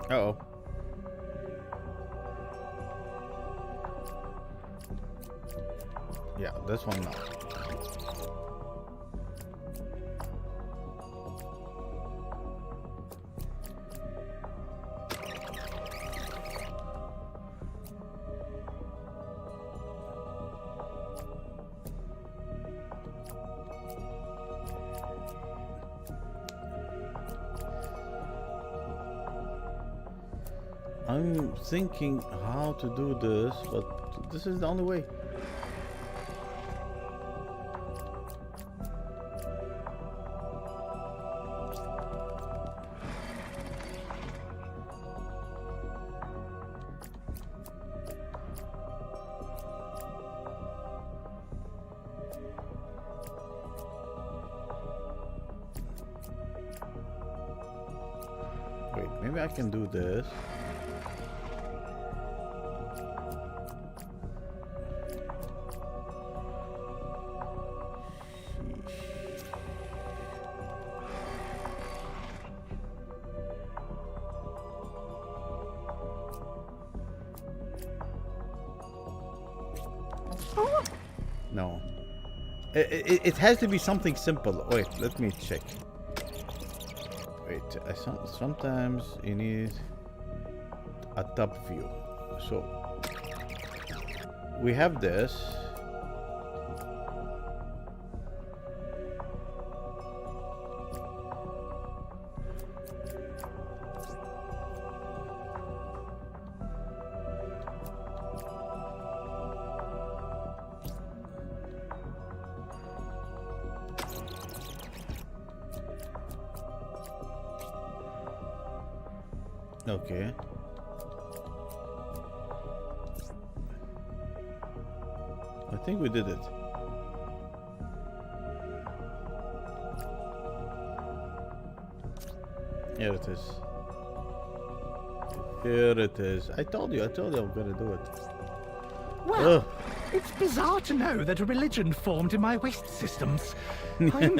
Uh-oh. Yeah, this one now. I'm thinking how to do this, but this is the only way. Wait, maybe I can do this. No. It has to be something simple. Wait, let me check. Wait. Sometimes you need a top view. So we have this. Okay. I think we did it. Here it is. Here it is. I told you I'm gonna do it. Well, Ugh. it's bizarre to know that a religion formed in my waste systems. I'm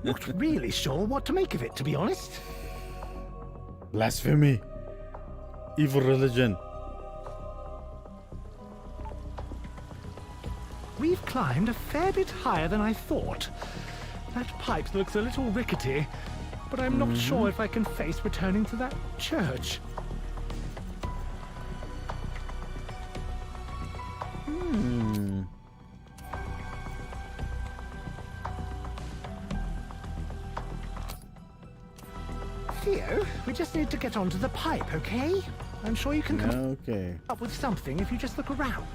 not really sure what to make of it, to be honest. Blasphemy. Evil religion. We've climbed a fair bit higher than I thought. That pipe looks a little rickety, but I'm not sure if I can face returning to that church. Theo, we just need to get onto the pipe, okay? I'm sure you can come Okay. up with something if you just look around.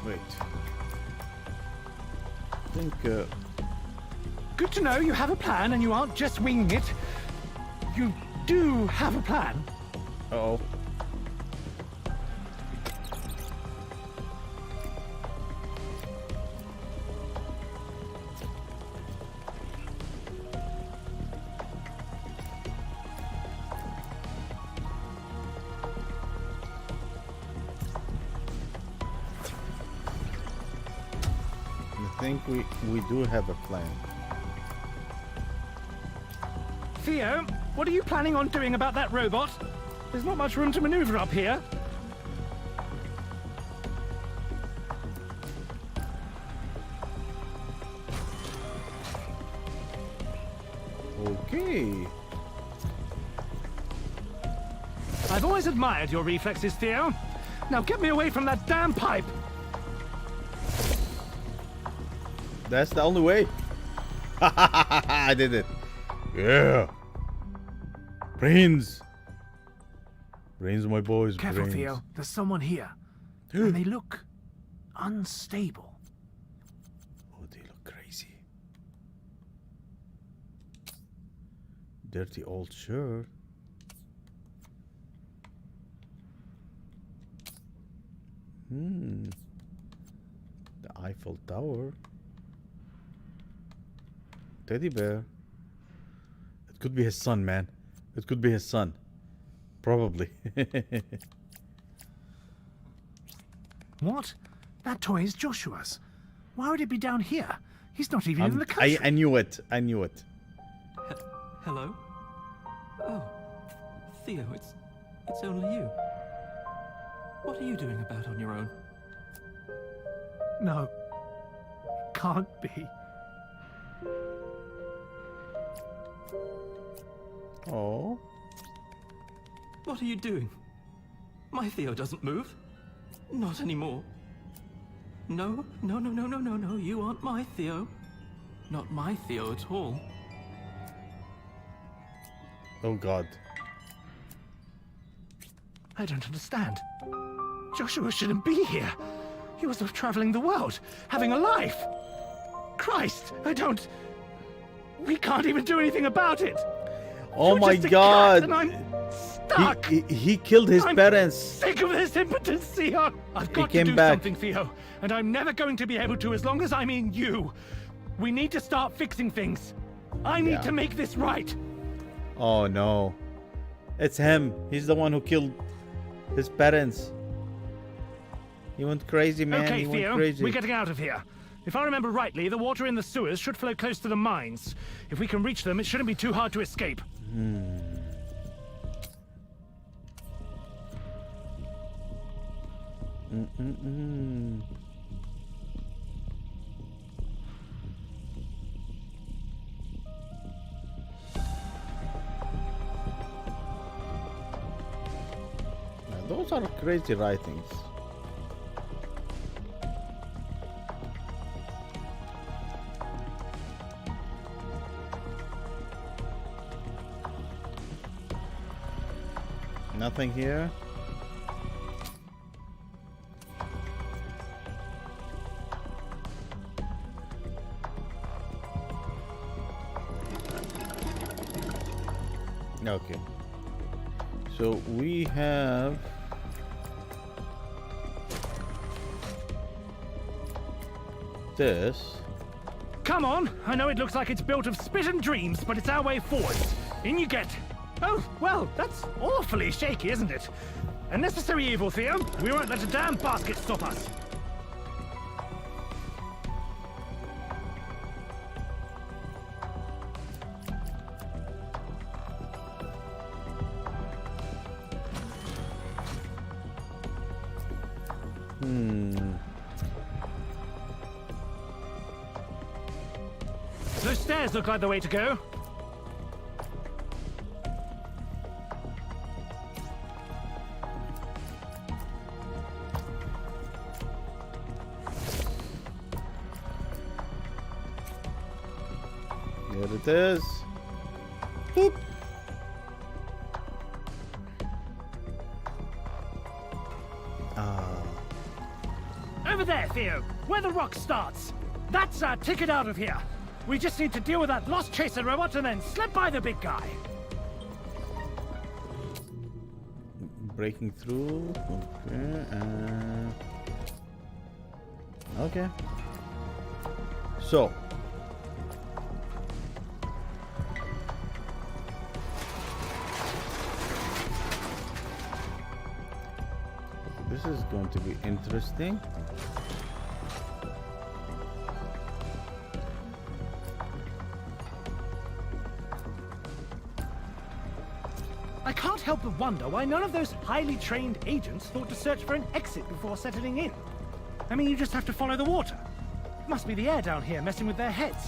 Wait. I think Good to know you have a plan and you aren't just winging it. You do have a plan. uh-oh. I think we do have a plan. Theo, what are you planning on doing about that robot? There's not much room to maneuver up here. Okay. I've always admired your reflexes, Theo. Now get me away from that damn pipe. That's the only way. I did it. Yeah. Brains. Brains, my boys. Careful, brains. Theo. There's someone here. And they look unstable. Oh, they look crazy. Dirty old shirt. The Eiffel Tower. Teddy bear. It could be his son, man. It could be his son. Probably. What? That toy is Joshua's. Why would it be down here? He's not even in the country. I knew it. I knew it. Hello? Oh, Theo, it's only you. What are you doing about on your own? No. Can't be. Oh. What are you doing? My Theo doesn't move. Not anymore. No, no, no, no, no, no, no. You aren't my Theo. Not my Theo at all. Oh God. I don't understand. Joshua shouldn't be here. He was traveling the world, having a life. Christ, I don't... We can't even do anything about it. Oh You're my just a God. cat and I'm stuck. He killed his I'm parents. sick of this impotence, Theo. I've got to came do back. something, Theo. And I'm never going to be able to as long as I'm in you. We need to start fixing things. I need to make this right. Oh no. It's him. He's the one who killed his parents. He went crazy, man. Okay, He went Theo, crazy. we're getting out of here. If I remember rightly, the water in the sewers should flow close to the mines. If we can reach them, it shouldn't be too hard to escape. Now, those are crazy writings. Nothing here. Okay. So we have this. Come on! I know it looks like it's built of spit and dreams, but it's our way forward. In you get. Oh, well, that's awfully shaky, isn't it? A necessary evil, Theo. We won't let a damn basket stop us. Those stairs look like the way to go. There it is. Boop. Over there, Theo, where the rock starts. That's our ticket out of here. We just need to deal with that lost chaser robot and then slip by the big guy. Breaking through. Okay. So. This is going to be interesting. I can't help but wonder why none of those highly trained agents thought to search for an exit before settling in. I mean, you just have to follow the water. It must be the air down here messing with their heads.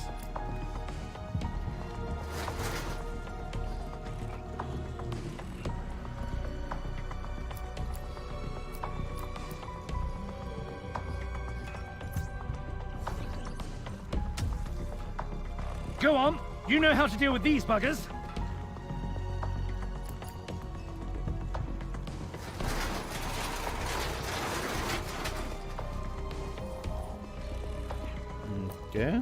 Go on, you know how to deal with these buggers. Okay.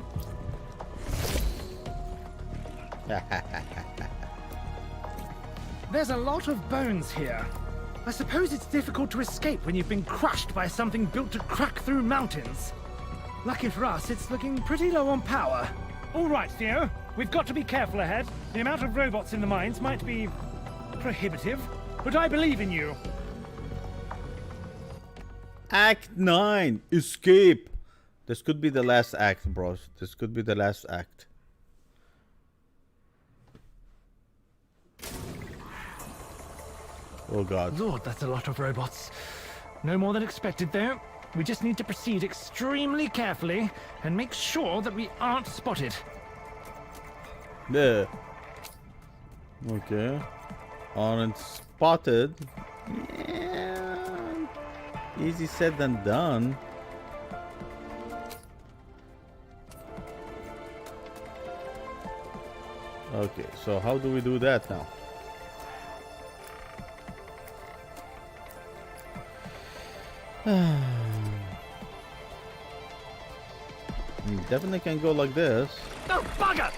There's a lot of bones here. I suppose it's difficult to escape when you've been crushed by something built to crack through mountains. Lucky for us, it's looking pretty low on power. All right, Theo. We've got to be careful ahead. The amount of robots in the mines might be prohibitive, but I believe in you. Act 9. Escape. This could be the last act, bros. This could be the last act. Oh god. Lord, that's a lot of robots. No more than expected, though. We just need to proceed extremely carefully and make sure that we aren't spotted. There. Okay. Aren't spotted. Yeah. Easy said than done. Okay, so how do we do that now? You definitely can go like this. Oh, bugger!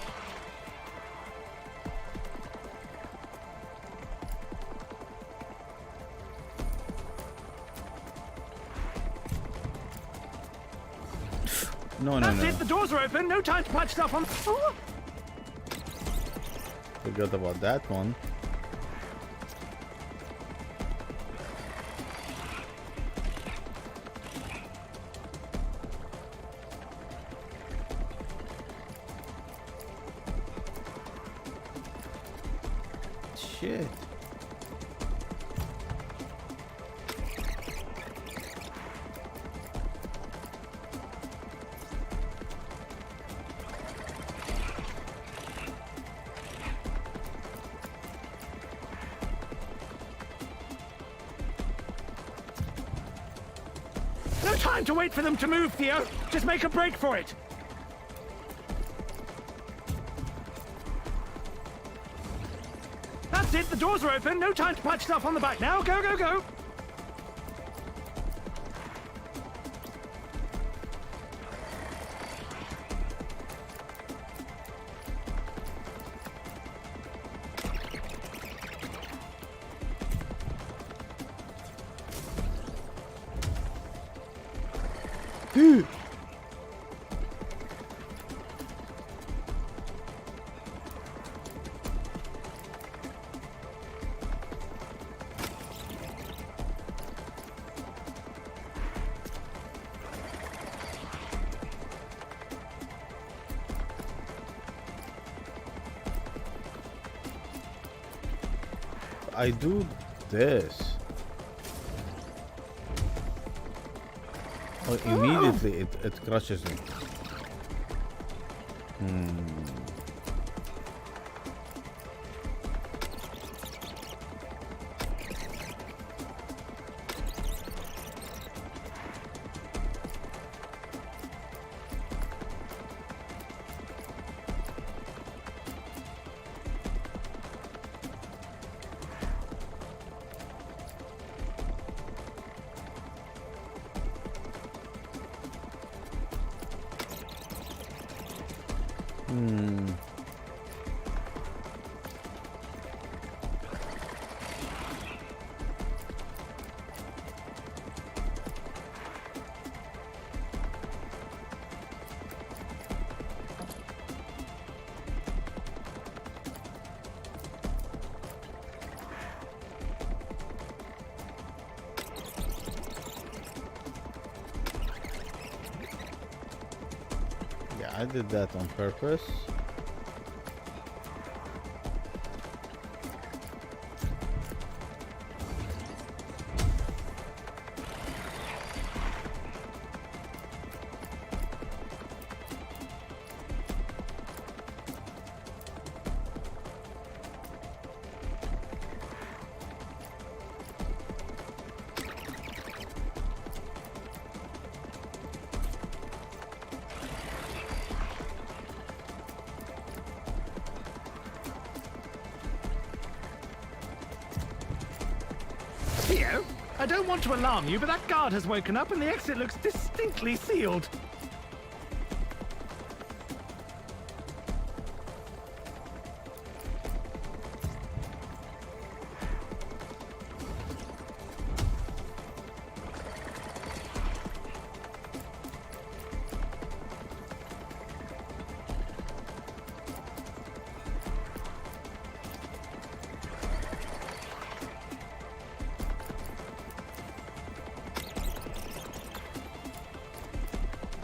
No, That's it, the doors are open. No time to patch stuff on. Oh. Forgot about that one. Shit. No time to wait for them to move, Theo. Just make a break for it. That's it. The doors are open. No time to patch stuff on the back now. Go, go, go. I do this. Oh, immediately it crushes me. Yeah, I did that on purpose. Theo, I don't want to alarm you, but that guard has woken up and the exit looks distinctly sealed.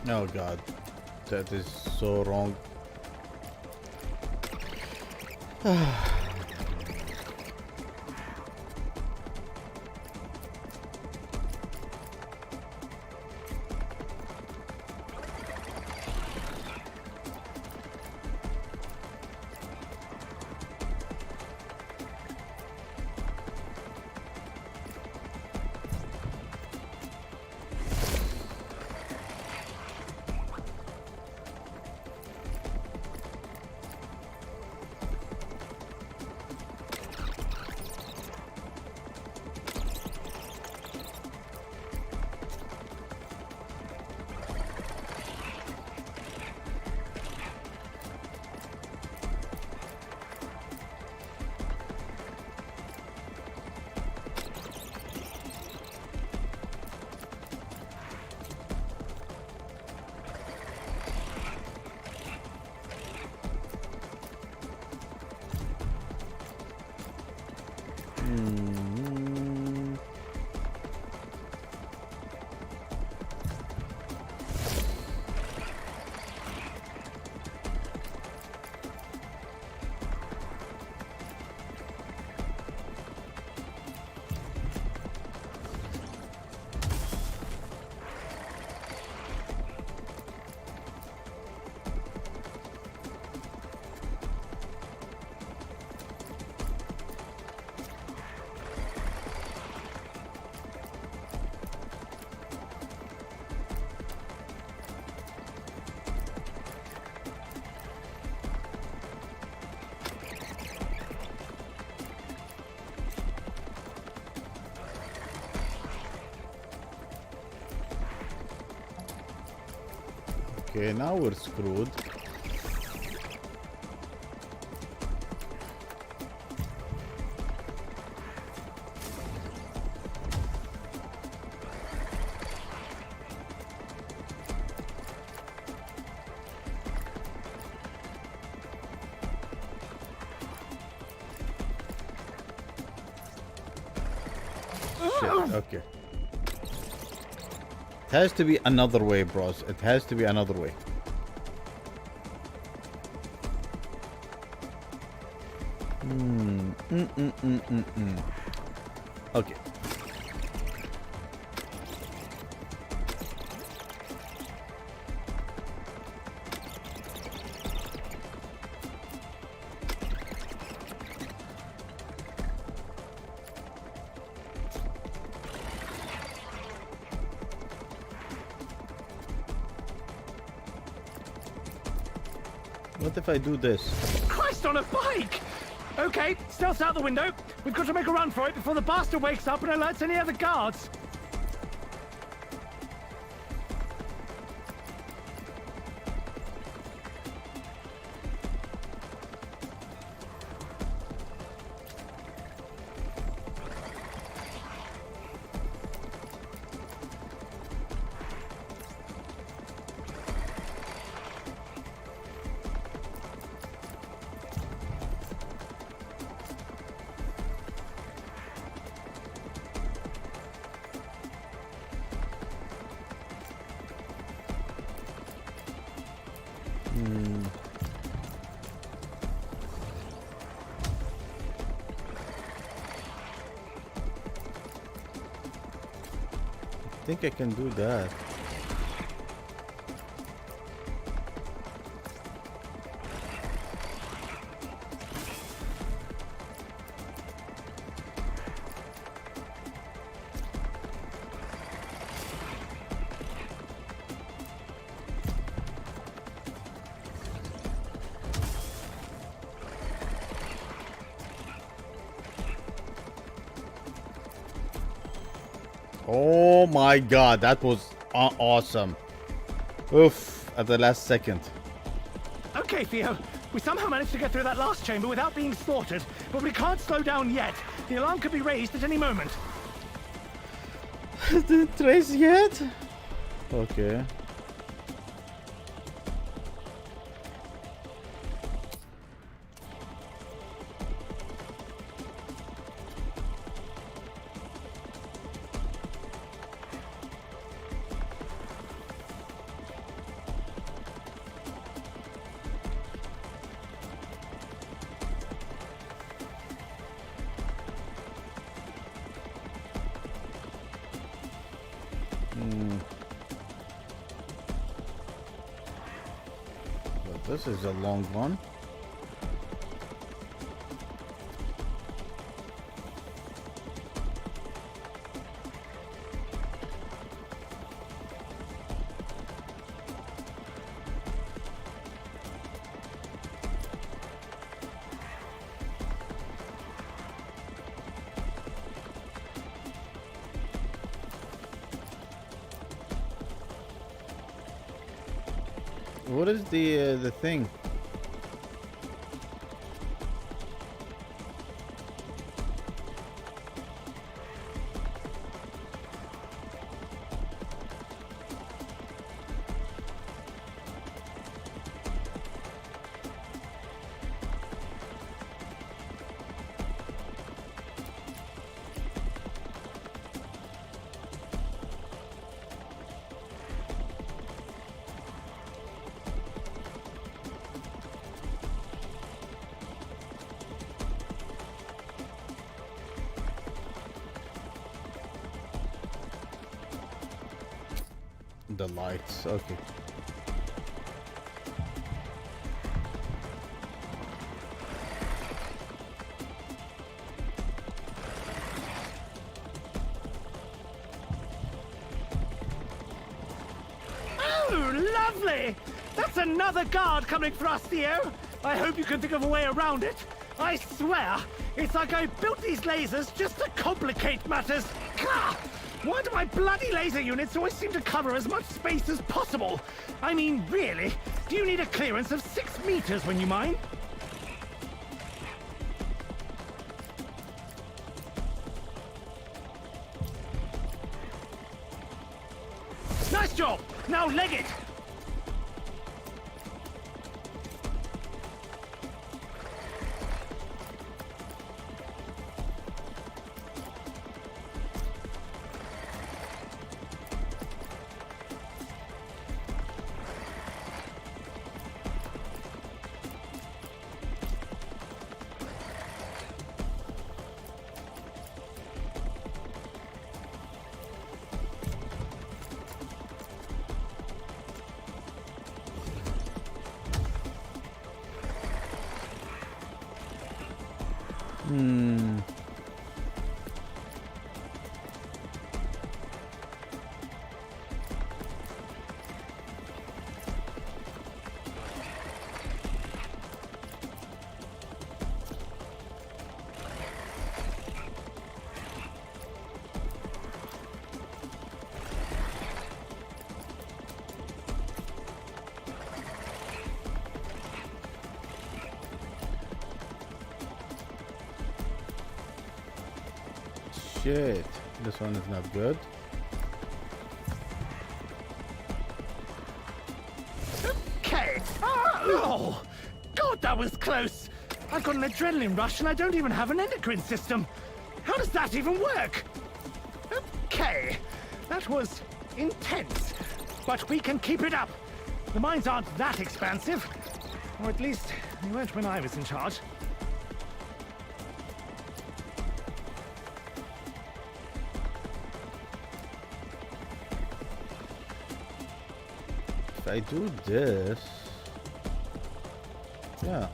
Oh god, that is so wrong. Okay, now we're screwed. Shit, okay. It has to be another way, bros. It has to be another way. Okay. What if I do this? Christ on a bike! Okay, stealth out the window. We've got to make a run for it before the bastard wakes up and alerts any other guards. I think I can do that. Oh my god, that was awesome. Oof, at the last second. Okay, Theo. We somehow managed to get through that last chamber without being slaughtered, but we can't slow down yet. The alarm could be raised at any moment. Didn't trace yet? Okay. But this is a long one. What is the thing? The lights, okay. Oh, lovely! That's another guard coming for us, Theo. I hope you can think of a way around it. I swear, it's like I built these lasers just to complicate matters. Gah! Why do my bloody laser units always seem to cover as much space as possible? I mean, really? Do you need a clearance of 6 meters when you mine? Nice job! Now leg it! Shit, this one is not good. Okay. Oh, God, that was close. I've got an adrenaline rush and I don't even have an endocrine system. How does that even work? Okay, that was intense, but we can keep it up. The mines aren't that expansive, or at least they weren't when I was in charge. If I do this, yeah.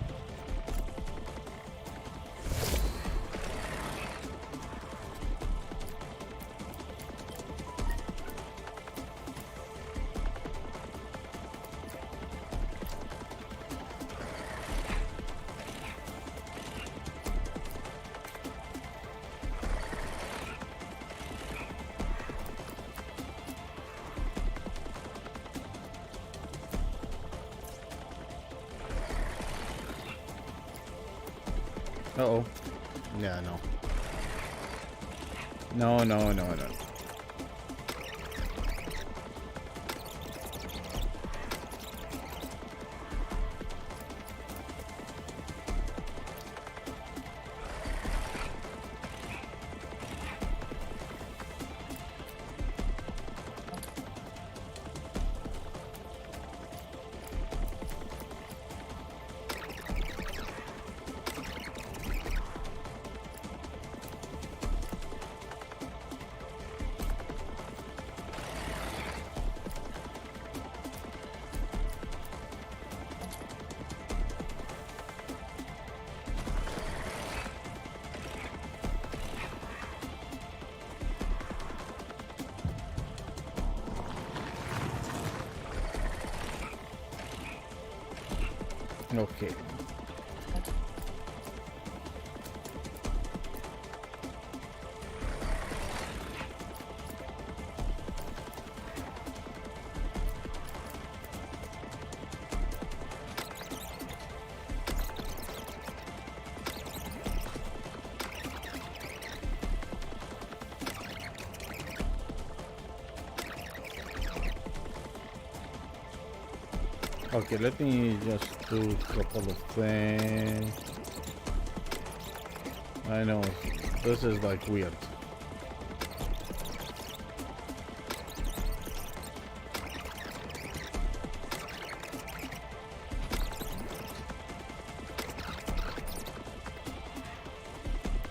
Uh-oh. Yeah, no. No, no, no, no. Okay. Okay, let me just do a couple of things. I know, this is like weird.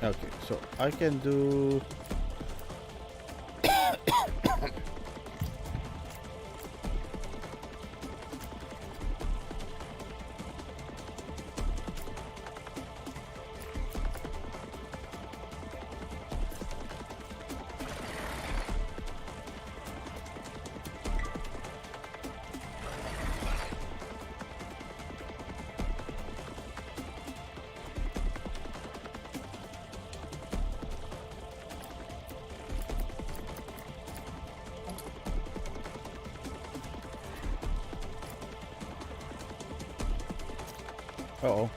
Okay, so I can do Uh-oh.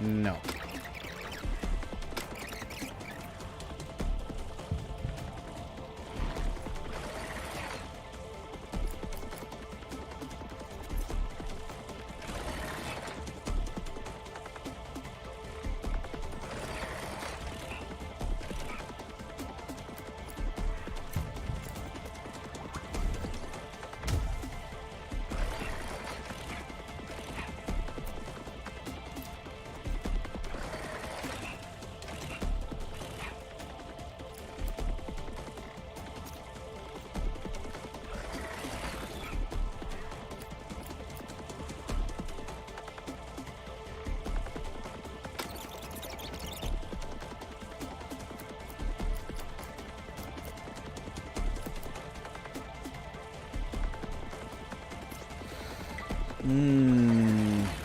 No.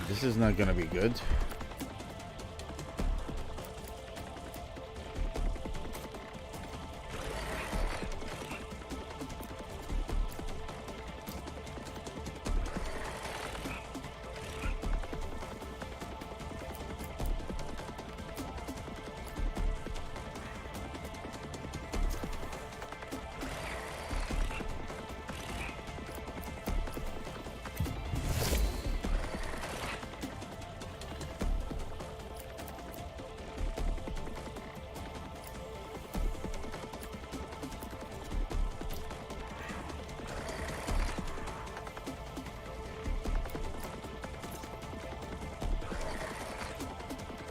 This is not gonna be good.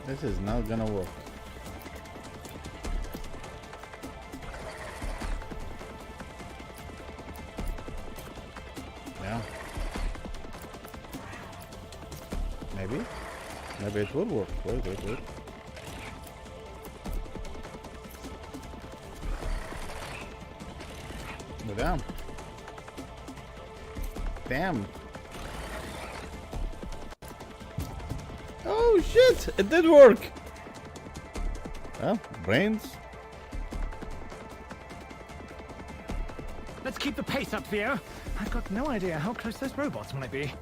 This is not gonna work. Yeah. Maybe it will work. Wait. Go down. Damn. Oh shit! It did work! Well, brains. Let's keep the pace up, Theo. I've got no idea how close those robots might be.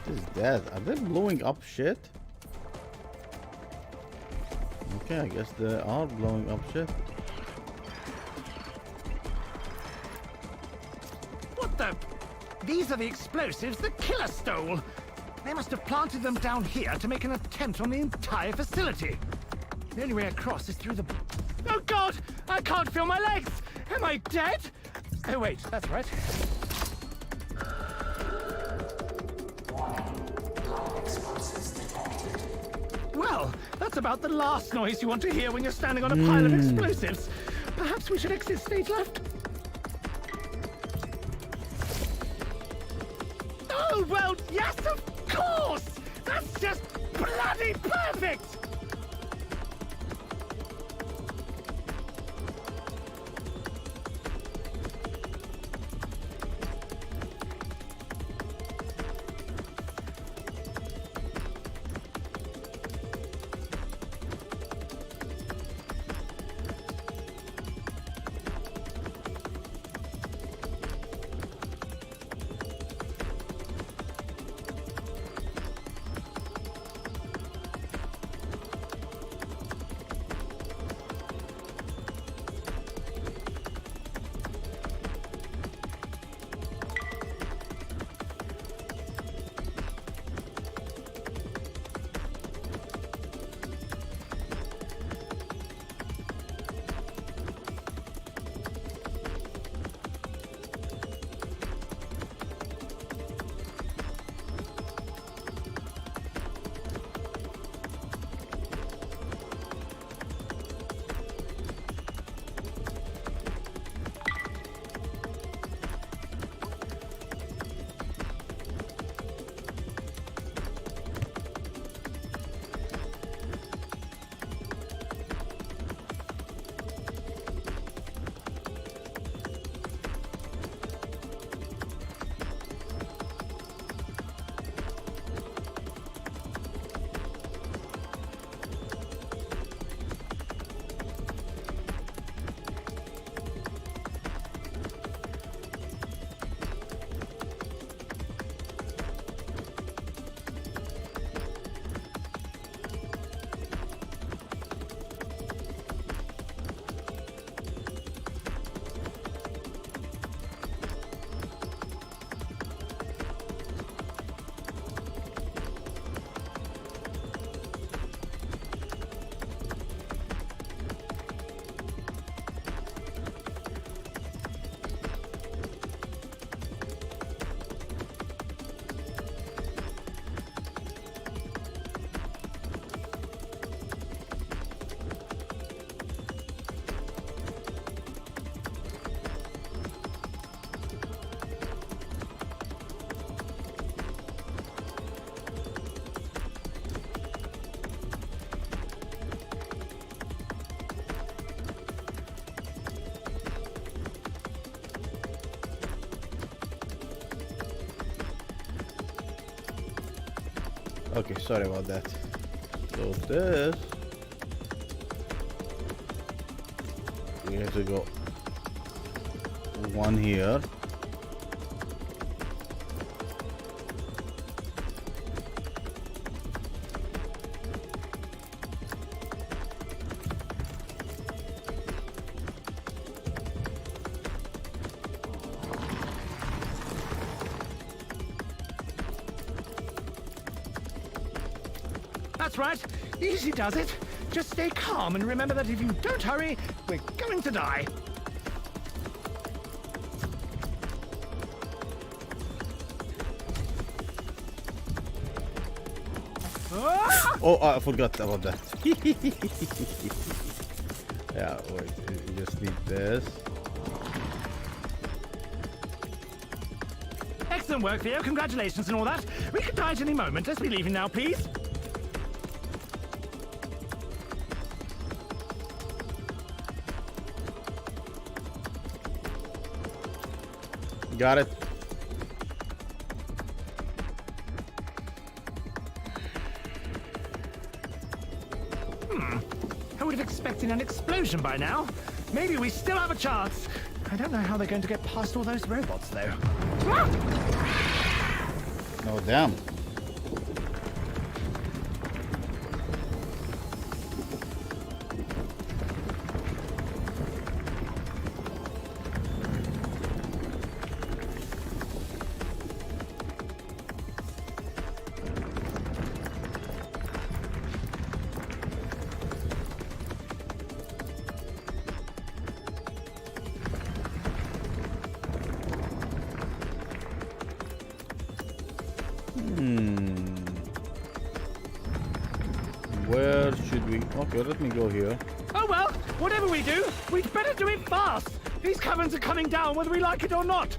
What is that? Are they blowing up shit? Okay, I guess they are blowing up shit. What the? These are the explosives the killer stole. They must have planted them down here to make an attempt on the entire facility. The only way across is through the... Oh God! I can't feel my legs! Am I dead? Oh wait, that's right. Well, that's about the last noise you want to hear when you're standing on a pile of explosives. Perhaps we should exit stage left. Oh, well, yes, of course! That's just bloody perfect! Okay, sorry about that. So this, we have to go one here. That's right. Easy does it. Just stay calm and remember that if you don't hurry, we're going to die. Ah! Oh, I forgot about that. Yeah, wait, you just need this. Excellent work, Theo. Congratulations and all that. We could die at any moment. Let's be leaving now, please. Got it. I would have expected an explosion by now. Maybe we still have a chance. I don't know how they're going to get past all those robots, though. No, damn. Where should we? Okay, let me go here. Oh well, whatever we do, we'd better do it fast. These caverns are coming down whether we like it or not.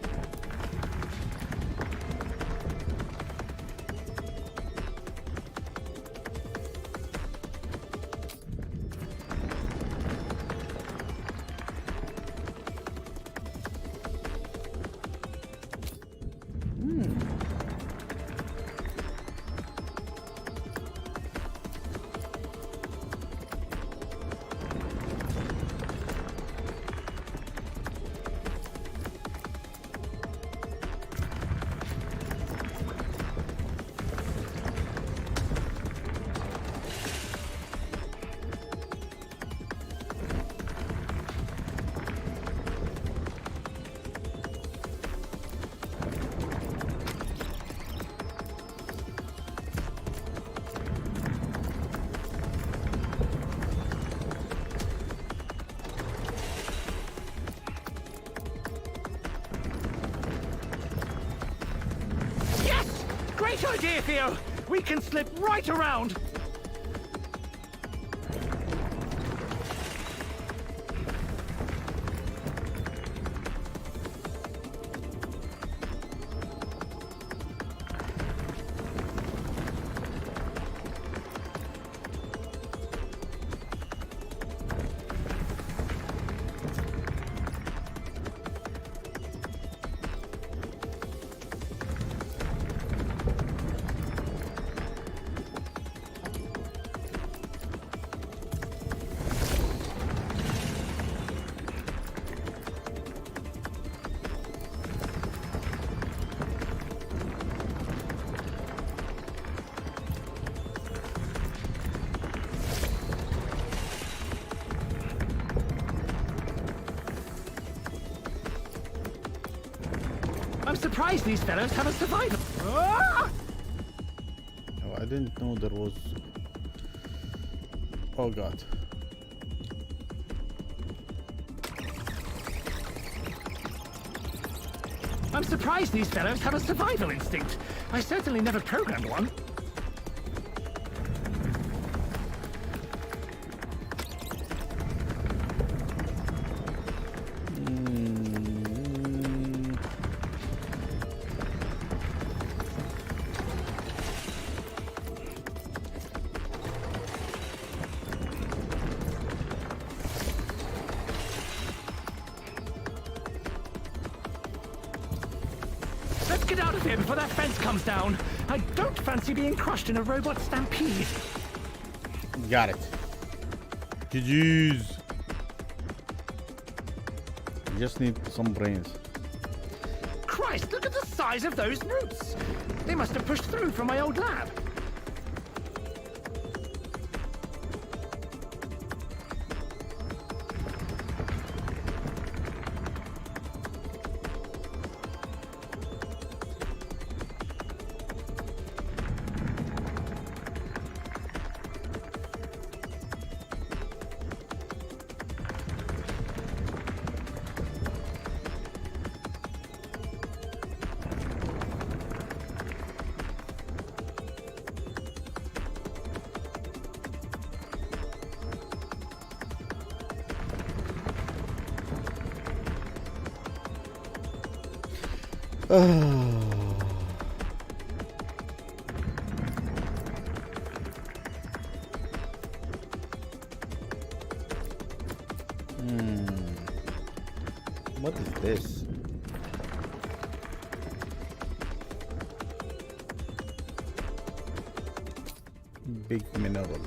Great idea, Theo! We can slip right around! I'm surprised these fellows haven't survived. Ah! Oh, I didn't know there was. Oh God. I'm surprised these fellows have a survival instinct. I certainly never programmed one. Let's get out of here before that fence comes down. I don't fancy being crushed in a robot stampede. Got it. GG's. You just need some brains. Christ, look at the size of those roots. They must have pushed through from my old lab. What is this? Big mineral.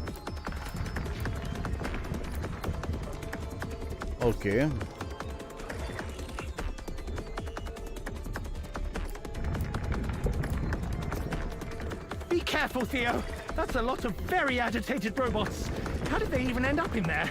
Okay. Be careful, Theo. That's a lot of very agitated robots. How did they even end up in there?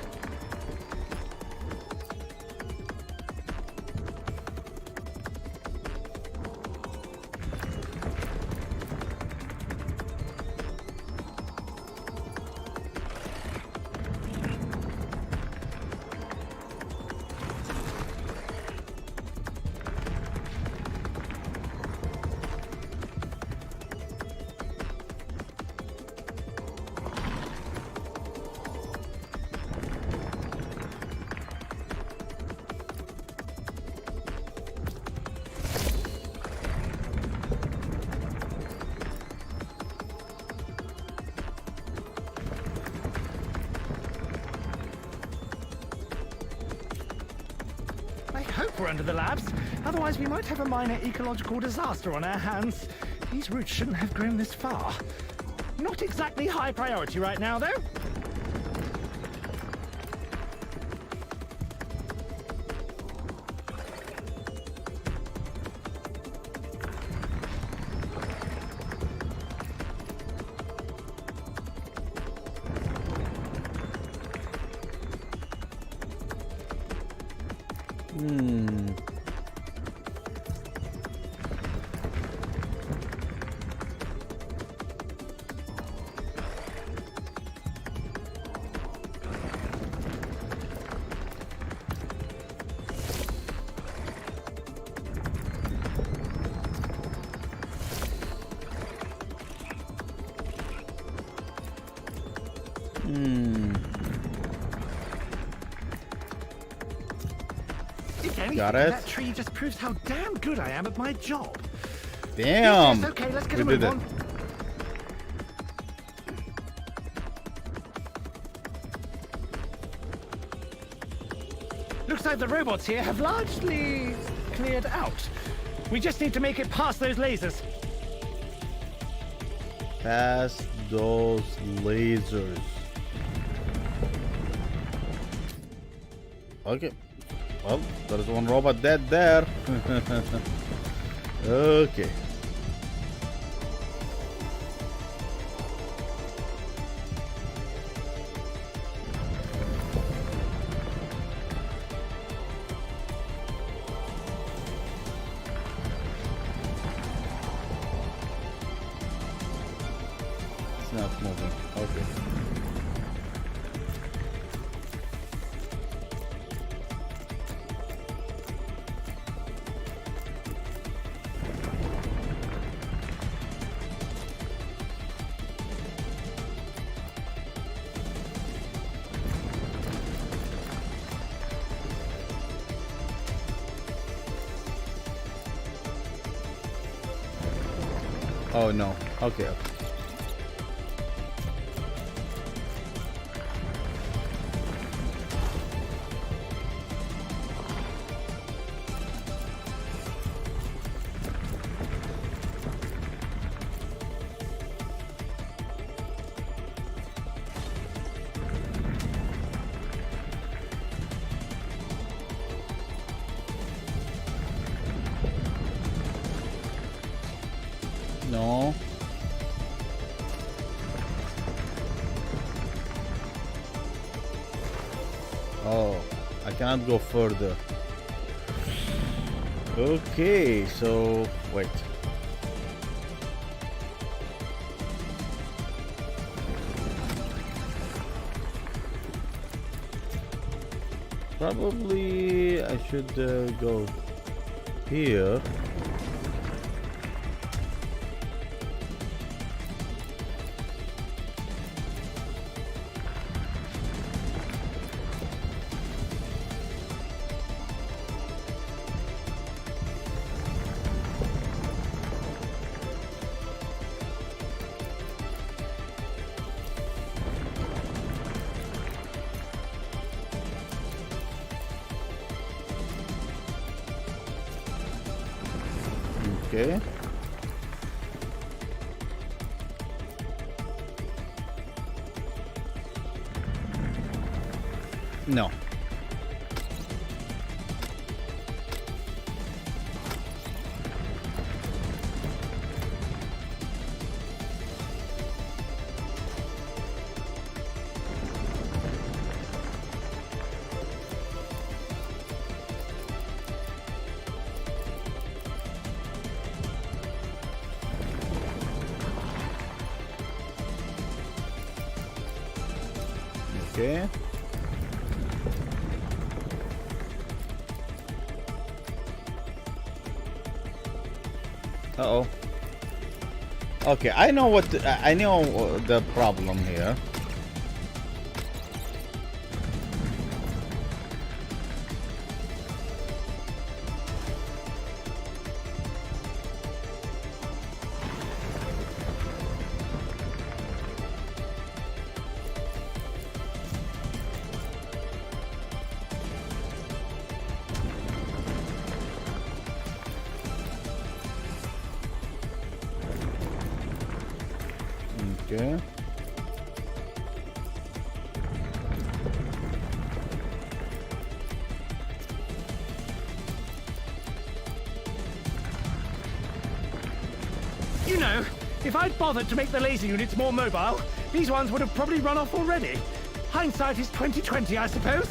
I hope we're under the labs. Otherwise, we might have a minor ecological disaster on our hands. These roots shouldn't have grown this far. Not exactly high priority right now, though. If anything, Got it. that tree just proves how damn good I am at my job. Damn. Yes, okay, let's get a We move did it. on. Looks like the robots here have largely cleared out. We just need to make it past those lasers. Past those lasers. Okay. Well, there's one robot dead there. Okay. It's not moving. Okay. Oh no. Okay. No. Oh, I cannot go further. Okay, so wait. Probably I should go here. Okay. No. Okay. Uh-oh. Okay, I know what I know the problem here. Okay. You know, if I'd bothered to make the laser units more mobile, these ones would have probably run off already. Hindsight is 20/20, I suppose.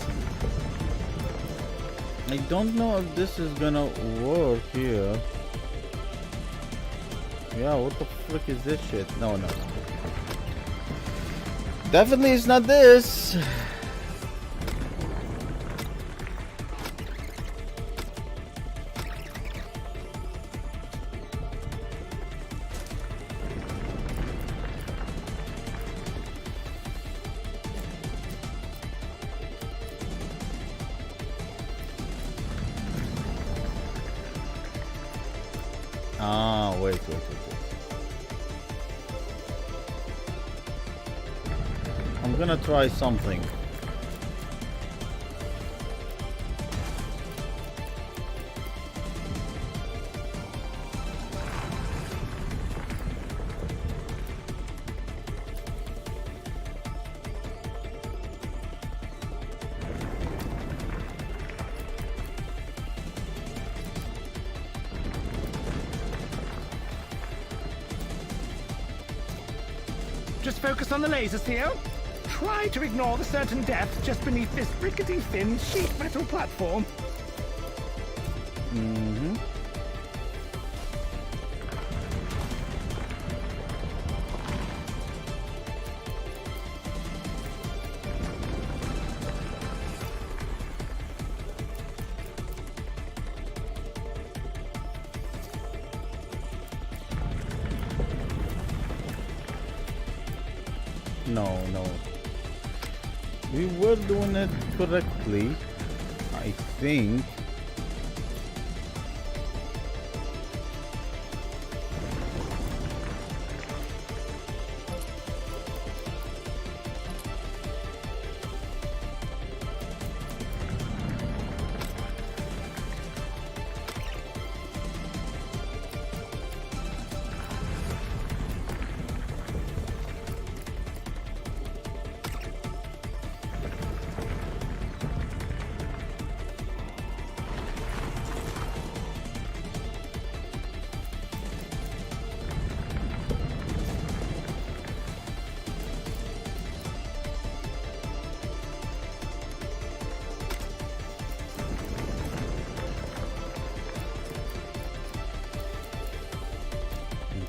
I don't know if this is gonna work here. Yeah, what the frick is this shit? No, no. Definitely it's not this. Ah, wait. I'm gonna try something. Just focus on the lasers, Theo. Try to ignore the certain depth just beneath this rickety thin sheet metal platform. Mm-hmm. No. We were doing it correctly, I think.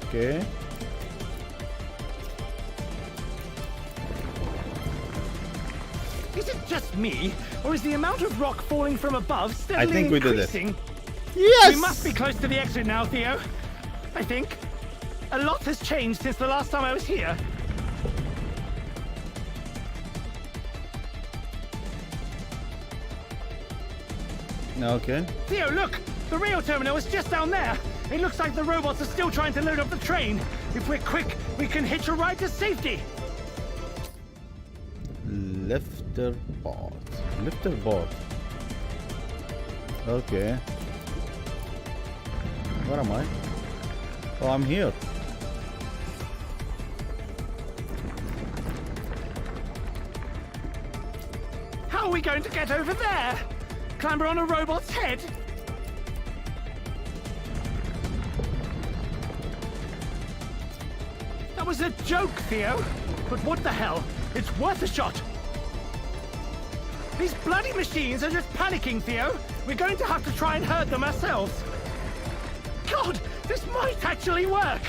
Okay. Is it just me, or is the amount of rock falling from above steadily think we did it. increasing? Yes! We must be close to the exit now, Theo. I think. A lot has changed since the last time I was here. Okay. Theo, look! The rail terminal is just down there. It looks like the robots are still trying to load up the train. If we're quick, we can hitch a ride to safety. Lifter board. Lifter board. Okay. Where am I? Oh, I'm here. How are we going to get over there? Clamber on a robot's head? That was a joke, Theo. But what the hell? It's worth a shot. These bloody machines are just panicking, Theo. We're going to have to try and hurt them ourselves. God, this might actually work.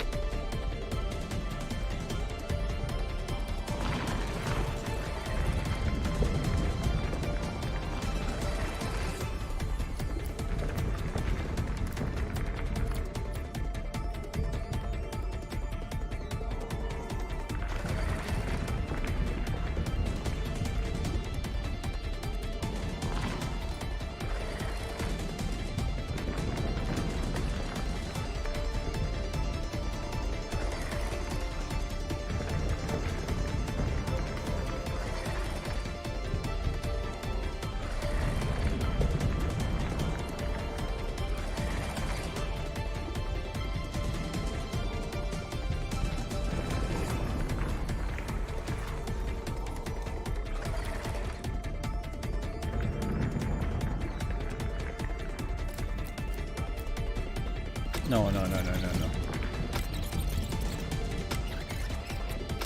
No.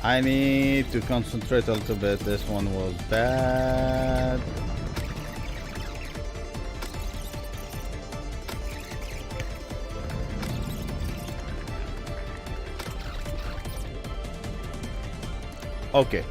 I need to concentrate a little bit. This one was bad. Okay.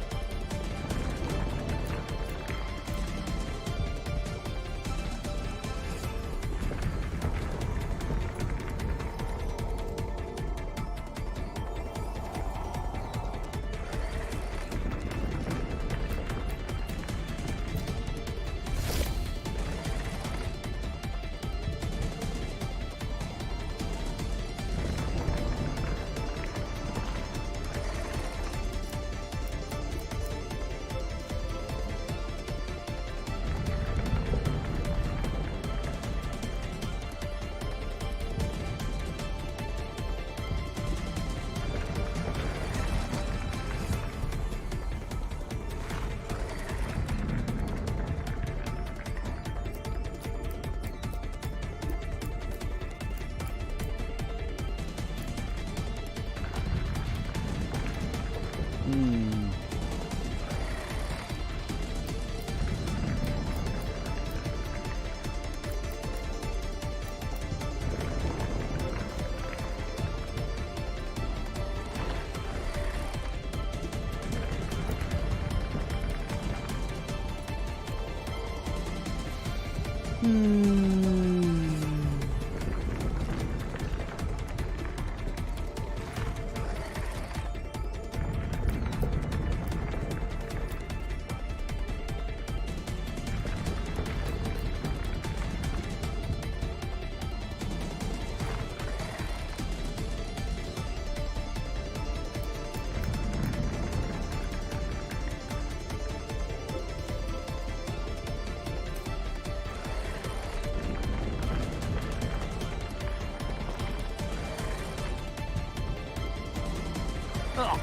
Ugh,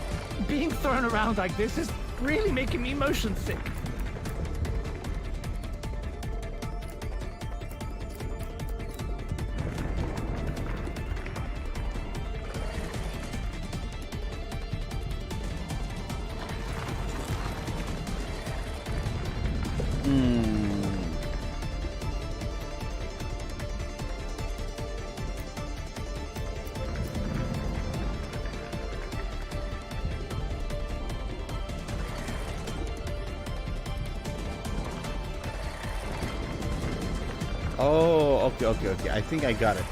being thrown around like this is really making me motion sick. Oh, okay, okay, okay. I think I got it.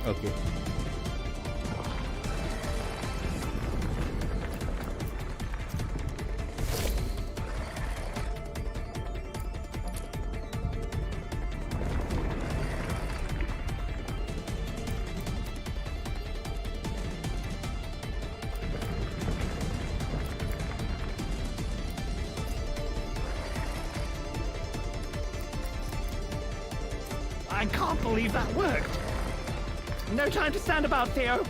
Okay. I can't believe that worked. No time to stand about, Theo.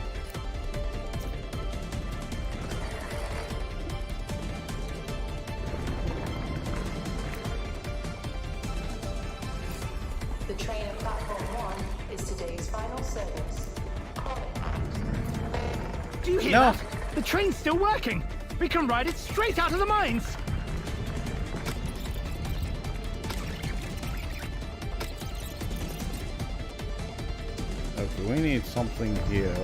The train at platform 1 is today's final service. Do you hear No. that? The train's still working. We can ride it straight out of the mines. Okay, we need something here.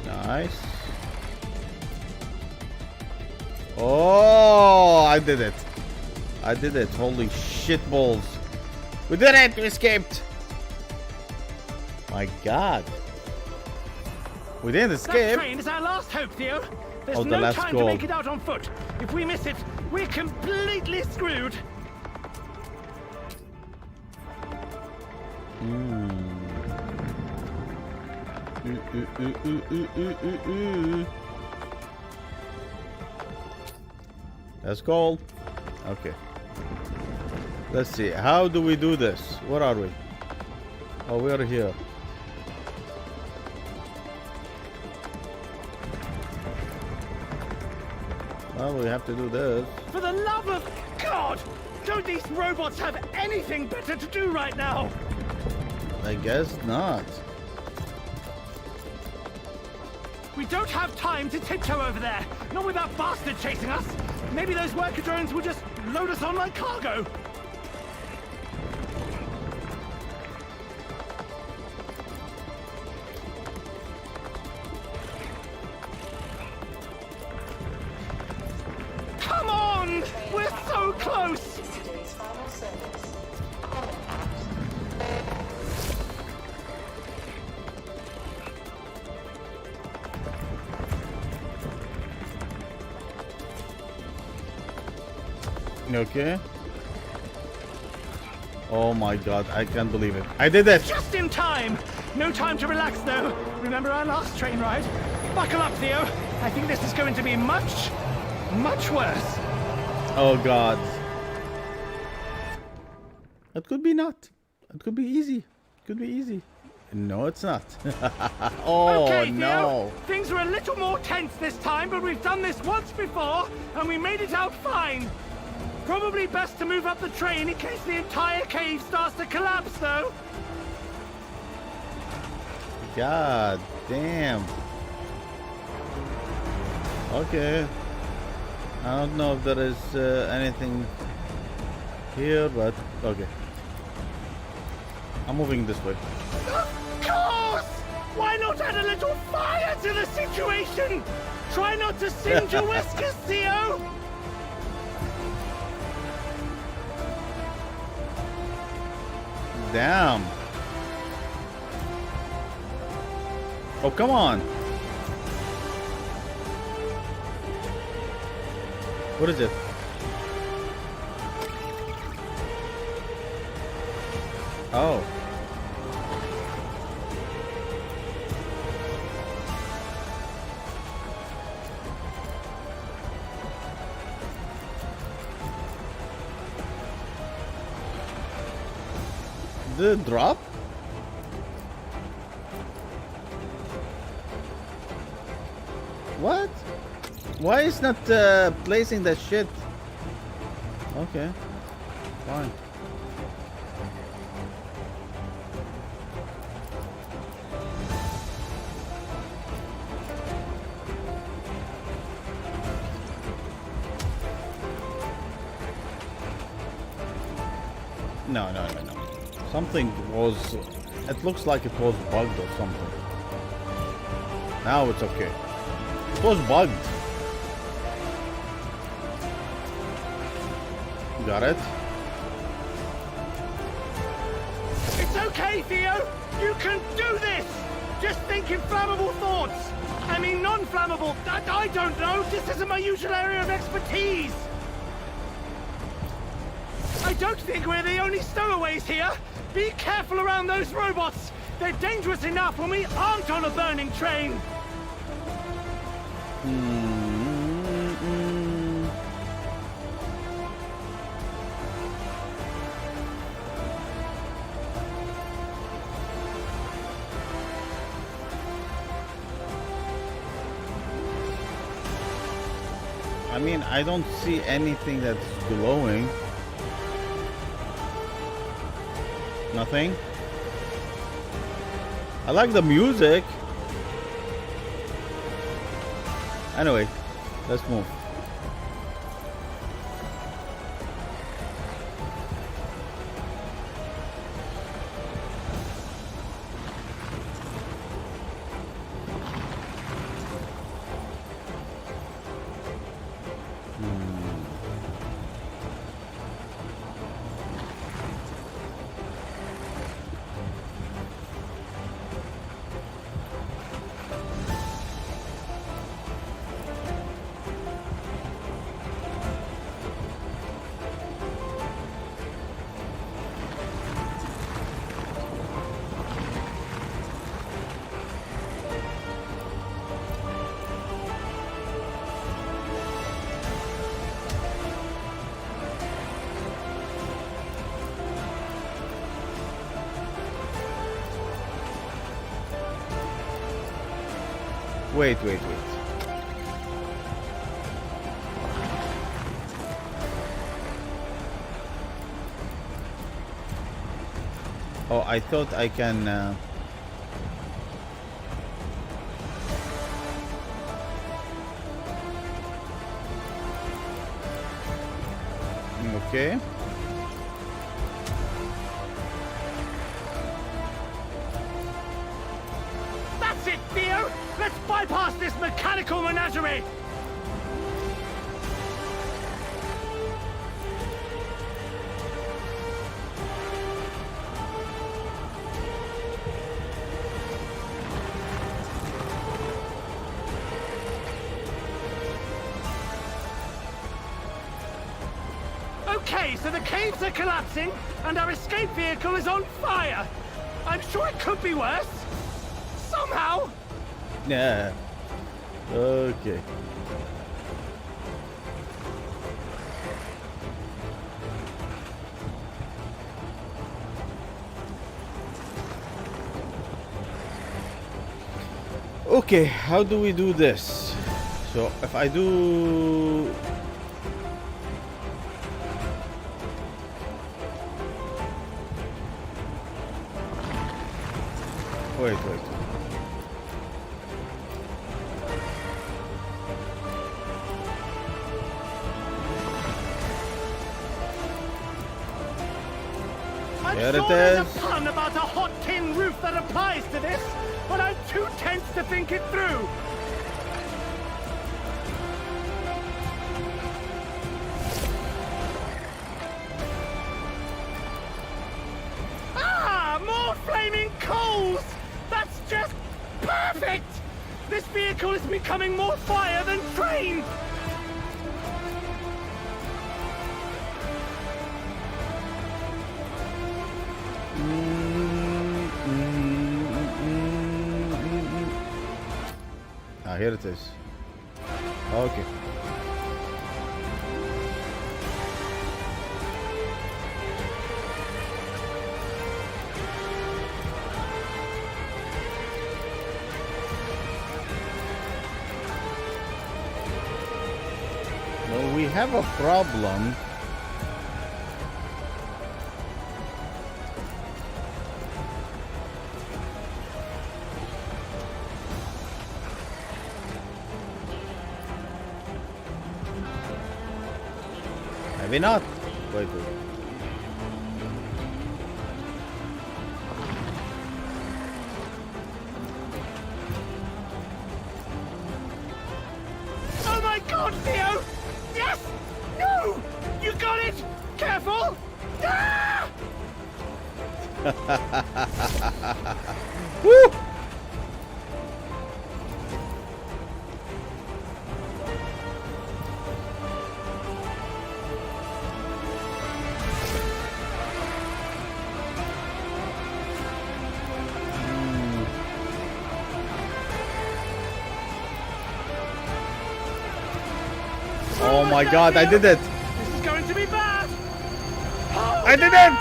Nice. Oh, I did it. I did it. Holy shit balls. We did it. We escaped. My God. We didn't That escape. train is our last hope, Theo. There's Oh, the no last time to goal. make it out on foot. If we miss it, we're completely screwed. That's gold. Okay. Let's see. How do we do this? Where are we? Oh, we are here. Well, we have to do this. For the love of God! Don't these robots have anything better to do right now? I guess not. We don't have time to tiptoe over there. Not with that bastard chasing us. Maybe those worker drones will just load us on like cargo. Come on! We're so close! Is today's final service. Okay. Oh my God, I can't believe it. I did it! Just in time! No time to relax, though. Remember our last train ride? Buckle up, Theo. I think this is going to be much, much worse. Oh God. It could be not. It could be easy. It could be easy. No, it's not. Oh Okay, Theo. no. Things are a little more tense this time, but we've done this once before, and we made it out fine. Probably best to move up the train in case the entire cave starts to collapse, though. God damn. Okay. I don't know if there is anything here, but okay. I'm moving this way. Of course! Why not add a little fire to the situation? Try not to singe your whiskers, Theo! Damn. Oh, come on. What is it? Oh. Did it drop? What? Why is not placing that shit? Okay, fine. No. Something was... It looks like it was bugged or something. Now it's okay. It was bugged. Got it? It's okay, Theo! You can do this! Just think inflammable thoughts! I mean non-flammable. I don't know. This isn't my usual area of expertise. I don't think we're the only stowaways here. Be careful around those robots. They're dangerous enough when we aren't on a burning train. I mean, I don't see anything that's glowing. Nothing. I like the music. Anyway, let's move. Wait. Oh, I thought I can... Okay. That's it, Theo! Let's bypass this mechanical menagerie! Okay, so the caves are collapsing, and our escape vehicle is on fire! I'm sure it could be worse! Somehow! Yeah. Okay. Okay, how do we do this? So if I do... Wait. I'm There sure it there's is. a pun about a hot tin roof that applies to this, but I'm too tense to think it through. Ah, more flaming coals! That's just perfect! This vehicle is becoming more fire than train! Ah, here it is. Okay. Well, we have a problem. Maybe not. Wait. Oh my God, Theo! Yes! No! You got it! Careful! Ah! Woo! Oh my God, I did it! This is going to be bad! I did it!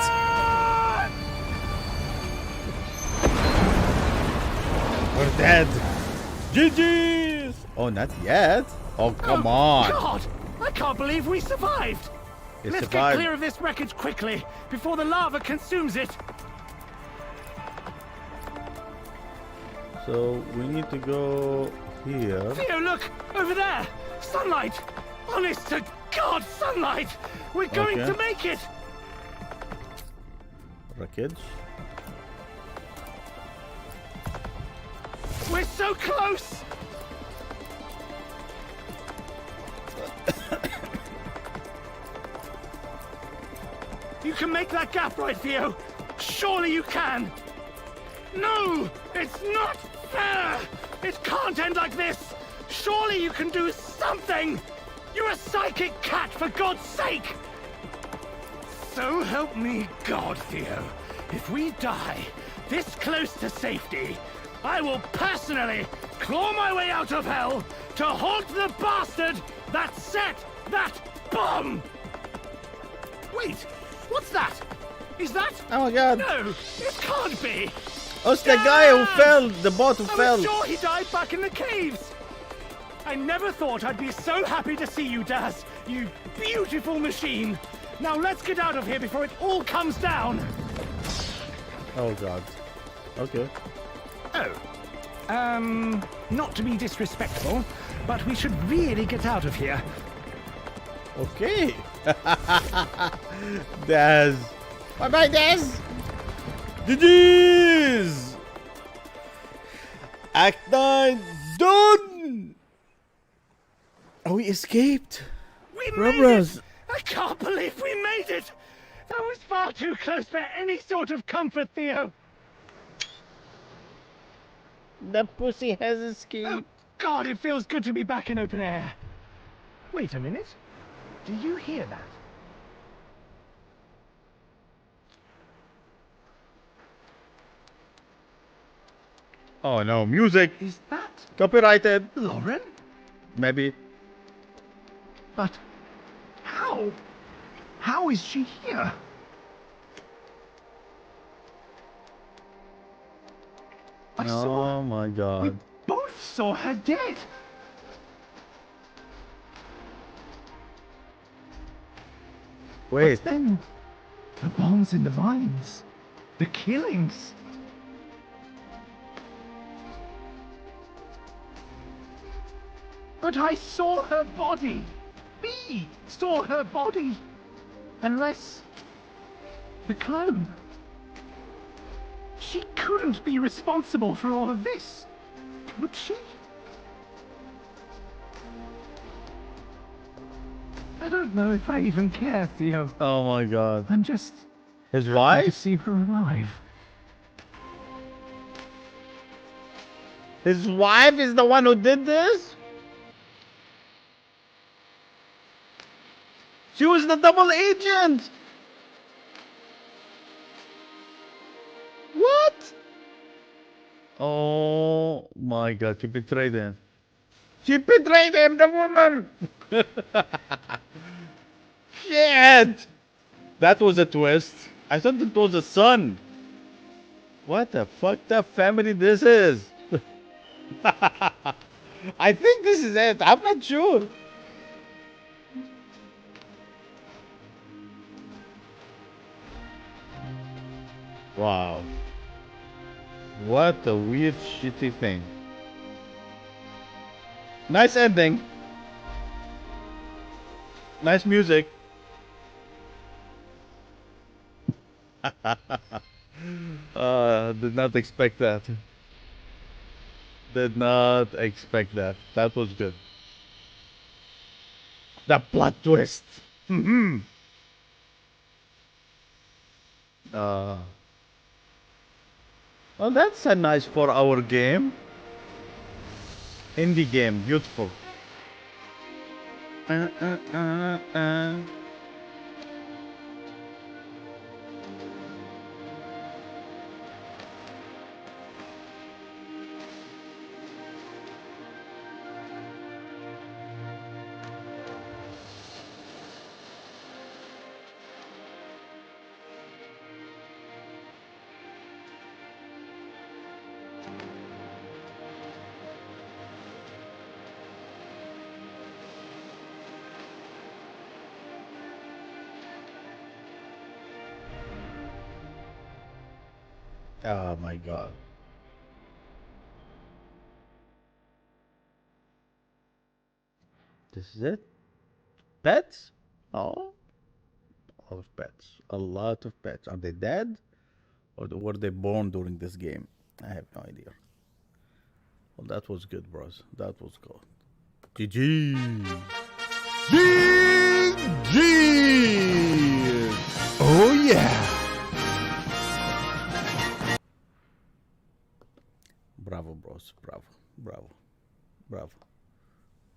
We're dead. GG's! Oh, not yet. Oh, come on. God! I can't believe we survived! You Let's survived. get clear of this wreckage quickly, before the lava consumes it! So we need to go here. Theo, look! Over there! Sunlight! Honest to God, sunlight! We're going Okay. to make it! Wreckage. We're so close! You can make that gap right, Theo! Surely you can! No! It's not fair! It can't end like this! Surely you can do something! You're a psychic cat, for God's sake! So help me God, Theo. If we die this close to safety, I will personally claw my way out of hell to haunt the bastard that set that bomb! Wait, what's that? Is that? Oh my God. No, it can't be! Oh, it's the guy who fell. The bot who I fell. was sure he died back in the caves! I never thought I'd be so happy to see you, Daz. You beautiful machine. Now let's get out of here before it all comes down. Oh God. Okay. Oh. Not to be disrespectful, but we should really get out of here. Okay. Daz. Bye bye, Daz. GG's. Act 9 done. Oh, we escaped. We Bro, made bros. it! I can't believe we made it! That was far too close for any sort of comfort, Theo. The pussy has escaped. Oh, God, it feels good to be back in open air. Wait a minute. Do you hear that? Oh no, music. Is that Copyrighted. Lauren? Maybe. But how? How is she here? I saw. Oh my We God. both saw her dead. Wait. But then, the bombs in the vines, the killings. But I saw her body. We saw her body. Unless the clone. She couldn't be responsible for all of this, could she? I don't know if I even care, Theo. Oh my God. I'm just His happy to wife? see her alive. His wife is the one who did this? She was the double agent! What? Oh my God, she betrayed him. She betrayed him, the woman! Shit! That was a twist. I thought it was a son. What the fucked up family this is? I think this is it. I'm not sure. Wow. What a weird, shitty thing. Nice ending. Nice music. Did not expect that. Did not expect that. That was good. The plot twist. Hmm. uh, well, that's a nice 4-hour game. Indie game. Beautiful. Uh, uh, uh, uh. Oh my god. This is it? Pets? Oh, a lot of pets. A lot of pets. Are they dead? Or were they born during this game? I have no idea. Well, that was good, bros. That was good. GG. GG! Oh yeah! Bravo, bros. Bravo. Bravo. Bravo.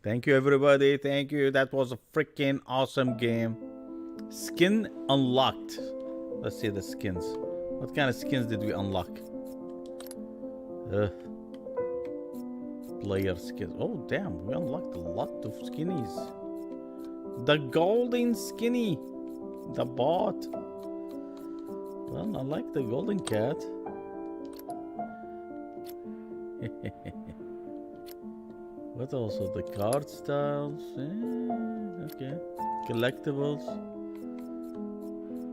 Thank you, everybody. Thank you. That was a freaking awesome game. Skin unlocked. Let's see the skins. What kind of skins did we unlock? Player skins. Oh, damn. We unlocked a lot of skinnies. The golden skinny. The bot. Well, I like the golden cat. What also? The card styles. Okay. Collectibles.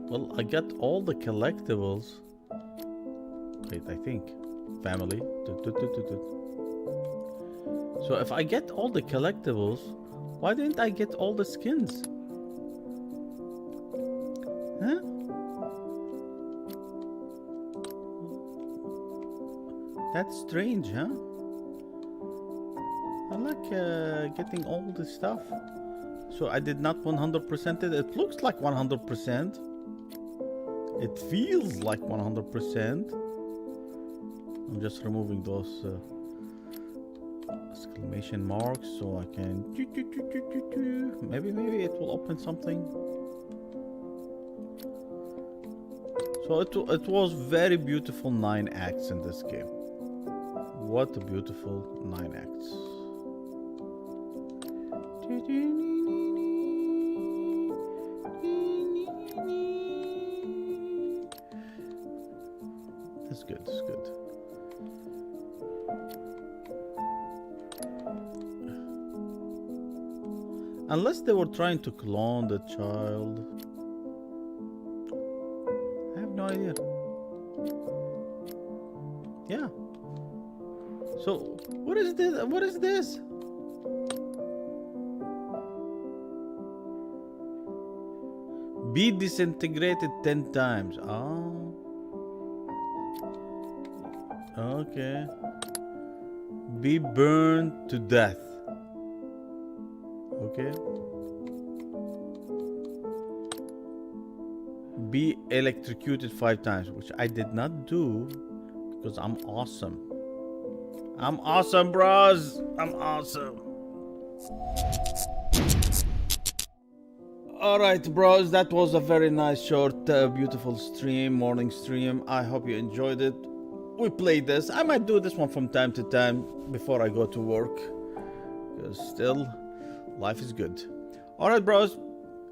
Well, I got all the collectibles. Wait, I think. Family. So if I get all the collectibles, why didn't I get all the skins? Huh? That's strange, huh? I like getting all the stuff. So I did not 100% it. It looks like 100%. It feels like 100%. I'm just removing those exclamation marks so I can... Maybe it will open something. So it was very beautiful 9 acts in this game. What a beautiful 9 acts. That's good, that's good. Unless they were trying to clone the child. I have no idea. Yeah. So, what is this? What is this? Be disintegrated 10 times. Oh. Okay. Be burned to death. Okay. Be electrocuted 5 times, which I did not do because I'm awesome. I'm awesome, bros. I'm awesome. Alright, bros, that was a very nice, short, beautiful stream, morning stream. I hope you enjoyed it. We played this. I might do this one from time to time before I go to work. because still, life is good. Alright, bros.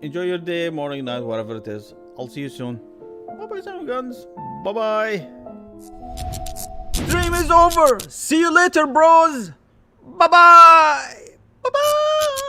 Enjoy your day, morning, night, whatever it is. I'll see you soon. Bye-bye, son of guns. Bye-bye. Dream is over. See you later, bros. Bye-bye. Bye-bye.